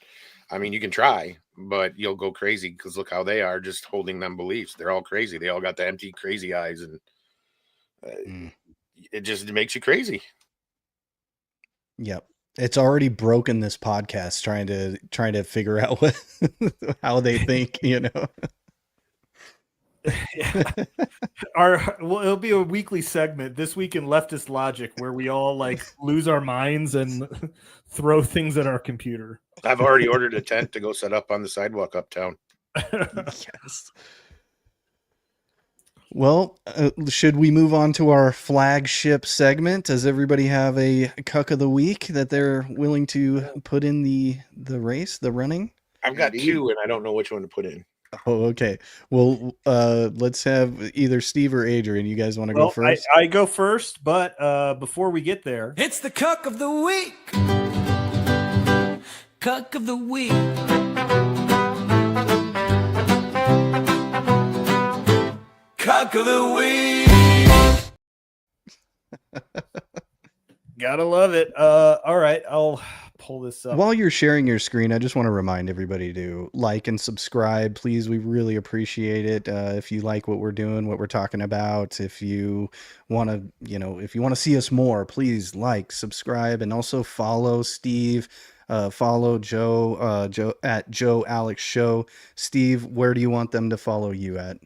I mean, you can try, but you'll go crazy, because look how they are just holding them beliefs. They're all crazy. They all got the empty, crazy eyes, and it makes you crazy. Yep. It's already broken this podcast trying to figure out how they think, It'll be a weekly segment, This Week in Leftist Logic, where we all like lose our minds and throw things at our computer. I've already ordered a tent to go set up on the sidewalk uptown. Yes. Well, should we move on to our flagship segment? Does everybody have a cuck of the week that they're willing to put in the running? I've got two, and I don't know which one to put in. Oh, okay. Well, let's have either Steve or Adrian. You guys want to go first? I go first, but before we get there, it's the cuck of the week. Cuck of the week. Cuck of the week. Gotta love it. All right, I'll pull this up. While you're sharing your screen, I just want to remind everybody to like and subscribe. Please, we really appreciate it. If you like what we're doing, what we're talking about, if you want to, if you want to see us more, please like, subscribe, and also follow Steve. Follow Joe at Joe Alex Show. Steve, where do you want them to follow you at?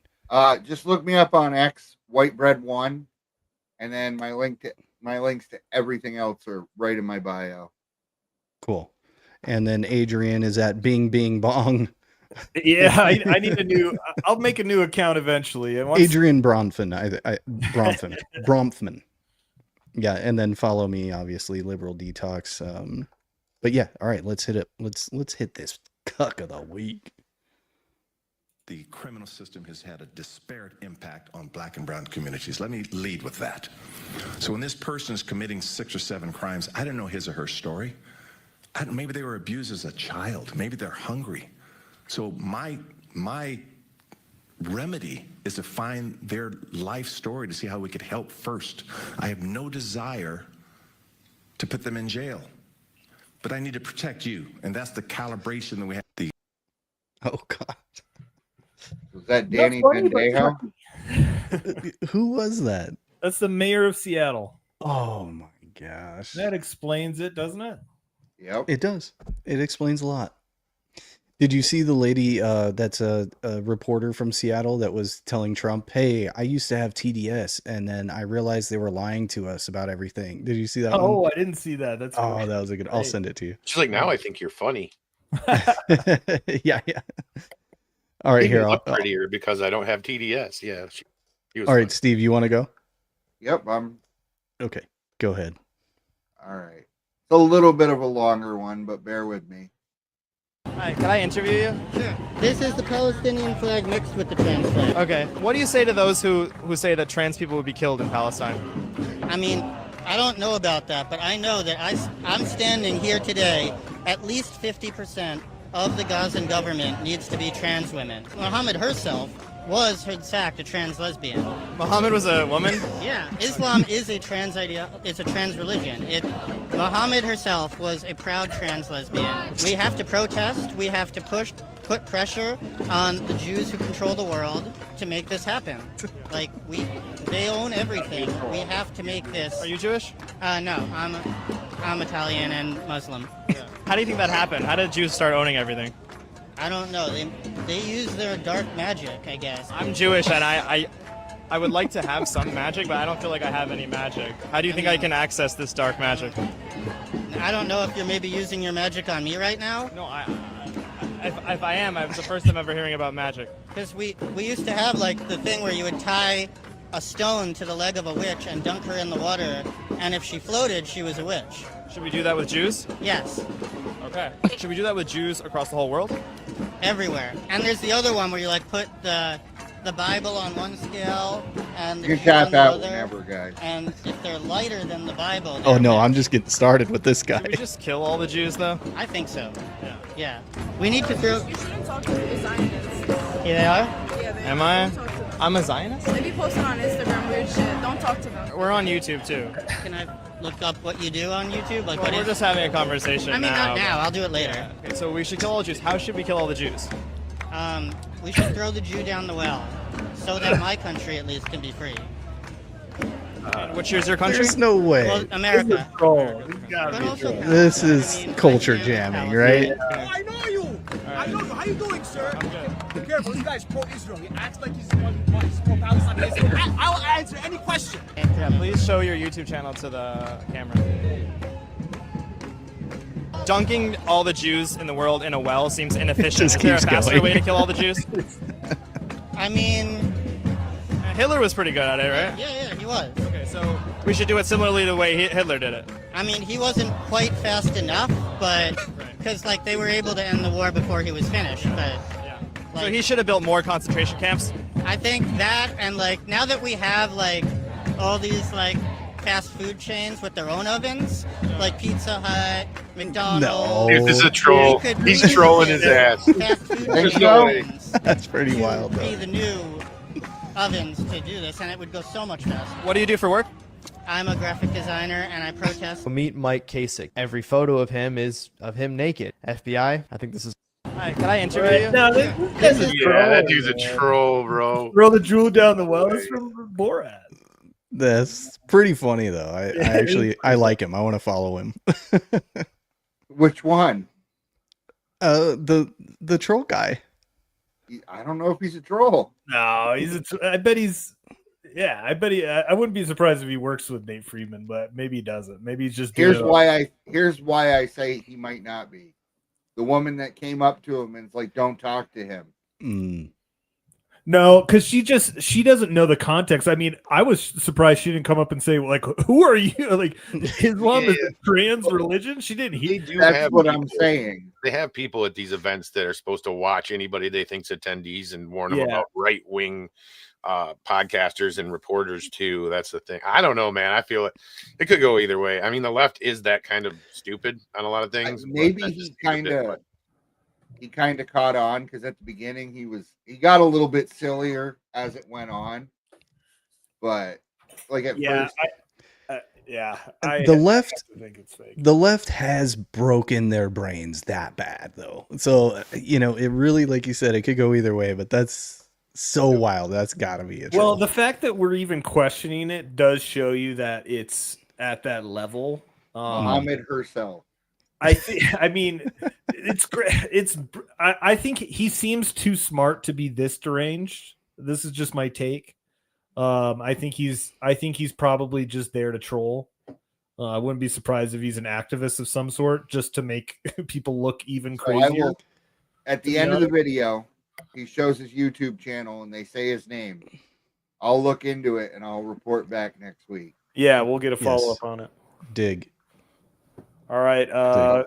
Just look me up on X, Whitebread1, and then my links to everything else are right in my bio. Cool. And then Adrian is at Bing Bing Bong. Yeah, I need a new. I'll make a new account eventually. And once, Adrian Bronfman. Bromfman. Yeah, and then follow me, obviously, Liberal Detox. But yeah, all right, let's hit it. Let's hit this cuck of the week. The criminal system has had a disparate impact on black and brown communities. Let me lead with that. So when this person is committing 6 or 7 crimes, I don't know his or her story. Maybe they were abused as a child. Maybe they're hungry. So my remedy is to find their life story to see how we could help first. I have no desire to put them in jail, but I need to protect you, and that's the calibration that we have. Oh God. Was that Danny Bendejo? Who was that? That's the mayor of Seattle. Oh my gosh. That explains it, doesn't it? Yep. It does. It explains a lot. Did you see the lady that's a reporter from Seattle that was telling Trump, hey, I used to have TDS, and then I realized they were lying to us about everything. Did you see that one? Oh, I didn't see that. That's Oh, great. that was a good. I'll send it to you. She's like, now I think you're funny. Yeah. All right, You here. look prettier because I don't have TDS. Yeah. She was All right, funny. Steve, you want to go? Yep. Okay, go ahead. All right. It's a little bit of a longer one, but bear with me. Hi, can I interview you? Sure. This is the Palestinian flag mixed with the trans flag. Okay. What do you say to those who say that trans people would be killed in Palestine? I mean, I don't know about that, but I know that I'm standing here today. At least 50% of the Gazan government needs to be trans women. Muhammad herself was, in fact, a trans lesbian. Muhammad was a woman? Yeah, Islam is a trans it's a trans religion. Muhammad herself was a proud trans lesbian. We have to protest, we have to put pressure on the Jews who control the world to make this happen. Like, they own everything. We have to make this. Are you Jewish? No, I'm Italian and Muslim. How do you think that happened? How did Jews start owning everything? I don't know. They use their dark magic, I guess. I'm Jewish, and I would like to have some magic, but I don't feel like I have any magic. How do you think I can access this dark magic? I don't know if you're maybe using your magic on me right now. No, if I am, it's the first time ever hearing about magic. Because we used to have like the thing where you would tie a stone to the leg of a witch and dunk her in the water, and if she floated, she was a witch. Should we do that with Jews? Yes. Okay. Should we do that with Jews across the whole world? Everywhere. And there's the other one where you like put the Bible on one scale and the You can Jew on tap the out other, whenever, guys. and if they're lighter than the Bible. Oh they're no, witch. I'm just getting started with this guy. Should we just kill all the Jews, though? I think so. Yeah. Yeah. We need to throw. You shouldn't talk to the Zionists. Yeah, they are. Yeah, they Am are. I? Don't talk to them. I'm a Zionist? They be posting on Instagram weird shit. Don't talk to them. We're on YouTube, too. Can I look up what you do on YouTube? Like Well, what we're is? just having a conversation I mean, now. not now. I'll do it later. Yeah. Okay, so we should kill all the Jews. How should we kill all the Jews? We should throw the Jew down the well, so that my country at least can be free. Which is your country? There's no way. Well, America. Gotta be a troll. This is culture right here, jamming, Palestine. right? Oh, I know you. I know you. How you doing, sir? I'm good. Be careful. This guy's pro-Israel. He acts like he's pro-Palestine. I'll answer any question. Yeah, please show your YouTube channel to the camera. Dunking all the Jews in the world in a well seems inefficient. Just Is there a keeps faster going. way to kill all the Jews? I mean, Hitler was pretty good at it, right? yeah, he was. Okay, so we should do it similarly to the way Hitler did it. I mean, he wasn't quite fast enough, but because like they were able to end the war before he was finished. But Yeah. So like, he should have built more concentration camps. I think that, and like now that we have like all these like fast food chains with their own ovens, like Pizza Hut, McDonald's. No. Dude, this is a troll. we could He's really trolling make his ass. Fast food There's chain no way. ovens That's pretty to wild, be though. the new ovens to do this, and it would go so much faster. What do you do for work? I'm a graphic designer, and I protest. Meet Mike Kasich. Every photo of him is of him naked. FBI, I think this is. Hi, can I interview you? No, this is Yeah, that dude's a troll, bro. Throw the jewel down the well. It's from Borat. That's pretty funny though. I like him. I want to follow him. Which one? The troll guy. I don't know if he's a troll. No, I bet he's. Yeah, I bet he. I wouldn't be surprised if he works with Nate Friedman, but maybe he doesn't. Maybe he's just. Here's why I say he might not be. The woman that came up to him and it's like, don't talk to him. No, because she doesn't know the context. I mean, I was surprised she didn't come up and say, like, who are you? Like, Islam is a trans religion? She didn't hear. That's what I'm saying. They have people at these events that are supposed to watch anybody they think's attendees and warn them about right-wing podcasters and reporters too. That's the thing. I don't know, man. I feel it could go either way. I mean, the left is that kind of stupid on a lot of things. Maybe he kind of caught on because at the beginning he got a little bit sillier as it went on, but like at first, the left has broken their brains that bad though. So it really, like you said, it could go either way. But that's so wild. That's got to be it. Well, the fact that we're even questioning it does show you that it's at that level. Muhammad herself. I mean, it's great. I think he seems too smart to be this deranged. This is just my take. I think he's probably just there to troll. I wouldn't be surprised if he's an activist of some sort, just to make people look even crazier. At the end of the video, he shows his YouTube channel and they say his name. I'll look into it and I'll report back next week. Yeah, we'll get a follow up on it. Dig. All right.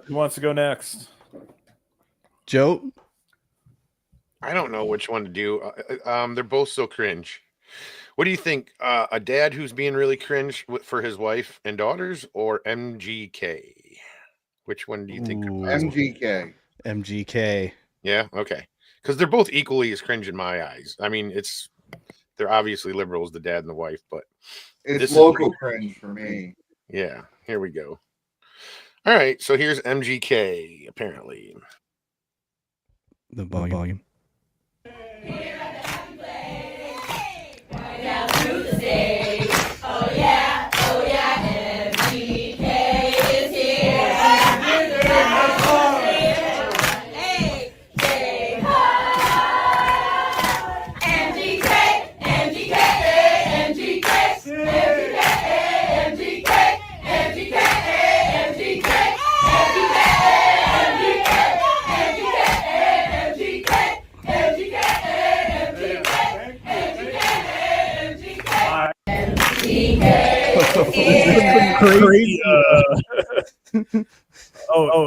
Who wants to go next? Joe? I don't know which one to do. They're both so cringe. What do you think? A dad who's being really cringe for his wife and daughters, or MGK? Which one do you think? MGK. MGK. Yeah. Okay. Because they're both equally as cringe in my eyes. I mean, they're obviously liberals, the dad and the wife, but it's local cringe for me. Yeah. Here we go. All right. So here's MGK. Apparently, the volume. Oh yeah, MGK is here. Crazy.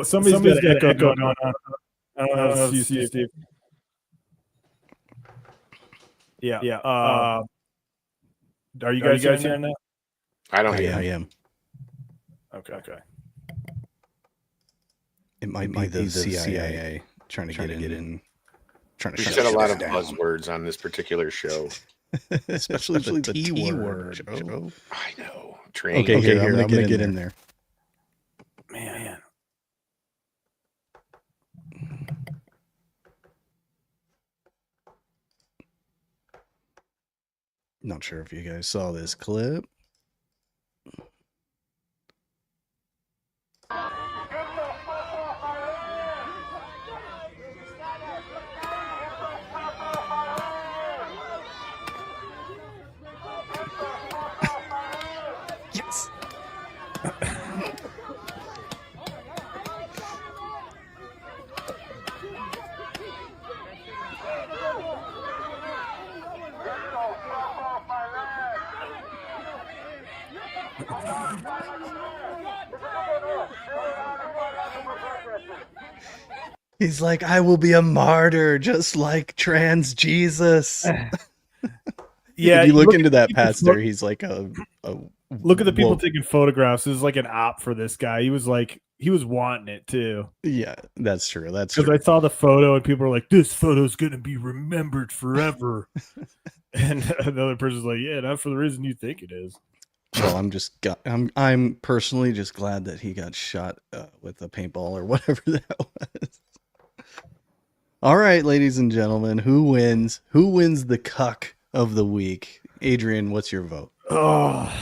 Somebody's got an echo going on. I don't know if it's you, Steve. Yeah. Are you guys hearing that? I don't hear. I am. Okay. It might be the CIA trying to get in. We said a lot of buzzwords on this particular show. Especially the T word. Joe. I know. Train. Okay, here, I'm gonna get in there. Man. Not sure if you guys saw this clip. Yes. He's like, I will be a martyr just like Jesus. Yeah, if you look into that pastor, he's like a look at the people taking photographs. It was like an op for this guy. He was wanting it too. Yeah, that's true. That's true. Because I saw the photo and people were like, this photo's going to be remembered forever. And the other person's like, yeah, not for the reason you think it is. Well, I'm personally just glad that he got shot with a paintball or whatever that was. All right, ladies and gentlemen, who wins? Who wins the cuck of the week? Adrian, what's your vote? Oh,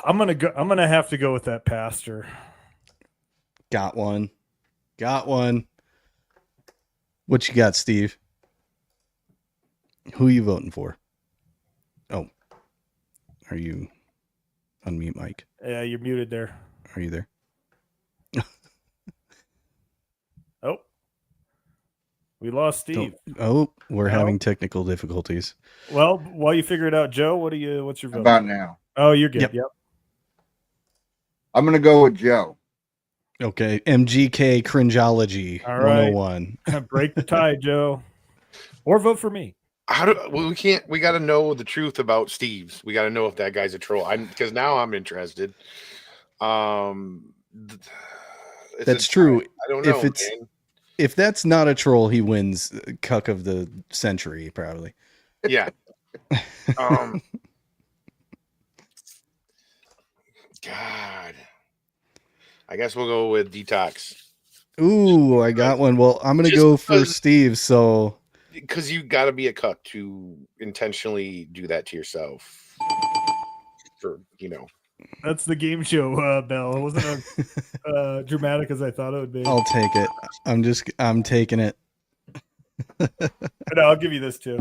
I'm gonna have to go with that pastor. Got one. What you got, Steve? Who are you voting for? Oh, are you unmute, Mike? Yeah, you're muted there. Are you there? Oh, We lost Steve. Oh, we're No? having technical difficulties. Well, while you figure it out, Joe, what's your vote? About now. Oh, you're good. Yep. Yep. I'm gonna go with Joe. Okay, MGK cringeology All right. 101. Break the tie, Joe. Or vote for me. We got to know the truth about Steve's. We got to know if that guy's a troll. Because now I'm interested. That's true. I don't know. If that's not a troll, he wins cuck of the century, probably. Yeah. God. I guess we'll go with Detox. Ooh, I got one. Well, I'm gonna go for Steve. So, because you got to be a cuck to intentionally do that to yourself. That's the game show bell. It wasn't as dramatic as I thought it would be. I'll take it. I'm taking it. No, I'll give you this too.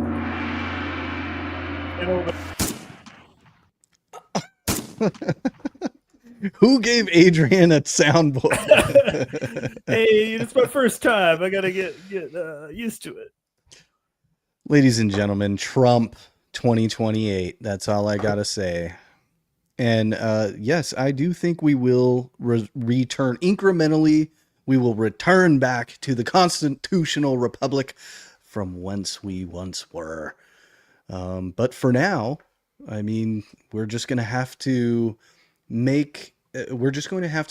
Who gave Adrian a soundboard? Hey, it's my first time. I gotta get used to it. Ladies and gentlemen, Trump 2028. That's all I gotta say. And yes, I do think we will return incrementally. We will return back to the constitutional republic from whence we once were. But for now, I mean, we're just going to have to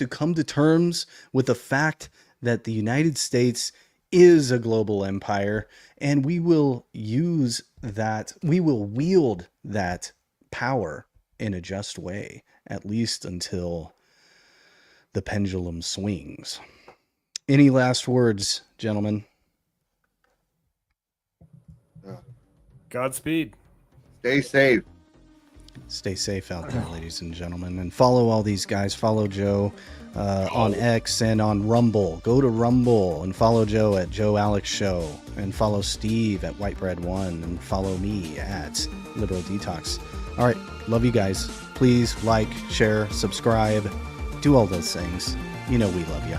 come to terms with the fact that the United States is a global empire, and we will use that, we will wield that power in a just way, at least until the pendulum swings. Any last words, gentlemen? Godspeed. Stay safe. Stay safe out there, ladies and gentlemen. And follow all these guys. Follow Joe on X and on Rumble. Go to Rumble and follow Joe at Joe Alex Show. And follow Steve at Whitebread1. And follow me at Liberal Detox. All right. Love you guys. Please like, share, subscribe. Do all those things. You know we love you.